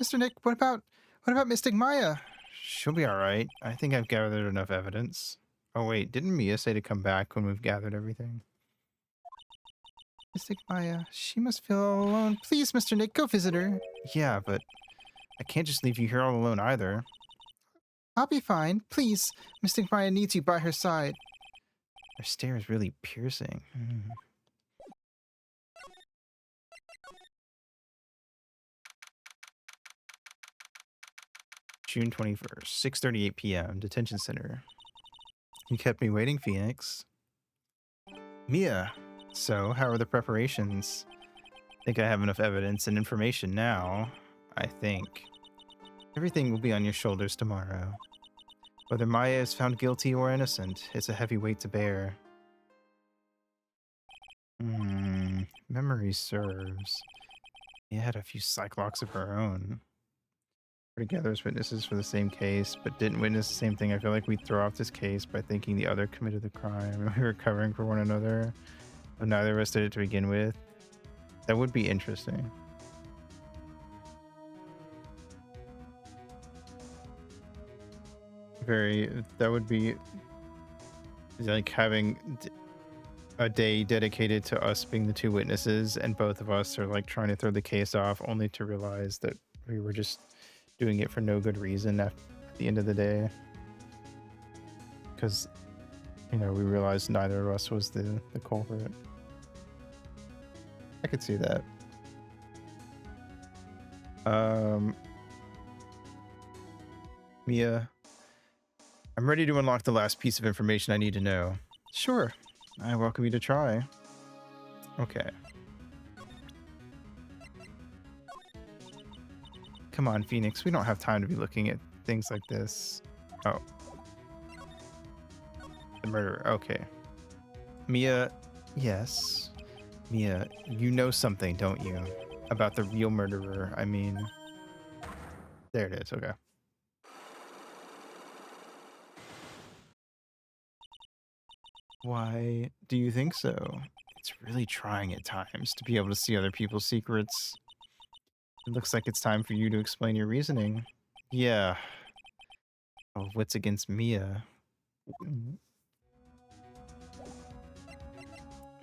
Mr. Nick, what about Mystic Maya? She'll be alright. I think I've gathered enough evidence. Oh wait, didn't Mia say to come back when we've gathered everything? Mystic Maya, she must feel all alone. Please, Mr. Nick, go visit her. Yeah, but I can't just leave you here all alone either. I'll be fine. Please, Mystic Maya needs you by her side. Her stare is really piercing. June 21st, 6:38 p.m. Detention Center. You kept me waiting, Phoenix. Mia, so how are the preparations? Think I have enough evidence and information now. I think. Everything will be on your shoulders tomorrow. Whether Maya is found guilty or innocent, it's a heavy weight to bear. Memory serves. Mia had a few cyclocks of her own. Together as witnesses for the same case, but didn't witness the same thing. I feel like we throw off this case by thinking the other committed the crime. We were covering for one another, but neither of us did it to begin with. That would be interesting. That would be like having a day dedicated to us being the two witnesses, and both of us are like trying to throw the case off, only to realize that we were just doing it for no good reason at the end of the day. Because, you know, we realized neither of us was the culprit. I could see that. Mia, I'm ready to unlock the last piece of information I need to know. Sure. I welcome you to try. Okay. Come on, Phoenix. We don't have time to be looking at things like this. Oh. The murderer. Okay. Mia. Yes. Mia, you know something, don't you? About the real murderer. I mean... There it is. Okay. Why do you think so? It's really trying at times to be able to see other people's secrets. It looks like it's time for you to explain your reasoning. Yeah. Oh, what's against Mia?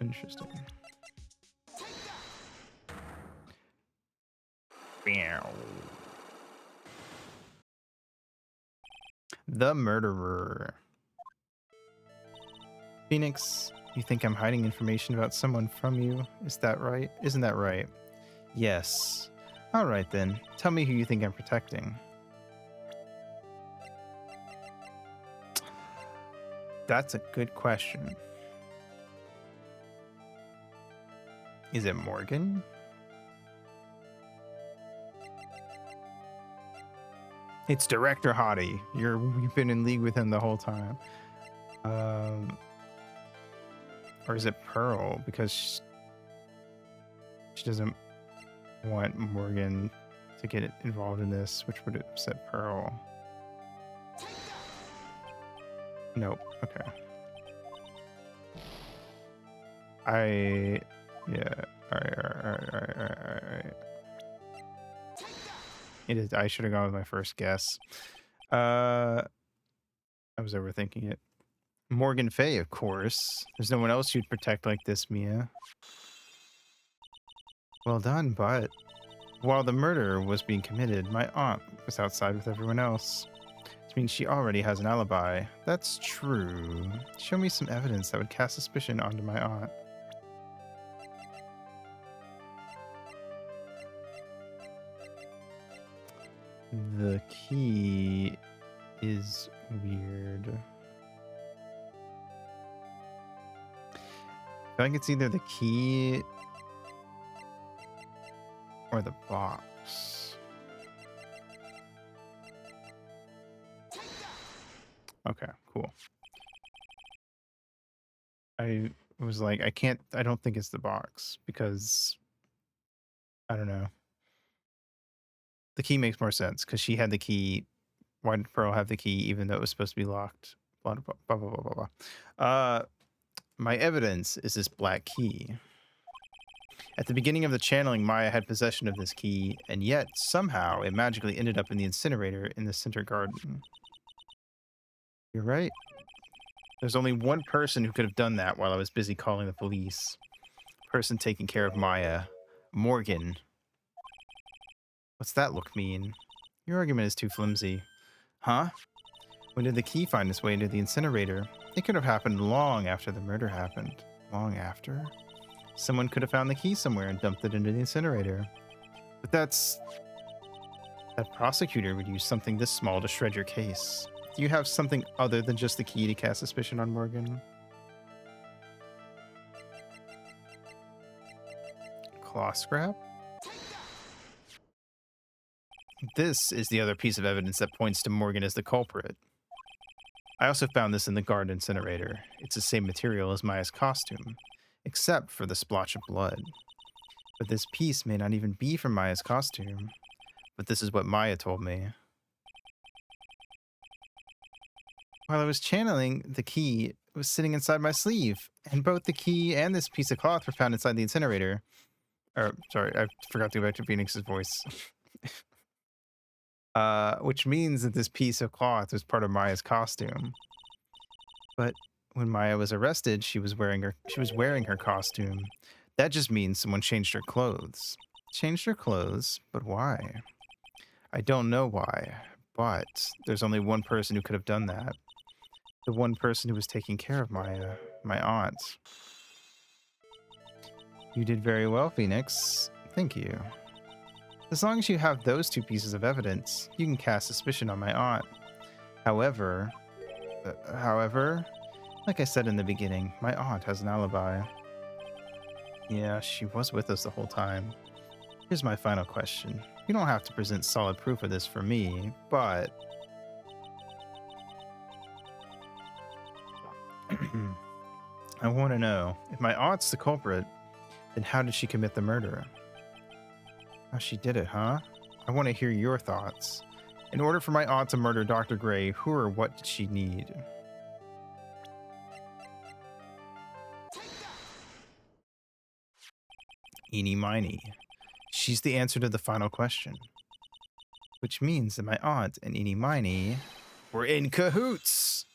Interesting. The murderer. Phoenix, you think I'm hiding information about someone from you? Is that right? Isn't that right? Yes. All right then. Tell me who you think I'm protecting. That's a good question. Is it Morgan? It's Director Hottie. You've been in league with him the whole time. Or is it Pearl? Because she doesn't want Morgan to get involved in this, which would upset Pearl. Nope. Okay. Yeah. Alright. It is. I should have gone with my first guess. I was overthinking it. Morgan Fay, of course. There's no one else you'd protect like this, Mia. Well done, but while the murder was being committed, my aunt was outside with everyone else. Which means she already has an alibi. That's true. Show me some evidence that would cast suspicion onto my aunt. The key is weird. I feel like it's either the key or the box. Okay, cool. I was like, I don't think it's the box because I don't know. The key makes more sense because she had the key. Why did Pearl have the key even though it was supposed to be locked? Blah, blah, blah, blah, blah, blah, blah. My evidence is this black key. At the beginning of the channeling, Maya had possession of this key, and yet, somehow, it magically ended up in the incinerator in the center garden. You're right. There's only one person who could have done that while I was busy calling the police. Person taking care of Maya. Morgan. What's that look mean? Your argument is too flimsy. Huh? When did the key find its way into the incinerator? It could have happened long after the murder happened. Long after? Someone could have found the key somewhere and dumped it into the incinerator. But that prosecutor would use something this small to shred your case. Do you have something other than just the key to cast suspicion on Morgan? Claw scrap? This is the other piece of evidence that points to Morgan as the culprit. I also found this in the garden incinerator. It's the same material as Maya's costume. except for the splotch of blood. But this piece may not even be from Maya's costume. But this is what Maya told me. While I was channeling, the key was sitting inside my sleeve, and both the key and this piece of cloth were found inside the incinerator. Sorry, I forgot to go back to Phoenix's voice. Which means that this piece of cloth was part of Maya's costume. But when Maya was arrested, she was wearing her costume. That just means someone changed her clothes. Changed her clothes, but why? I don't know why, but there's only one person who could have done that. The one person who was taking care of Maya, my aunt. You did very well, Phoenix. Thank you. As long as you have those two pieces of evidence, you can cast suspicion on my aunt. However, like I said in the beginning, my aunt has an alibi. Yeah, she was with us the whole time. Here's my final question. You don't have to present solid proof of this for me, but... I want to know, if my aunt's the culprit, then how did she commit the murder? How she did it, huh? I want to hear your thoughts. In order for my aunt to murder Dr. Gray, who or what did she need? Eeny miny. She's the answer to the final question. Which means that my aunt and Eeny miny were in cahoots.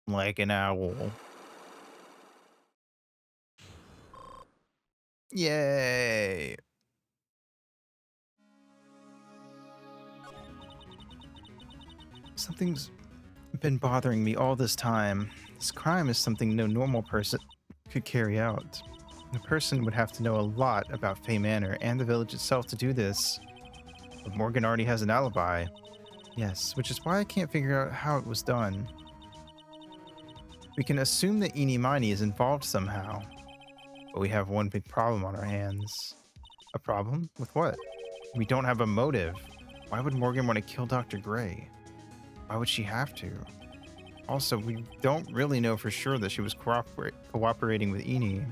Like an owl. Yay! Something's been bothering me all this time. This crime is something no normal person could carry out. A person would have to know a lot about Fay Manor and the village itself to do this. But Morgan already has an alibi. Yes, which is why I can't figure out how it was done. We can assume that Eeny Miny is involved somehow. But we have one big problem on our hands. A problem? With what? We don't have a motive. Why would Morgan want to kill Dr. Gray? Why would she have to? Also, we don't really know for sure that she was cooperating with Eeny.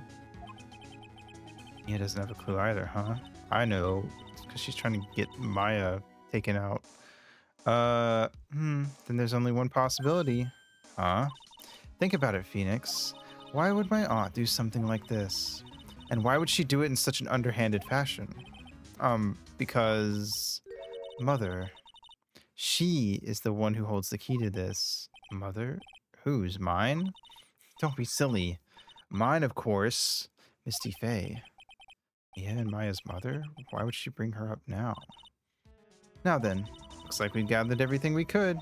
Enya doesn't have a clue either, huh? I know, because she's trying to get Maya taken out. Then there's only one possibility. Huh? Think about it, Phoenix. Why would my aunt do something like this? And why would she do it in such an underhanded fashion? Because... Mother. She is the one who holds the key to this. Mother? Whose? Mine? Don't be silly. Mine, of course. Misty Fay. Yeah, and Maya's mother? Why would she bring her up now? Now then, looks like we've gathered everything we could.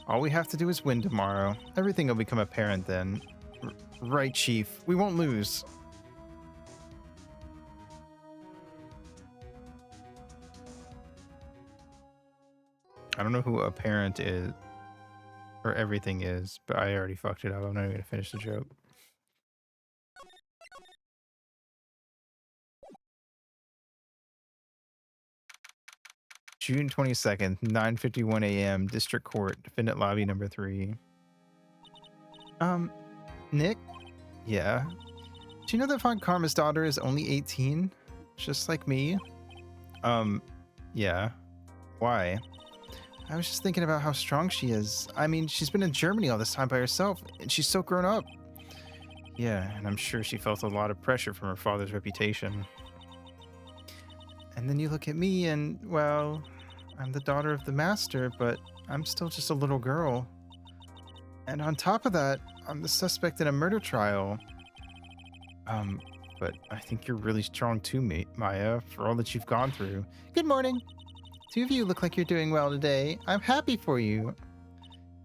All we have to do is win tomorrow. Everything will become apparent then. Right, Chief. We won't lose. I don't know who apparent is, or everything is, but I already fucked it up. I'm not even gonna finish the joke. June 22nd, 9:51 a.m. District Court, Defendant Lobby number 3. Nick? Yeah? Do you know that Von Karma's daughter is only 18? Just like me? Yeah. Why? I was just thinking about how strong she is. I mean, she's been in Germany all this time by herself, and she's so grown up. Yeah, and I'm sure she felt a lot of pressure from her father's reputation. And then you look at me and, well, I'm the daughter of the master, but I'm still just a little girl. And on top of that, I'm the suspect in a murder trial. But I think you're really strong too, Maya, for all that you've gone through. Good morning. Two of you look like you're doing well today. I'm happy for you.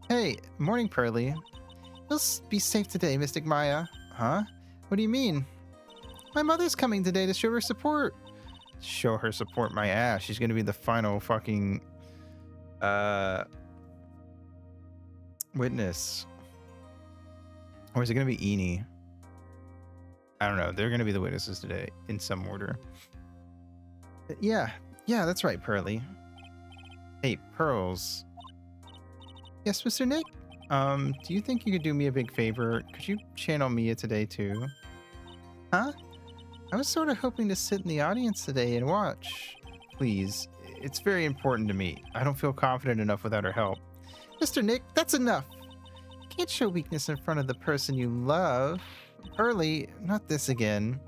Hey, morning, Pearly. You'll be safe today, Mystic Maya. Huh? What do you mean? My mother's coming today to show her support. Show her support my ass. She's gonna be the final fucking witness. Or is it gonna be Eeny? I don't know. They're gonna be the witnesses today in some order. Yeah, that's right, Pearly. Hey, Pearls. Yes, Mr. Nick? Do you think you could do me a big favor? Could you channel Mia today too? Huh? I was sort of hoping to sit in the audience today and watch. Please, it's very important to me. I don't feel confident enough without her help. Mr. Nick, that's enough. You can't show weakness in front of the person you love. Pearly, not this again.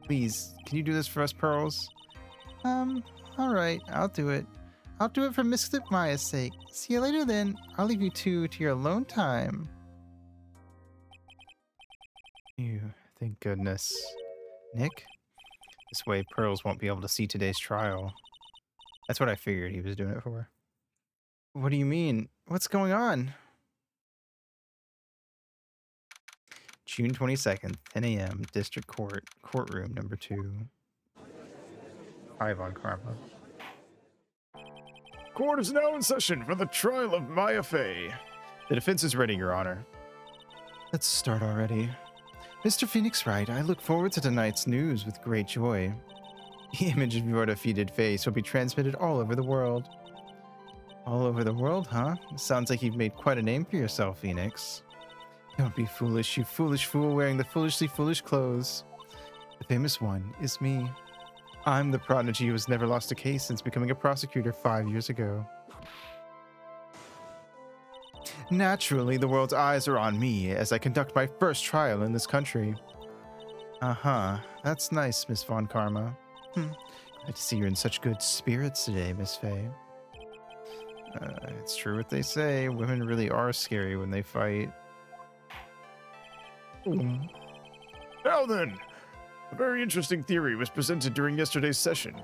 Please, can you do this for us, Pearls? Alright, I'll do it. I'll do it for Mystic Maya's sake. See you later then. I'll leave you two to your alone time. Phew, thank goodness. Nick? This way, Pearls won't be able to see today's trial. That's what I figured he was doing it for. What do you mean? What's going on? June 22nd, 10 a.m., District Court, Courtroom number 2. Hi, Von Karma. Court is now in session for the trial of Maya Fey. The defense is ready, Your Honor. Let's start already. Mr. Phoenix Wright, I look forward to tonight's news with great joy. The image of your defeated face will be transmitted all over the world. All over the world, huh? Sounds like you've made quite a name for yourself, Phoenix. Don't be foolish, you foolish fool wearing the foolishly foolish clothes. The famous one is me. I'm the prodigy who has never lost a case since becoming a prosecutor 5 years ago. Naturally, the world's eyes are on me as I conduct my first trial in this country. Uh-huh. That's nice, Miss Von Karma. Glad to see you're in such good spirits today, Miss Fey. It's true what they say. Women really are scary when they fight. Now then, a very interesting theory was presented during yesterday's session.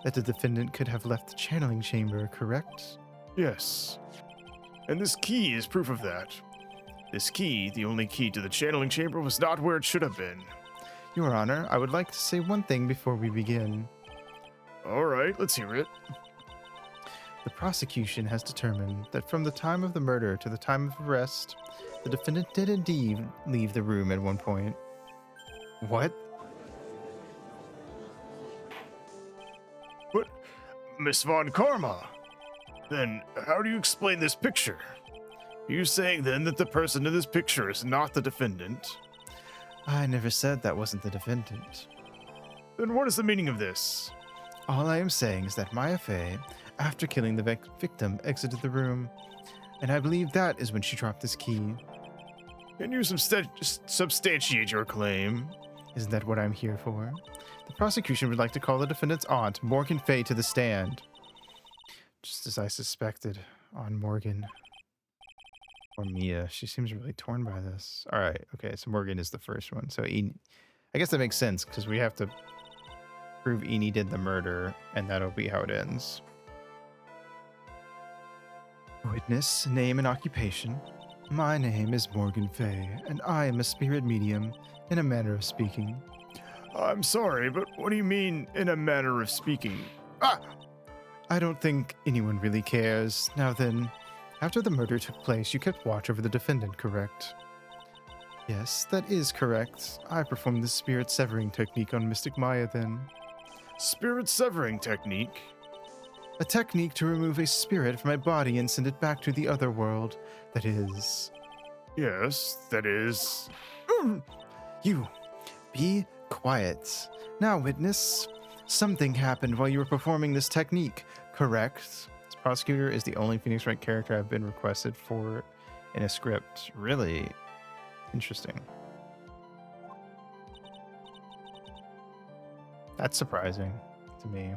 That the defendant could have left the channeling chamber, correct? Yes. And this key is proof of that. This key, the only key to the channeling chamber, was not where it should have been. Your Honor, I would like to say one thing before we begin. All right, let's hear it. The prosecution has determined that from the time of the murder to the time of arrest, the defendant did indeed leave the room at one point. What? But, Miss Von Karma, then how do you explain this picture? Are you saying then that the person in this picture is not the defendant? I never said that wasn't the defendant. Then what is the meaning of this? All I am saying is that Maya Fey, after killing the victim, exited the room, and I believe that is when she dropped this key. Can you substantiate your claim? Isn't that what I'm here for? The prosecution would like to call the defendant's aunt, Morgan Fey, to the stand. Just as I suspected, on Morgan. Or Mia. She seems really torn by this. Alright, okay, so Morgan is the first one. So I guess that makes sense, because we have to prove Eni did the murder, and that'll be how it ends. Witness, name and occupation. My name is Morgan Fey, and I am a spirit medium, in a manner of speaking. I'm sorry, but what do you mean, in a manner of speaking? Ah! I don't think anyone really cares. Now then, after the murder took place, you kept watch over the defendant, correct? Yes, that is correct. I performed the spirit severing technique on Mystic Maya then. Spirit severing technique? A technique to remove a spirit from my body and send it back to the other world. That is... Yes, that is... You, be quiet. Now, witness, something happened while you were performing this technique, correct? This prosecutor is the only Phoenix Wright character I've been requested for in a script. Really interesting. That's surprising to me.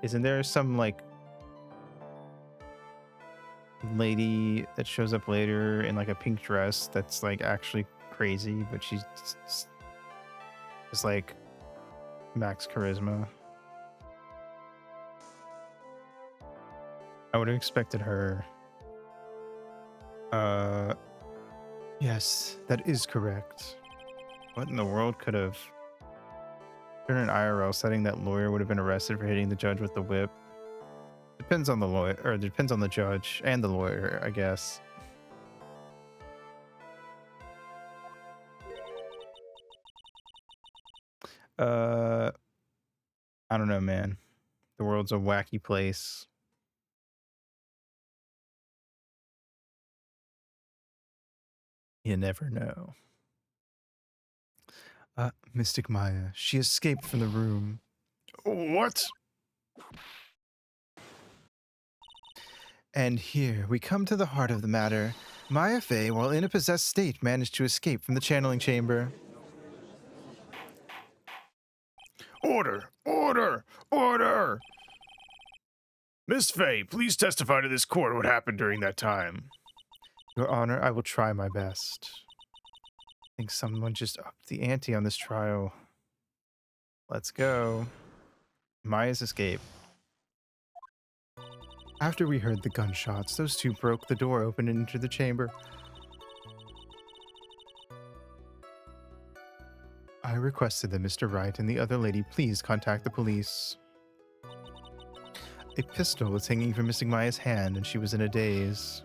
Isn't there some, like, lady that shows up later in, like, a pink dress that's, like, actually crazy, but she's just like max charisma? I would have expected her. Yes, that is correct. What in the world could have... In an IRL setting, that lawyer would have been arrested for hitting the judge with the whip. Depends on the lawyer, or depends on the judge and the lawyer, I guess. I don't know, man. The world's a wacky place. You never know. Mystic Maya, she escaped from the room. What? And here we come to the heart of the matter. Maya Fey, while in a possessed state, managed to escape from the channeling chamber. Order! Order! Order! Miss Fey, please testify to this court what happened during that time. Your Honor, I will try my best. I think someone just upped the ante on this trial. Let's go. Maya's escape. After we heard the gunshots, those two broke the door open and entered the chamber. I requested that Mr. Wright and the other lady please contact the police. A pistol was hanging from Mystic Maya's hand, and she was in a daze.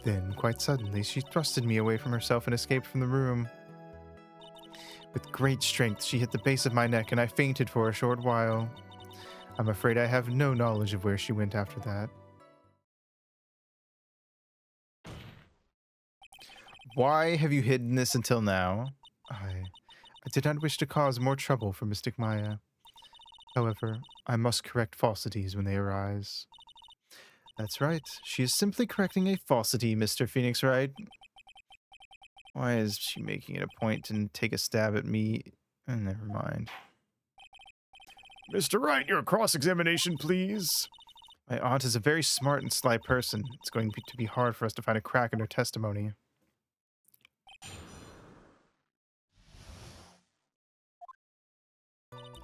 Then, quite suddenly, she thrusted me away from herself and escaped from the room. With great strength, she hit the base of my neck, and I fainted for a short while. I'm afraid I have no knowledge of where she went after that. Why have you hidden this until now? I did not wish to cause more trouble for Mystic Maya. However, I must correct falsities when they arise. That's right. She is simply correcting a falsity, Mr. Phoenix Wright. Why is she making it a point to take a stab at me? Never mind. Mr. Wright, your cross-examination, please. My aunt is a very smart and sly person. It's going to be hard for us to find a crack in her testimony.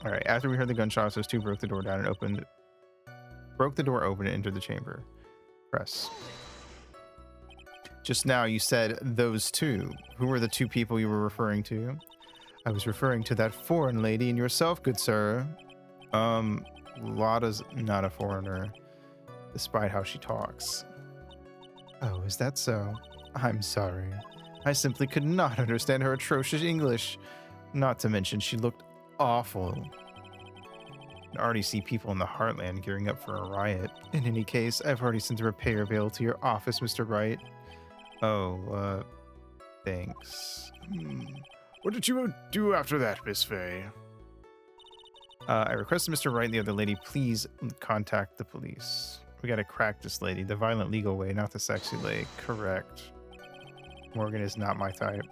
Alright, after we heard the gunshots, those two broke the door down and broke the door open and entered the chamber. Press. Just now you said those two. Who were the two people you were referring to? I was referring to that foreign lady and yourself, good sir. Lotta's not a foreigner, despite how she talks. Oh, is that so? I'm sorry. I simply could not understand her atrocious English. Not to mention, she looked awful. I already see people in the Heartland gearing up for a riot. In any case, I've already sent a repair bill to your office, Mr. Wright. Oh, thanks. What did you do after that, Miss Fey? I requested Mr. Wright and the other lady please contact the police. We gotta crack this lady the violent legal way, not the sexy way. Correct. Morgan is not my type.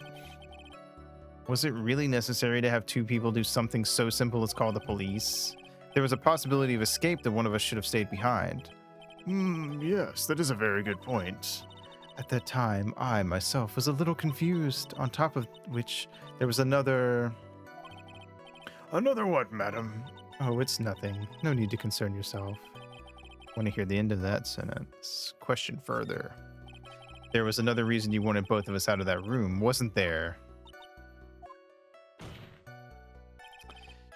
Was it really necessary to have two people do something so simple as call the police? There was a possibility of escape that one of us should have stayed behind. Yes, that is a very good point. At that time, I myself was a little confused, on top of which there was another... Another what, madam? Oh, it's nothing. No need to concern yourself. Want to hear the end of that sentence. Question further. There was another reason you wanted both of us out of that room, wasn't there?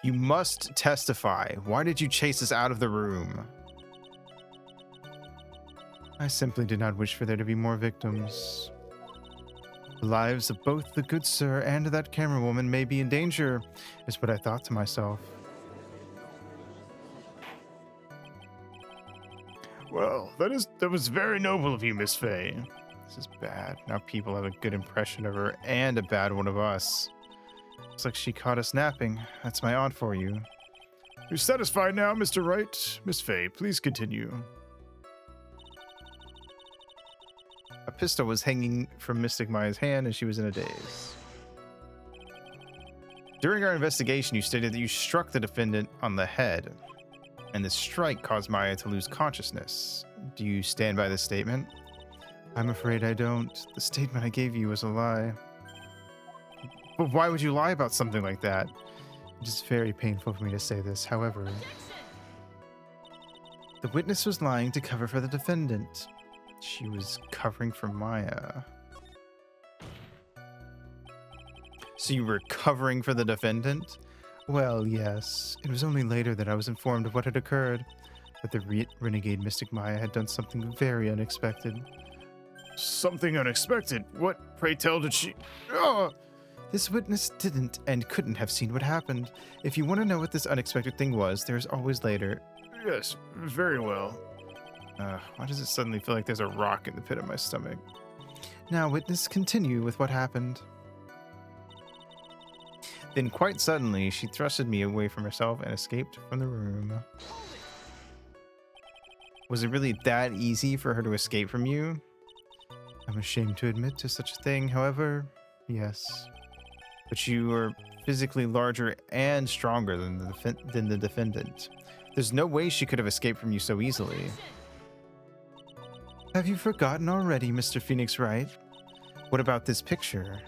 You must testify. Why did you chase us out of the room? I simply did not wish for there to be more victims. The lives of both the good sir and that camera woman may be in danger, is what I thought to myself. Well, that was very noble of you, Miss Fey. This is bad. Now people have a good impression of her and a bad one of us. Looks like she caught us napping. That's my aunt for you. You're satisfied now, Mr. Wright? Miss Fey, please continue. A pistol was hanging from Mystic Maya's hand and she was in a daze. During our investigation, you stated that you struck the defendant on the head, and the strike caused Maya to lose consciousness. Do you stand by this statement? I'm afraid I don't. The statement I gave you was a lie. But why would you lie about something like that? It is very painful for me to say this, however. The witness was lying to cover for the defendant. She was covering for Maya. So you were covering for the defendant? Well, yes. It was only later that I was informed of what had occurred. That the renegade Mystic Maya had done something very unexpected. Something unexpected? What, pray tell, did she... This witness didn't and couldn't have seen what happened. If you want to know what this unexpected thing was, there's always later. Yes, very well. Why does it suddenly feel like there's a rock in the pit of my stomach? Now, witness, continue with what happened. Then quite suddenly, she thrusted me away from herself and escaped from the room. Was it really that easy for her to escape from you? I'm ashamed to admit to such a thing, however, yes. But you are physically larger and stronger than the defendant. There's no way she could have escaped from you so easily. Have you forgotten already, Mr. Phoenix Wright? What about this picture?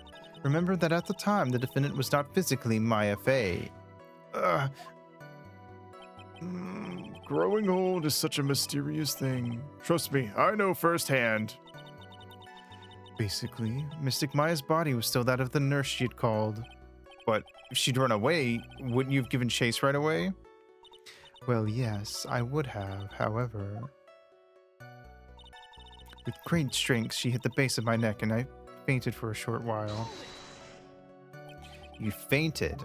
Remember that at the time, the defendant was not physically Maya Fey. Growing old is such a mysterious thing. Trust me, I know firsthand. Basically, Mystic Maya's body was still that of the nurse she had called. But if she'd run away, wouldn't you have given chase right away? Well, yes, I would have, however. With great strength, she hit the base of my neck and I fainted for a short while. You fainted?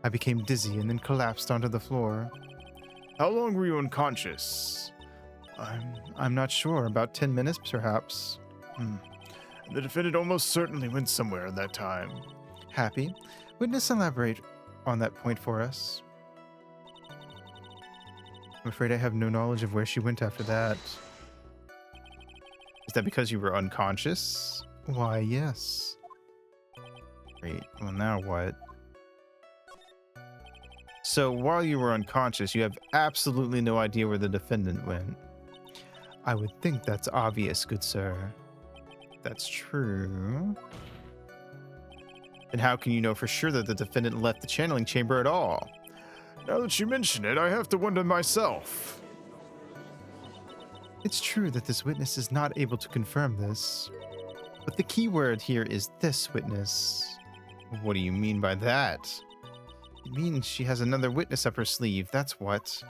I became dizzy and then collapsed onto the floor. How long were you unconscious? I'm not sure. About 10 minutes, perhaps. The defendant almost certainly went somewhere in that time. Happy? Witness elaborate on that point for us. I'm afraid I have no knowledge of where she went after that. Is that because you were unconscious? Why, yes. Great. Well, now what? So while you were unconscious, you have absolutely no idea where the defendant went. I would think that's obvious, good sir. That's true. Then how can you know for sure that the defendant left the channeling chamber at all? Now that you mention it, I have to wonder myself. It's true that this witness is not able to confirm this. But the key word here is this witness. What do you mean by that? It means she has another witness up her sleeve, that's what.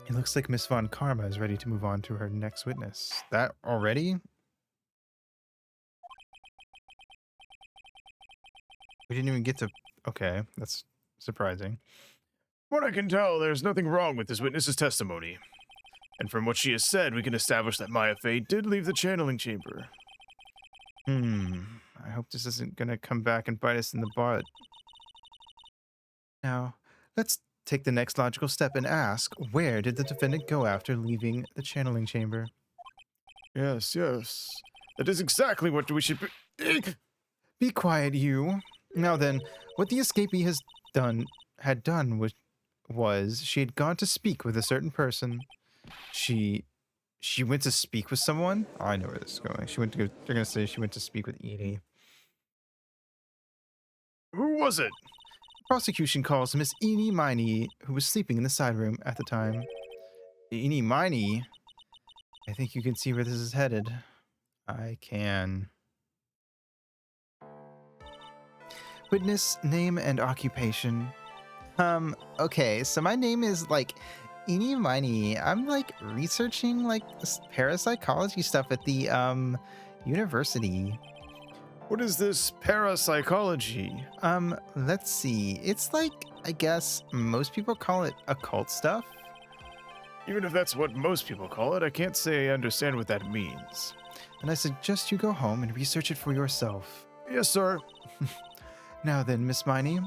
It looks like Miss Von Karma is ready to move on to her next witness. That already? We didn't even get to... Okay, that's surprising. What I can tell, there's nothing wrong with this witness's testimony. And from what she has said, we can establish that Maya Fey did leave the channeling chamber. I hope this isn't gonna come back and bite us in the butt. Now, let's take the next logical step and ask, where did the defendant go after leaving the channeling chamber? Yes. That is exactly what we should be... Be quiet, you. Now then, what the escapee had done was she had gone to speak with a certain person. She went to speak with someone? Oh, I know where this is going. They're gonna say she went to speak with Edie. Who was it? Prosecution calls Miss Eenie Miney, who was sleeping in the side room at the time. Eenie Miney? I think you can see where this is headed. I can. Witness, name, and occupation. Okay, so my name is, like, Eenie Miney. I'm, like, researching, like, parapsychology stuff at the, university. What is this parapsychology? Let's see. It's like, I guess most people call it occult stuff. Even if that's what most people call it, I can't say I understand what that means. And I suggest you go home and research it for yourself. Yes, sir. Now then, Miss Miney,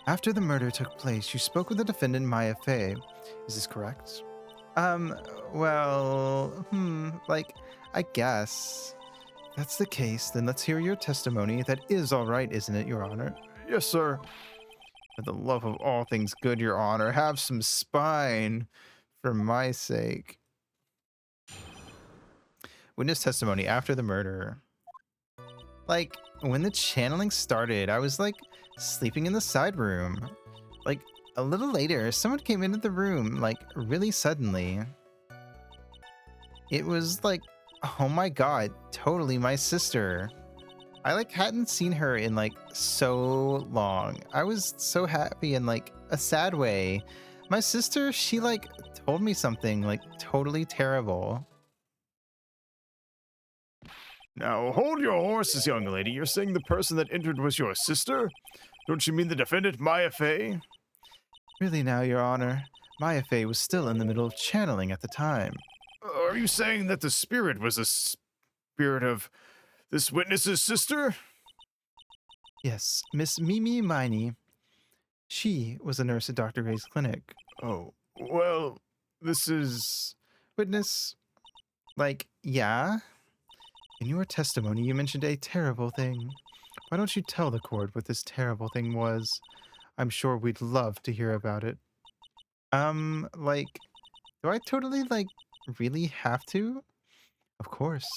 after the murder took place, you spoke with the defendant, Maya Fey. Is this correct? Like, I guess. If that's the case, then let's hear your testimony. That is all right, isn't it, Your Honor? Yes, sir. For the love of all things good, Your Honor, have some spine for my sake. Witness testimony after the murder. Like, when the channeling started, I was, like, sleeping in the side room. Like, a little later, someone came into the room, like, really suddenly. It was, like, oh my god, totally my sister. I, like, hadn't seen her in, like, so long. I was so happy in, like, a sad way. My sister, she, like, told me something, like, totally terrible. Now, hold your horses, young lady. You're saying the person that entered was your sister? Don't you mean the defendant, Maya Fey? Really now, Your Honor, Maya Fey was still in the middle of channeling at the time. Are you saying that the spirit was a spirit of this witness's sister? Yes, Miss Mimi Miney. She was a nurse at Dr. Gray's clinic. Oh, well, this is. Witness, yeah? In your testimony, you mentioned a terrible thing. Why don't you tell the court what this terrible thing was? I'm sure we'd love to hear about it. Do I totally, really have to? Of course.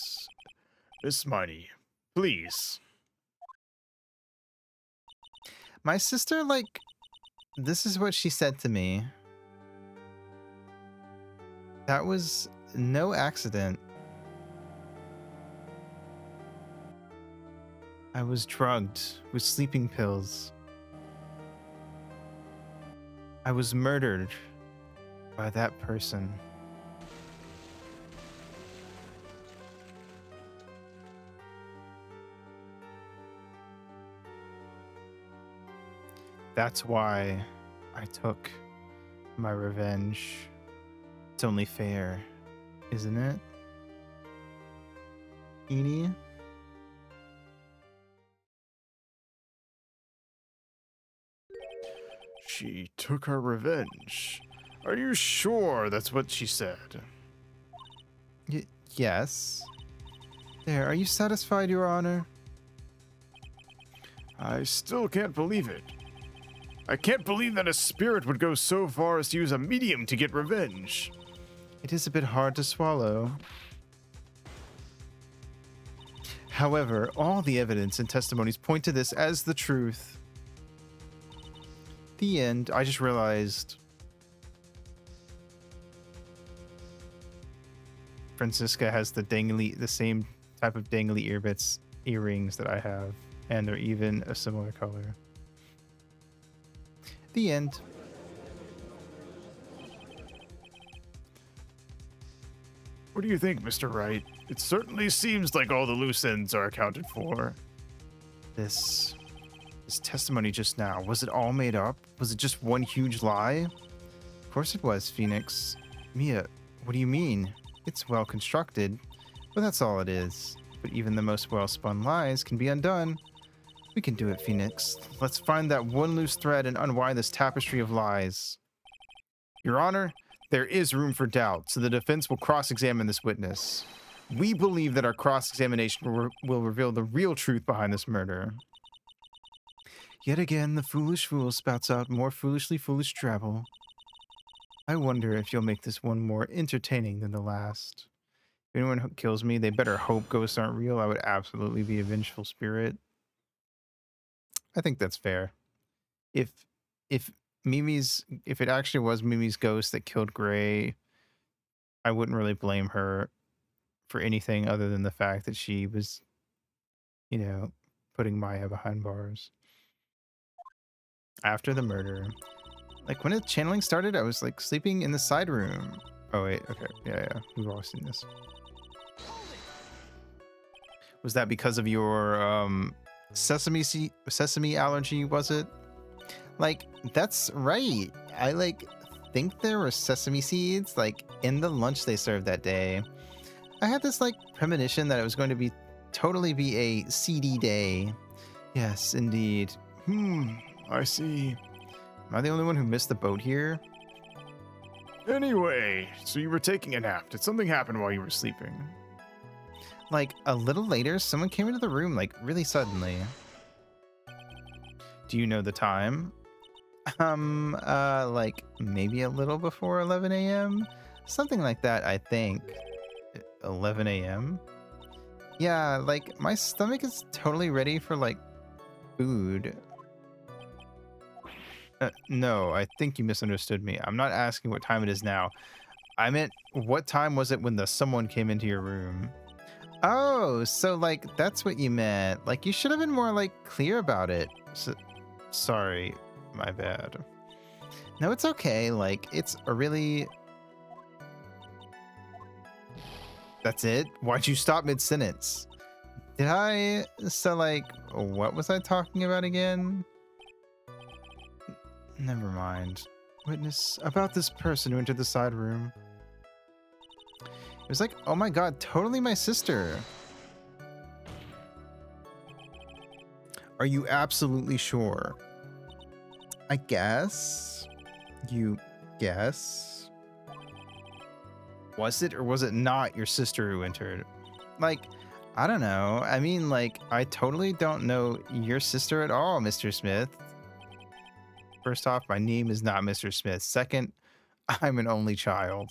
Miss Miney, please. My sister, this is what she said to me. That was no accident. I was drugged with sleeping pills. I was murdered by that person. That's why I took my revenge. It's only fair, isn't it? Edie? She took her revenge. Are you sure that's what she said? Yes. There, are you satisfied, Your Honor? I still can't believe it. I can't believe that a spirit would go so far as to use a medium to get revenge. It is a bit hard to swallow. However, all the evidence and testimonies point to this as the truth. The end. I just realized Francisca has the same type of dangly earrings that I have, and they're even a similar color. The end. What do you think, Mr. Wright? It certainly seems like all the loose ends are accounted for. This testimony just now, was it all made up? Was it just one huge lie? Of course it was, Phoenix. Mia, what do you mean? It's well constructed, but that's all it is. But even the most well-spun lies can be undone. We can do it, Phoenix. Let's find that one loose thread and unwind this tapestry of lies. Your Honor, there is room for doubt, so the defense will cross-examine this witness. We believe that our cross-examination will reveal the real truth behind this murder. Yet again, the foolish fool spouts out more foolishly foolish drabble. I wonder if you'll make this one more entertaining than the last. If anyone kills me, they better hope ghosts aren't real. I would absolutely be a vengeful spirit. I think that's fair. If if it actually was Mimi's ghost that killed Gray, I wouldn't really blame her for anything other than the fact that she was, putting Maya behind bars. After the murder, when the channeling started, I was sleeping in the side room. Oh wait, okay, yeah, we've all seen this. Was that because of your sesame allergy? Was it? That's right. I think there were sesame seeds in the lunch they served that day. I had this premonition that it was going to be totally be a seedy day. Yes, indeed. I see. Am I the only one who missed the boat here? Anyway, so you were taking a nap. Did something happen while you were sleeping? A little later, someone came into the room really suddenly. Do you know the time? Maybe a little before 11 a.m.? Something like that, I think. 11 a.m.? Yeah, my stomach is totally ready for, food. No, I think you misunderstood me. I'm not asking what time it is now. I meant, what time was it when the someone came into your room? Oh, so, that's what you meant. You should have been more, clear about it. Sorry, my bad. No, it's okay. It's a really... That's it? Why'd you stop mid-sentence? Did I... So, what was I talking about again? Never mind. Witness, about this person who entered the side room. It was oh my god, totally my sister. Are you absolutely sure? I guess. You guess? Was it or was it not your sister who entered? Like, I don't know. I mean, like, I totally don't know your sister at all, Mr. Smith. First off, my name is not Mr. Smith. Second, I'm an only child.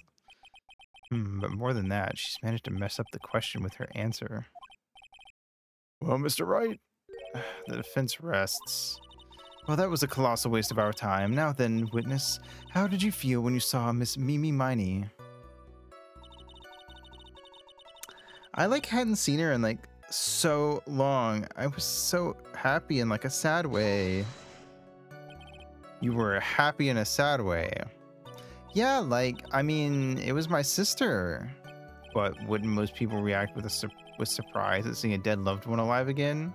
But more than that, she's managed to mess up the question with her answer. Well, Mr. Wright, The defense rests. Well, that was a colossal waste of our time. Now then, witness, how did you feel when you saw Miss Mimi Miney? I like hadn't seen her in like so long. I was so happy in like a sad way. You were happy in a sad way. Yeah, like, I mean, it was my sister. But wouldn't most people react with with surprise at seeing a dead loved one alive again?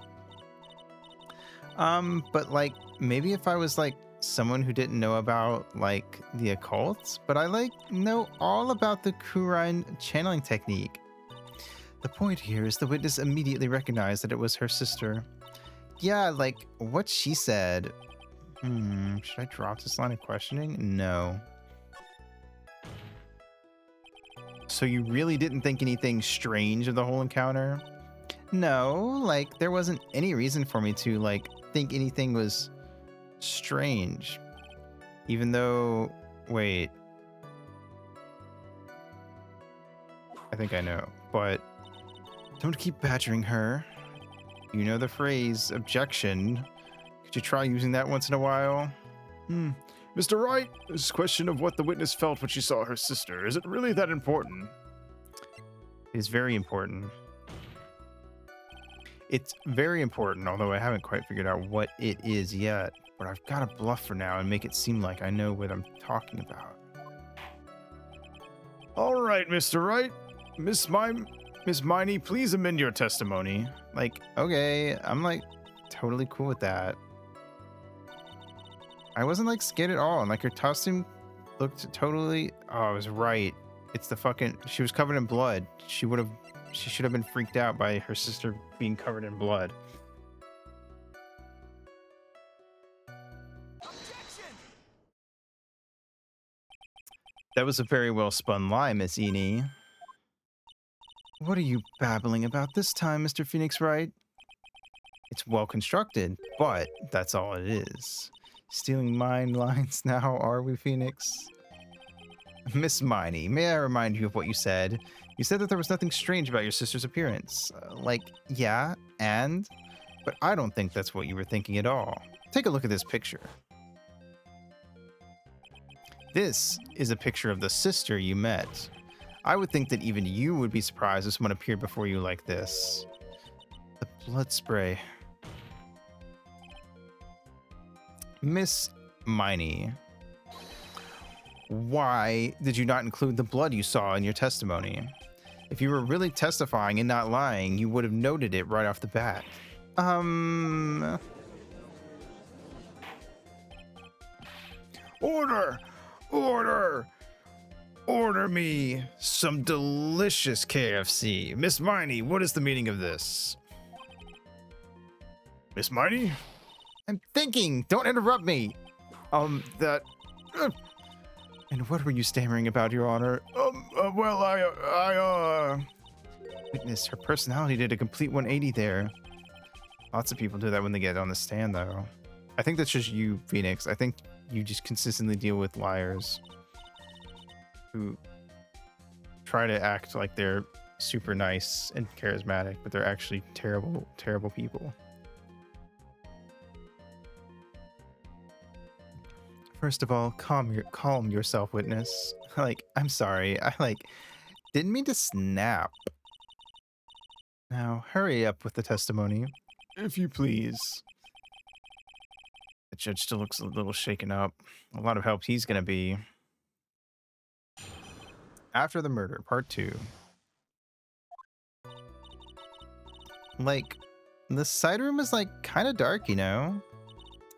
But like, maybe if I was like someone who didn't know about like the occult, but I like know all about the Kurine channeling technique. The point here is the witness immediately recognized that it was her sister. Yeah, like what she said. Should I drop this line of questioning? No. So you really didn't think anything strange of the whole encounter? No, like there wasn't any reason for me to like think anything was strange. Even though, wait. I think I know, but don't keep badgering her. You know the phrase, objection. Could you try using that once in a while? Mr. Wright, this question of what the witness felt when she saw her sister, is it really that important? It is very important. It's very important, although I haven't quite figured out what it is yet. But I've got to bluff for now and make it seem like I know what I'm talking about. All right, Mr. Wright. Miss Miney, please amend your testimony. Like, okay, I'm like totally cool with that. I wasn't like scared at all, and like her costume looked totally. Oh, I was right. It's the fucking. She was covered in blood. She should have been freaked out by her sister being covered in blood. That was a very well spun lie, Miss Eni. What are you babbling about this time, Mr. Phoenix Wright? It's well constructed, but that's all it is. Stealing mind lines now, are we, Phoenix? Miss Miney, may I remind you of what you said? You said that there was nothing strange about your sister's appearance. Like, yeah, and? But I don't think that's what you were thinking at all. Take a look at this picture. This is a picture of the sister you met. I would think that even you would be surprised if someone appeared before you like this. The blood spray. Miss Miney, why did you not include the blood you saw in your testimony? If you were really testifying and not lying, you would have noted it right off the bat. Order! Order! Order me some delicious KFC. Miss Miney, what is the meaning of this? Miss Miney? I'm thinking! Don't interrupt me! That... And what were you stammering about, Your Honor? Well, Witness, her personality did a complete 180 there. Lots of people do that when they get on the stand, though. I think that's just you, Phoenix. I think you just consistently deal with liars who try to act like they're super nice and charismatic, but they're actually terrible, terrible people. First of all, calm yourself, witness. Like, I'm sorry. I didn't mean to snap. Now, hurry up with the testimony. if you please. The judge still looks a little shaken up. A lot of help he's gonna be. After the murder, part 2. Like, the side room is like kind of dark, you know?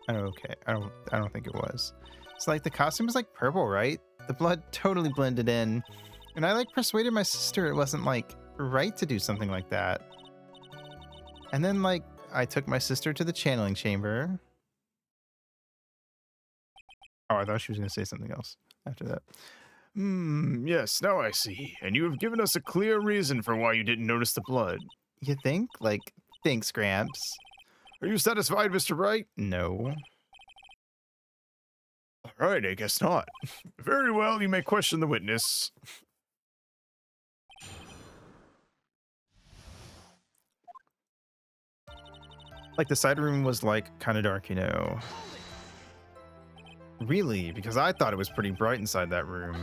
Okay, I don't think it was. It's like the costume was like purple, right? The blood totally blended in. And I like persuaded my sister it wasn't like right to do something like that. And then like I took my sister to the channeling chamber. Oh, I thought she was going to say something else after that. Yes, now I see. And you have given us a clear reason for why you didn't notice the blood. You think? Like, thanks, Gramps. Are you satisfied, Mr. Wright? No. All right, I guess not. Very well, you may question the witness. Like, the side room was, like, kind of dark, you know. Really? Because I thought it was pretty bright inside that room.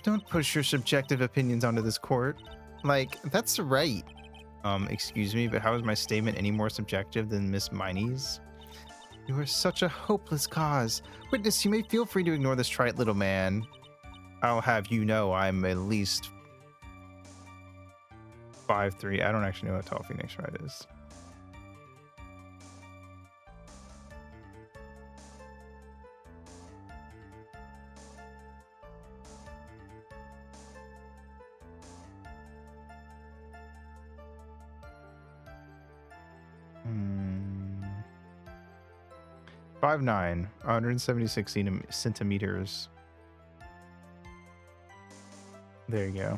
Don't push your subjective opinions onto this court. Like, that's right. Excuse me, but how is my statement any more subjective than Miss Miney's? You are such a hopeless cause. Witness, you may feel free to ignore this trite little man. I'll have you know I'm at least 5'3". I don't actually know how tall Phoenix Wright is. Hmm. 5'9", 176 centimeters. There you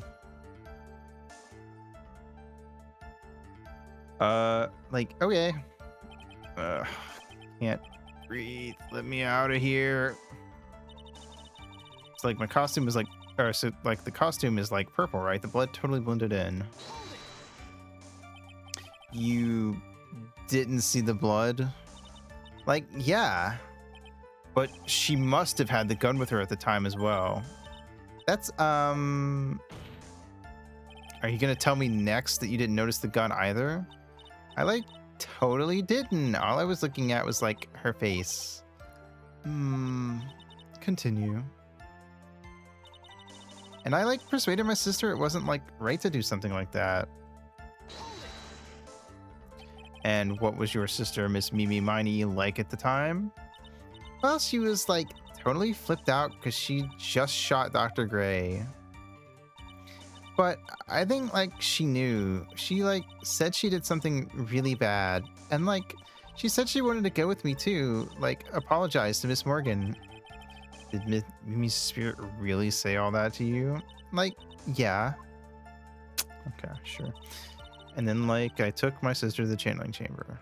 go. Like, okay. Can't breathe. Let me out of here. It's like my costume is like, or so like the costume is like purple, right? The blood totally blended in. You didn't see the blood? Like, yeah. But she must have had the gun with her at the time as well. That's, are you gonna tell me next that you didn't notice the gun either? I, like, totally didn't. All I was looking at was, like, her face. Continue. And I, like, persuaded my sister it wasn't, like, right to do something like that. And what was your sister, Miss Mimi Miney, like at the time? Well, she was, like, totally flipped out because she just shot Dr. Gray. But I think, like, she knew. She, like, said she did something really bad. And, like, she said she wanted to go with me, too. Like, apologize to Miss Morgan. Did Mimi's spirit really say all that to you? Like, yeah. Okay, sure. And then, like, I took my sister to the channeling chamber.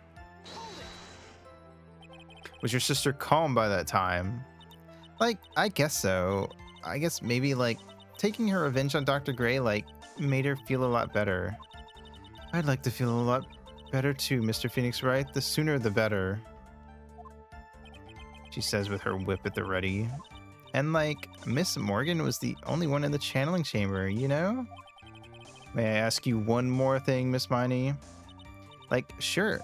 Was your sister calm by that time? Like, I guess so. I guess maybe, like, taking her revenge on Dr. Gray, like, made her feel a lot better. I'd like to feel a lot better too, Mr. Phoenix Wright. The sooner the better. She says with her whip at the ready. And, like, Miss Morgan was the only one in the channeling chamber, you know? May I ask you one more thing, Miss Miney? Like, sure.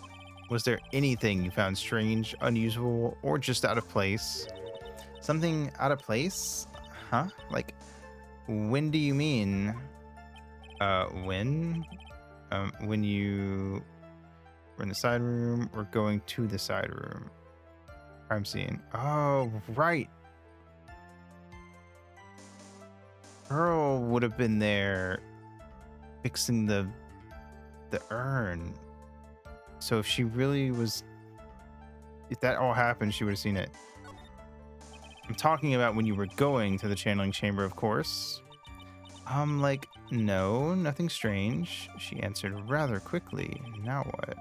Was there anything you found strange, unusual, or just out of place? Something out of place? Huh? Like, when do you mean? When? When you were in the side room or going to the side room? I'm seeing. Oh, right. Earl would have been there fixing the urn. So if she really was, if that all happened, she would have seen it. I'm talking about when you were going to the channeling chamber, of course. Like, no, nothing strange. She answered rather quickly. Now what?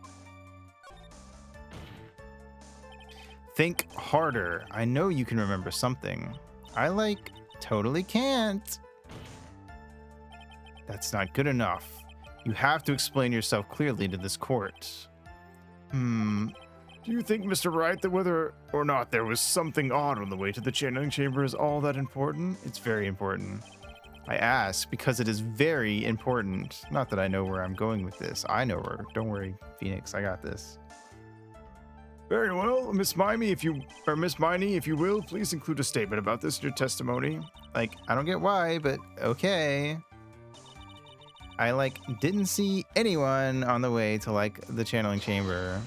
Think harder. I know you can remember something. I, like, totally can't. That's not good enough. You have to explain yourself clearly to this court. Do you think, Mr. Wright, that whether or not there was something odd on the way to the channeling chamber is all that important? It's very important. I ask because it is very important. Not that I know where I'm going with this. I know where. Don't worry, Phoenix. I got this. Very well, Miss Miney, if you will, please include a statement about this in your testimony. Like, I don't get why, but okay. I, like, didn't see anyone on the way to, like, the channeling chamber.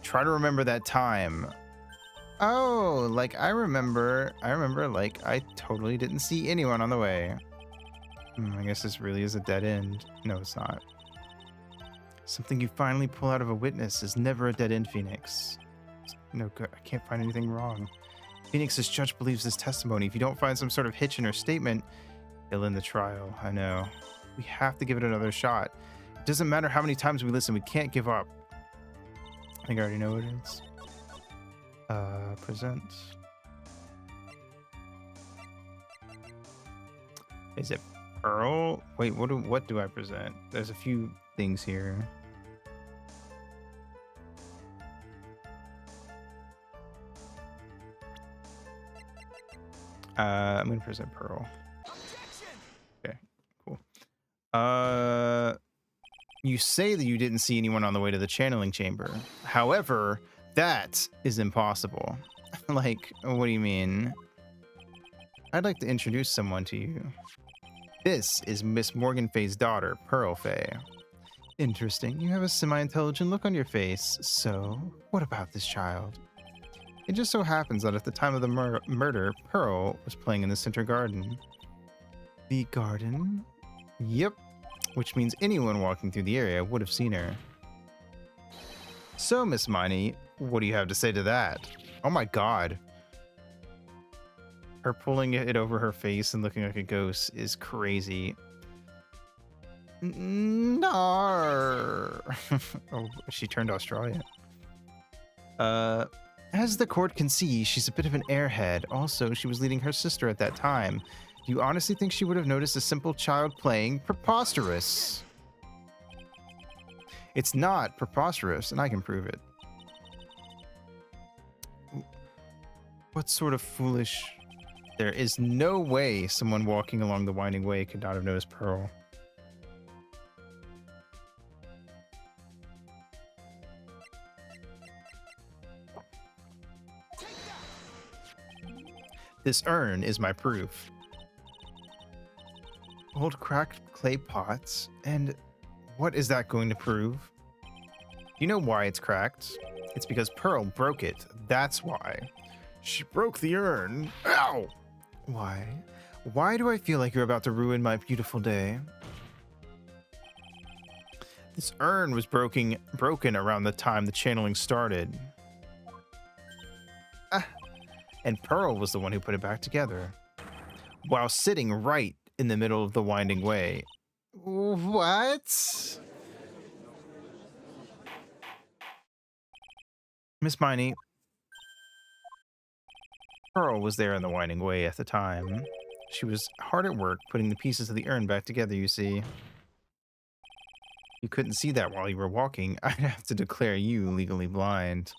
Try to remember that time. Oh, like, I remember, like, I totally didn't see anyone on the way. I guess this really is a dead end. No, it's not. Something you finally pull out of a witness is never a dead end, Phoenix. No good. I can't find anything wrong. Phoenix's judge believes this testimony. If you don't find some sort of hitch in her statement, he'll end the trial. I know. We have to give it another shot. It doesn't matter how many times we listen. We can't give up. I think I already know what it is. Present. Is it Pearl? Wait, what do I present? There's a few things here. I'm gonna present Pearl. Okay, cool. You say that you didn't see anyone on the way to the channeling chamber. However, that is impossible. Like, what do you mean? I'd like to introduce someone to you. This is Miss Morgan Fay's daughter, Pearl Fay. Interesting. You have a semi-intelligent look on your face. So, what about this child? It just so happens that at the time of the murder, Pearl was playing in the center garden. The garden? Yep. Which means anyone walking through the area would have seen her. So, Miss Miney, what do you have to say to that? Oh my god. Her pulling it over her face and looking like a ghost is crazy. No. Oh, she turned Australian. As the court can see, she's a bit of an airhead. Also, she was leading her sister at that time. Do you honestly think she would have noticed a simple child playing? Preposterous. It's not preposterous, and I can prove it. What sort of foolish... There is no way someone walking along the winding way could not have noticed Pearl. This urn is my proof. Old cracked clay pots, and what is that going to prove? You know why it's cracked? It's because Pearl broke it. That's why. She broke the urn. Ow! Why? Why do I feel like you're about to ruin my beautiful day? This urn was broken around the time the channeling started. And Pearl was the one who put it back together, while sitting right in the middle of the winding way. What? Miss Miney, Pearl was there in the winding way at the time. She was hard at work putting the pieces of the urn back together, you see. You couldn't see that while you were walking. I'd have to declare you legally blind.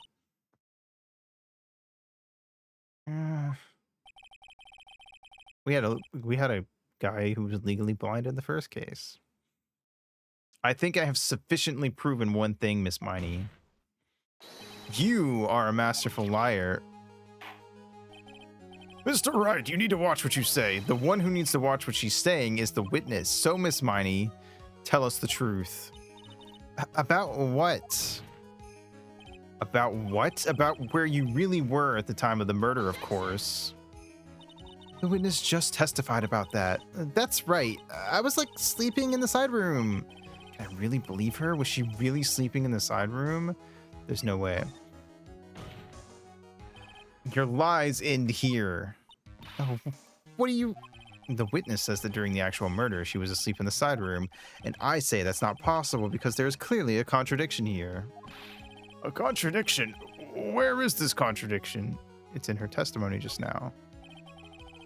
We had a guy who was legally blind in the first case. I think I have sufficiently proven one thing, Miss Miney. You are a masterful liar. Mr. Wright, you need to watch what you say. The one who needs to watch what she's saying is the witness. So, Miss Miney, tell us the truth. About what? About what? About where you really were at the time of the murder, of course. The witness just testified about that. That's right. I was like sleeping in the side room. Can I really believe her? Was she really sleeping in the side room? There's no way. Your lies end here. Oh, what do you... The witness says that during the actual murder, she was asleep in the side room, and I say that's not possible because there's clearly a contradiction here. A contradiction? Where is this contradiction? It's in her testimony just now.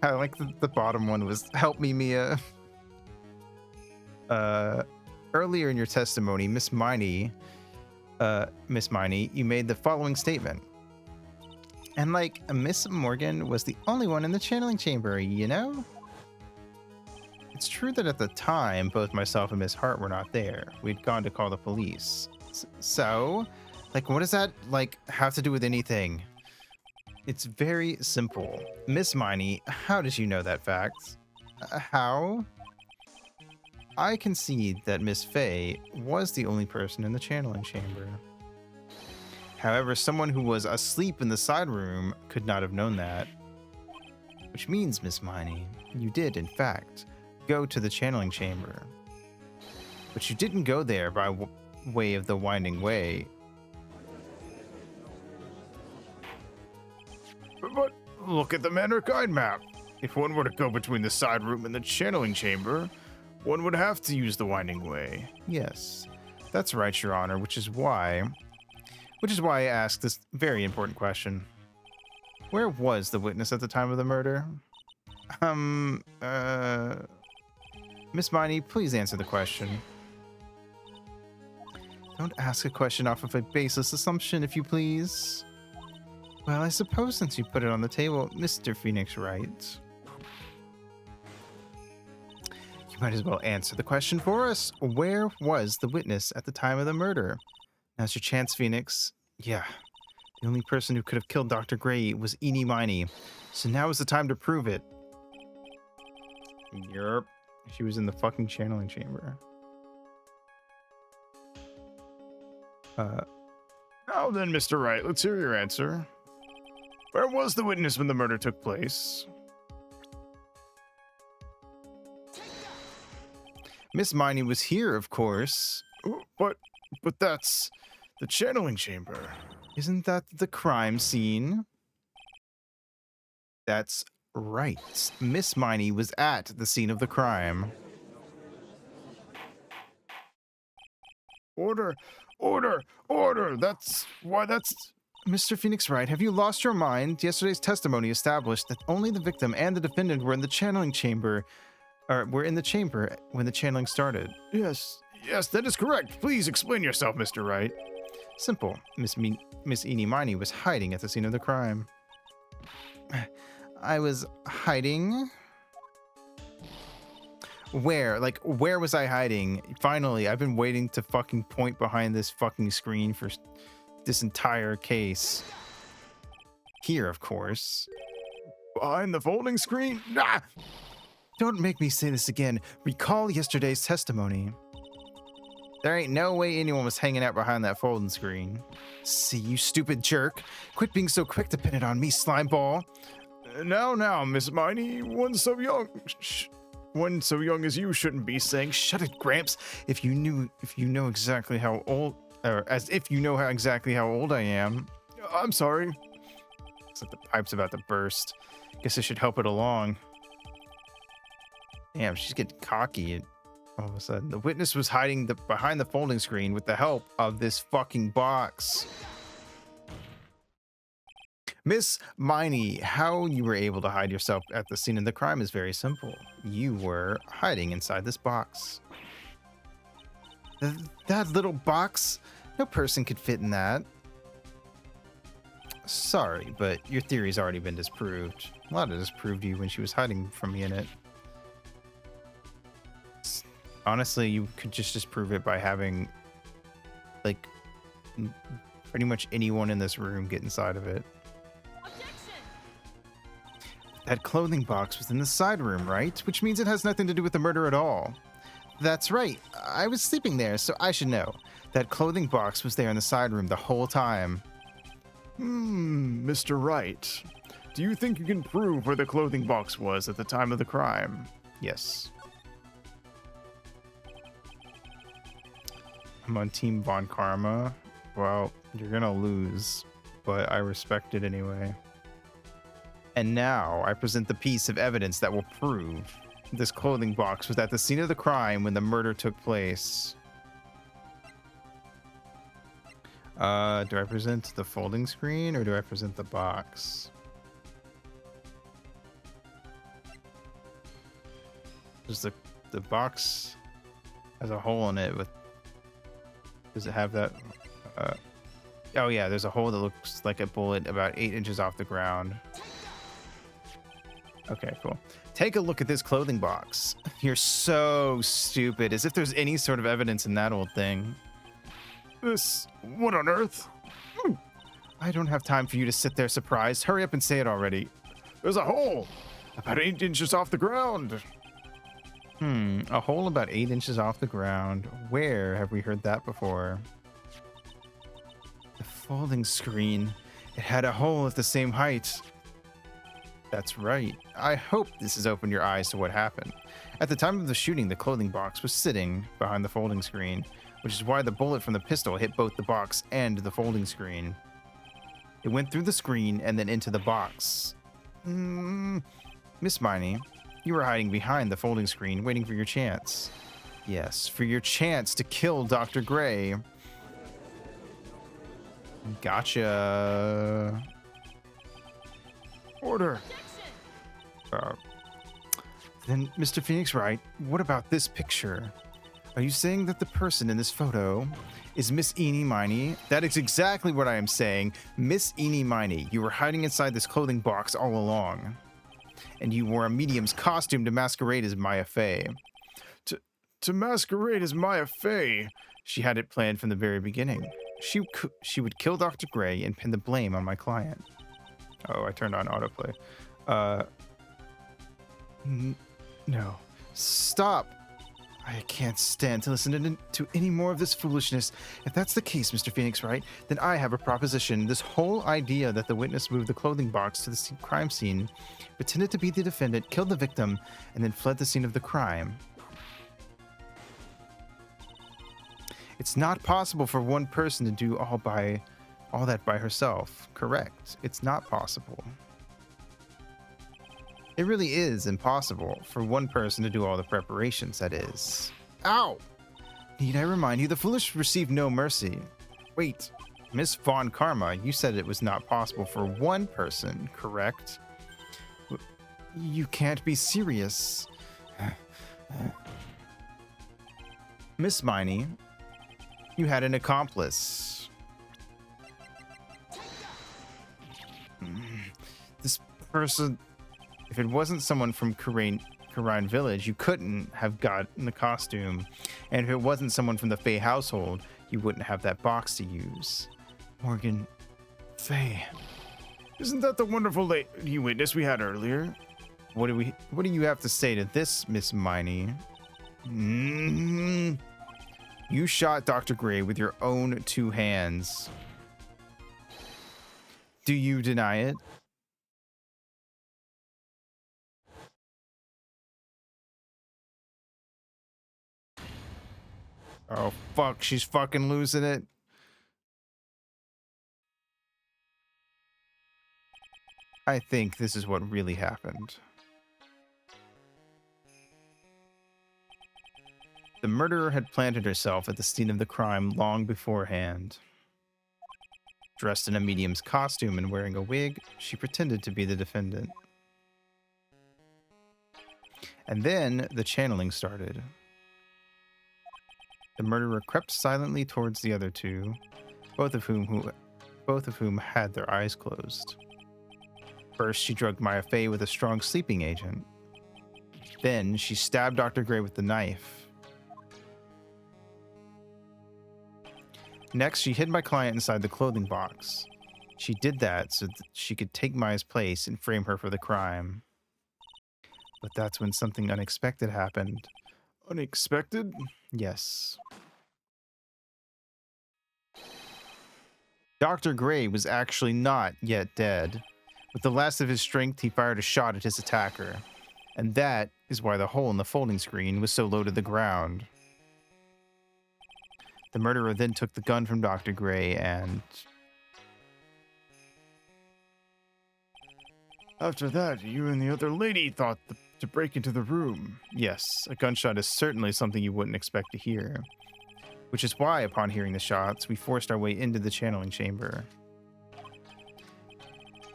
I like the bottom one was, help me, Mia. Earlier in your testimony, Miss Miney, you made the following statement. And like, Miss Morgan was the only one in the channeling chamber, you know? It's true that at the time, both myself and Miss Hart were not there. We'd gone to call the police. So, like, what does that, like, have to do with anything? It's very simple. Miss Miney, how did you know that fact? How? I concede that Miss Fay was the only person in the channeling chamber. However, someone who was asleep in the side room could not have known that. Which means, Miss Miney, you did, in fact, go to the channeling chamber. But you didn't go there by way of the winding way. But look at the Manor Guide map. If one were to go between the side room and the channeling chamber, one would have to use the winding way. Yes, that's right, Your Honor, which is why I asked this very important question. Where was the witness at the time of the murder? Miss Miney, please answer the question. Don't ask a question off of a baseless assumption, if you please. Well, I suppose since you put it on the table, Mr. Phoenix Wright, you might as well answer the question for us. Where was the witness at the time of the murder? Now's your chance, Phoenix. Yeah, the only person who could have killed Dr. Gray was Eenie Miney, so now is the time to prove it. Yerp. She was in the fucking channeling chamber. Now then, Mr. Wright, let's hear your answer. Where was the witness when the murder took place? Miss Miney was here, of course. But that's the channeling chamber. Isn't that the crime scene? That's right. Miss Miney was at the scene of the crime. Order, order, order. That's why that's... Mr. Phoenix Wright, have you lost your mind? Yesterday's testimony established that only the victim and the defendant were in the channeling chamber, or were in the chamber when the channeling started. Yes, that is correct. Please explain yourself, Mr. Wright. Simple. Miss Eenie Miney was hiding at the scene of the crime. I was hiding? Where? Like, where was I hiding? Finally, I've been waiting to fucking point behind this fucking screen for this entire case. Here, of course. Behind the folding screen? Ah! Don't make me say this again. Recall yesterday's testimony. There ain't no way anyone was hanging out behind that folding screen. See, you stupid jerk. Quit being so quick to pin it on me, slimeball. Now, Miss Miney, one so young as you shouldn't be saying, Shut it, Gramps. If you know exactly how old, or as if you know exactly how old I am. I'm sorry. It's like the pipe's about to burst. Guess I should help it along. Damn, she's getting cocky all of a sudden. The witness was hiding behind the folding screen with the help of this fucking box. Miss Miney, how you were able to hide yourself at the scene of the crime is very simple. You were hiding inside this box. That little box? No person could fit in that. Sorry, but your theory's already been disproved. Lada disproved you when she was hiding from me in it. Honestly, you could just disprove it by having, like, pretty much anyone in this room get inside of it. Objection! That clothing box was in the side room, right? Which means it has nothing to do with the murder at all. That's right. I was sleeping there, so I should know. That clothing box was there in the side room the whole time. Mr. Wright, do you think you can prove where the clothing box was at the time of the crime? Yes. I'm on Team Von Karma. Well, you're gonna lose, but I respect it anyway. And now I present the piece of evidence that will prove this clothing box was at the scene of the crime when the murder took place. Do I present the folding screen or do I present the box? Does the box has a hole in it with... Does it have that? Oh yeah, there's a hole that looks like a bullet about 8 inches off the ground. Okay, cool. Take a look at this clothing box. You're so stupid, as if there's any sort of evidence in that old thing. What on earth? I don't have time for you to sit there surprised. Hurry up and say it already. There's a hole about 8 inches off the ground. A hole about 8 inches off the ground. Where have we heard that before? The folding screen. It had a hole at the same height. That's right. I hope this has opened your eyes to what happened. At the time of the shooting, the clothing box was sitting behind the folding screen, which is why the bullet from the pistol hit both the box and the folding screen. It went through the screen and then into the box. Miss Miney, you were hiding behind the folding screen, waiting for your chance. Yes, for your chance to kill Dr. Gray. Gotcha. Order. Then, Mr. Phoenix Wright, what about this picture? Are you saying that the person in this photo is Miss Eenie Miney? That is exactly what I am saying. Miss Eenie Miney, you were hiding inside this clothing box all along. And you wore a medium's costume to masquerade as Maya Fey. To masquerade as Maya Fey. She had it planned from the very beginning. She would kill Dr. Gray and pin the blame on my client. Oh, I turned on autoplay. No. Stop! I can't stand to listen to any more of this foolishness. If that's the case, Mr. Phoenix Wright, then I have a proposition. This whole idea that the witness moved the clothing box to the crime scene, pretended to be the defendant, killed the victim, and then fled the scene of the crime. It's not possible for one person to do all that by herself. Correct. It's not possible. It really is impossible for one person to do all the preparations, that is. Ow! Need I remind you, the foolish receive no mercy. Wait, Miss Von Karma, you said it was not possible for one person, correct? You can't be serious. Miss Miney, you had an accomplice. This person... If it wasn't someone from Karine Village, you couldn't have gotten the costume. And if it wasn't someone from the Fey household, you wouldn't have that box to use. Morgan Fey. Isn't that the wonderful lady witness we had earlier? What do you have to say to this, Miss Miney? You shot Dr. Gray with your own 2 hands. Do you deny it? Oh, fuck. She's fucking losing it. I think this is what really happened. The murderer had planted herself at the scene of the crime long beforehand. Dressed in a medium's costume and wearing a wig, she pretended to be the defendant. And then the channeling started. The murderer crept silently towards the other 2, both of whom had their eyes closed. First, she drugged Maya Fey with a strong sleeping agent. Then, she stabbed Dr. Gray with the knife. Next, she hid my client inside the clothing box. She did that so that she could take Maya's place and frame her for the crime. But that's when something unexpected happened. Unexpected? Yes. Dr. Gray was actually not yet dead. With the last of his strength, he fired a shot at his attacker. And that is why the hole in the folding screen was so low to the ground. The murderer then took the gun from Dr. Gray and... After that, you and the other lady thought to break into the room. Yes, a gunshot is certainly something you wouldn't expect to hear. Which is why, upon hearing the shots, we forced our way into the channeling chamber.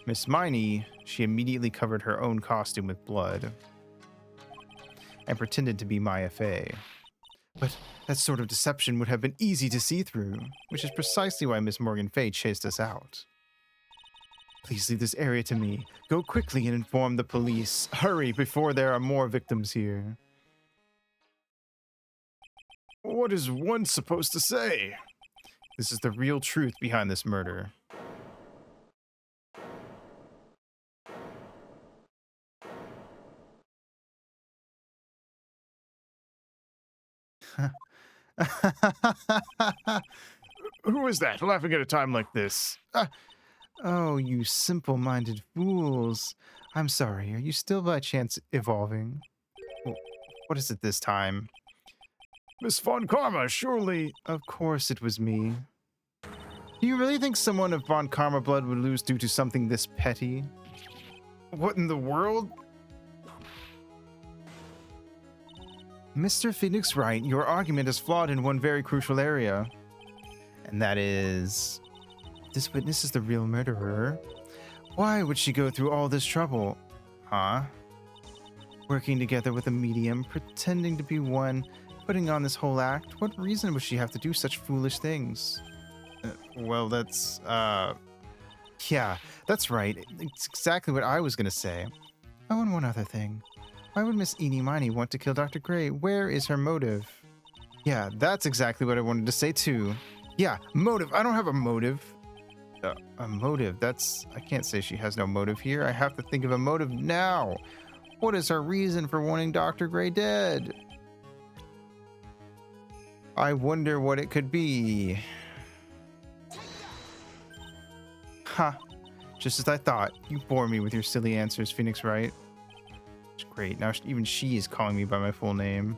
Miss Miney, she immediately covered her own costume with blood and pretended to be Maya Fey. But that sort of deception would have been easy to see through, which is precisely why Miss Morgan Fey chased us out. Please leave this area to me. Go quickly and inform the police. Hurry before there are more victims here. What is one supposed to say? This is the real truth behind this murder. Who is that laughing at a time like this? Oh, you simple-minded fools. I'm sorry, are you still by chance evolving? Well, what is it this time? Miss Von Karma, surely. Of course it was me. Do you really think someone of Von Karma blood would lose due to something this petty? What in the world? Mr. Phoenix Wright, your argument is flawed in one very crucial area. And that is... this witness is the real murderer. Why would she go through all this trouble? Huh? Working together with a medium, pretending to be one, putting on this whole act? What reason would she have to do such foolish things? Well, that's, yeah, that's right. It's exactly what I was gonna say. Oh, and one other thing. Why would Miss Eenie Miney want to kill Dr. Gray? Where is her motive? Yeah, that's exactly what I wanted to say too. Yeah, motive. I don't have a motive. A motive? That's... I can't say she has no motive here. I have to think of a motive now. What is her reason for wanting Dr. Gray dead? I wonder what it could be. Ha! Just as I thought. You bore me with your silly answers, Phoenix Wright. It's great. Now even she is calling me by my full name.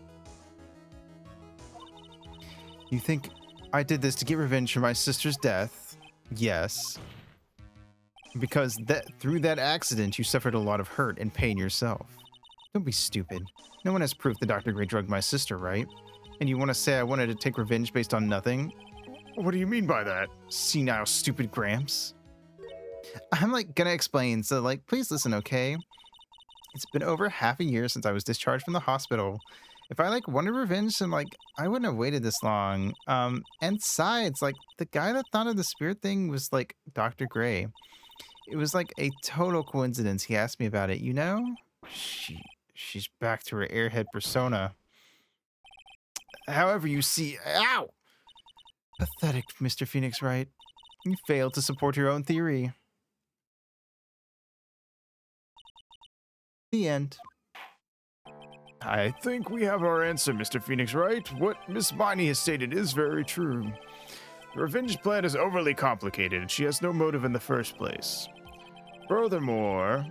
You think I did this to get revenge for my sister's death? Yes. Because through that accident, you suffered a lot of hurt and pain yourself. Don't be stupid. No one has proof that Dr. Gray drugged my sister, right? And you want to say I wanted to take revenge based on nothing? What do you mean by that? Senile, stupid Gramps. I'm gonna explain, so please listen, okay? It's been over half a year since I was discharged from the hospital. If I wanted revenge, then I wouldn't have waited this long. And besides, the guy that thought of the spirit thing was Dr. Gray. It was a total coincidence he asked me about it, you know? She's back to her airhead persona. However, you see, ow! Pathetic, Mr. Phoenix Wright. You failed to support your own theory. The end. I think we have our answer, Mr. Phoenix Wright. What Miss Miney has stated is very true. The revenge plan is overly complicated, and she has no motive in the first place. Furthermore,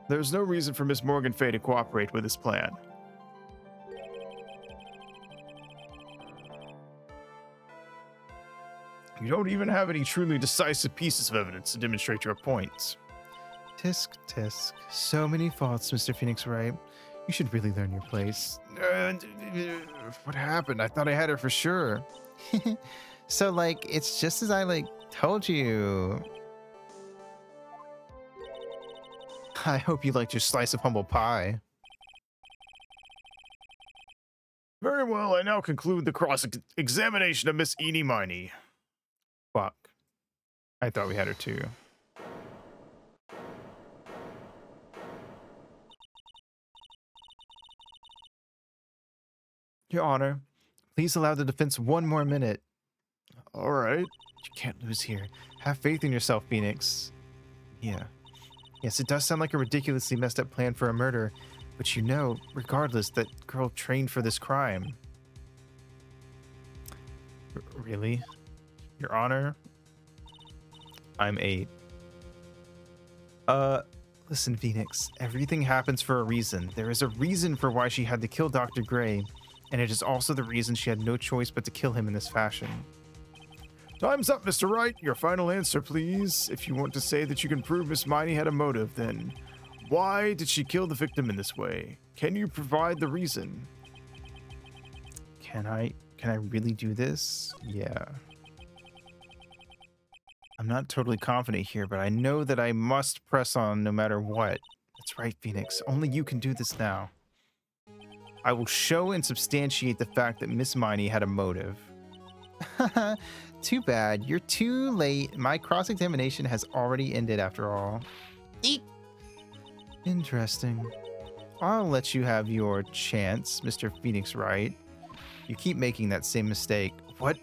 there's no reason for Miss Morgan Fay to cooperate with this plan. You don't even have any truly decisive pieces of evidence to demonstrate your points. Tisk, tisk. So many faults, Mr. Phoenix Wright. You should really learn your place. What happened? I thought I had her for sure. So, it's just as I, told you. I hope you liked your slice of humble pie. Very well, I now conclude the cross-examination of Miss Eenie Miney. Fuck. I thought we had her too. Your Honor, please allow the defense one more minute. All right. You can't lose here. Have faith in yourself, Phoenix. Yeah. Yes, it does sound like a ridiculously messed up plan for a murder, but you know, regardless, that girl trained for this crime. Really? Your Honor? I'm 8. Listen, Phoenix. Everything happens for a reason. There is a reason for why she had to kill Dr. Gray, and it is also the reason she had no choice but to kill him in this fashion. Time's up, Mr. Wright. Your final answer, please. If you want to say that you can prove Miss Miney had a motive, then why did she kill the victim in this way? Can you provide the reason? Can I really do this? Yeah. I'm not totally confident here, but I know that I must press on no matter what. That's right, Phoenix. Only you can do this now. I will show and substantiate the fact that Miss Miney had a motive. Too bad. You're too late. My cross-examination has already ended after all. Eek! Interesting. I'll let you have your chance, Mr. Phoenix Wright. You keep making that same mistake. What?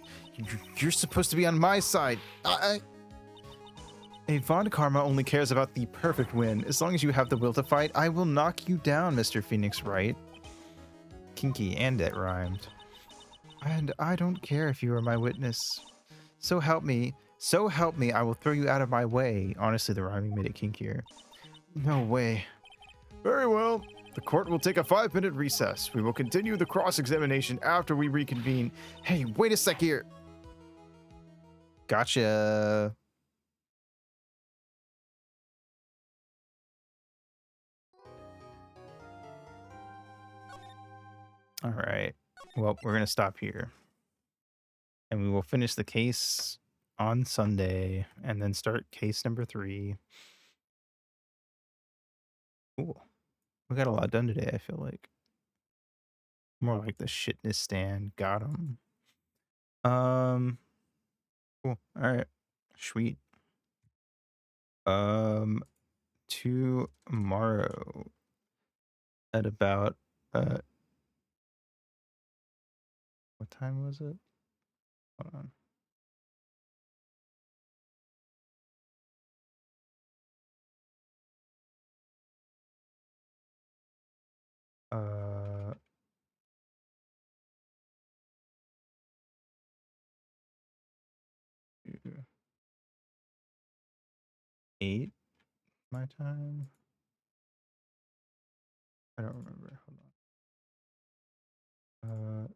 You're supposed to be on my side. A Von Karma only cares about the perfect win. As long as you have the will to fight, I will knock you down, Mr. Phoenix Wright. Kinky, and it rhymed. And I don't care if you are my witness. So help me, I will throw you out of my way. Honestly, the rhyming made it kinkier. No way. Very well. The court will take a 5-minute recess. We will continue the cross-examination after we reconvene. Hey, wait a sec here. Gotcha. All right. Well, we're going to stop here. And we will finish the case on Sunday and then start case number 3. Cool. We got a lot done today, I feel like. More like the shitness stand. Got him. Cool. All right. Sweet. Tomorrow at about what time was it? Hold on. Uh 8 my time. I don't remember. Hold on.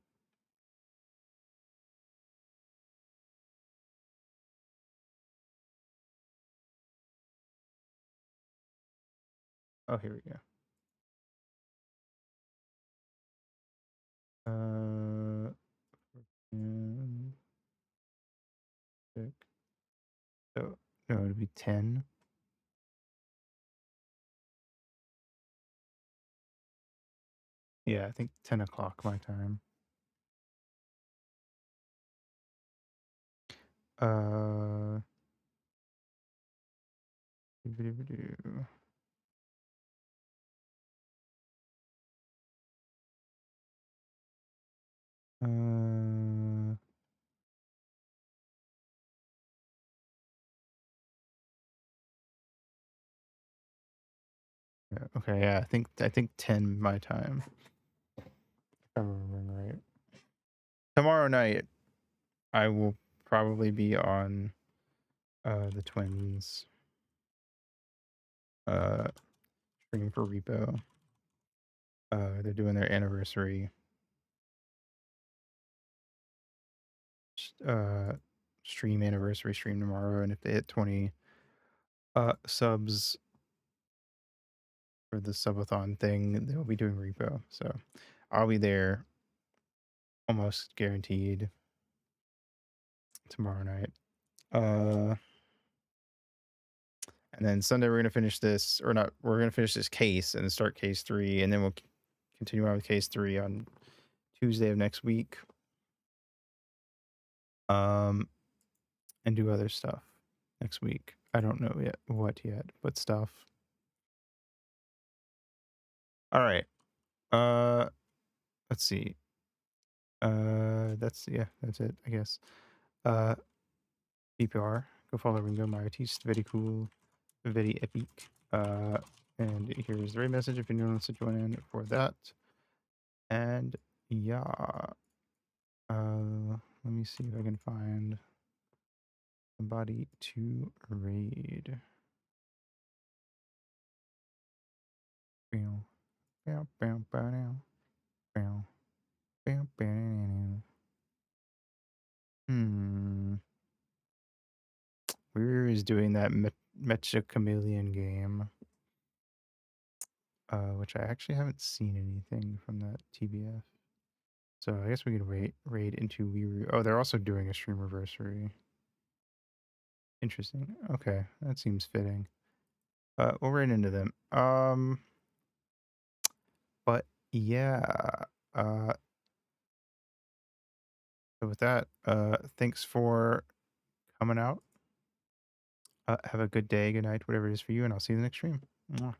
Oh, here we go. And six. So no, it'd be 10. Yeah, I think 10 o'clock my time. Doo-ba-doo-ba-doo. Uh, yeah, okay, yeah, I think 10 my time. If I'm remembering right. Tomorrow night, I will probably be on the twins stream for Repo. They're doing their anniversary uh anniversary stream tomorrow, and if they hit 20 subs for the subathon thing, they'll be doing Repo. So I'll be there almost guaranteed tomorrow night. And then Sunday we're gonna finish this, or not, we're gonna finish this case and then start case 3, and then we'll continue on with case 3 on Tuesday of next week. And do other stuff next week. I don't know yet what yet, but stuff. All right. Let's see. That's it, I guess. PPR. Go follow Ringo, my artiste. Very cool. Very epic. And here's the right message if anyone wants to join in for that. And yeah. Let me see if I can find somebody to raid. Bow, bow, bow, bow, now. Bow, bow, bow, now. We're is doing that Mecha Chameleon game, which I actually haven't seen anything from that TBF. So I guess we could raid into Weiroo. Oh, they're also doing a stream anniversary. Interesting. Okay, that seems fitting. We'll raid into them. But yeah. So with that, thanks for coming out. Have a good day, good night, whatever it is for you, and I'll see you in the next stream. Mwah.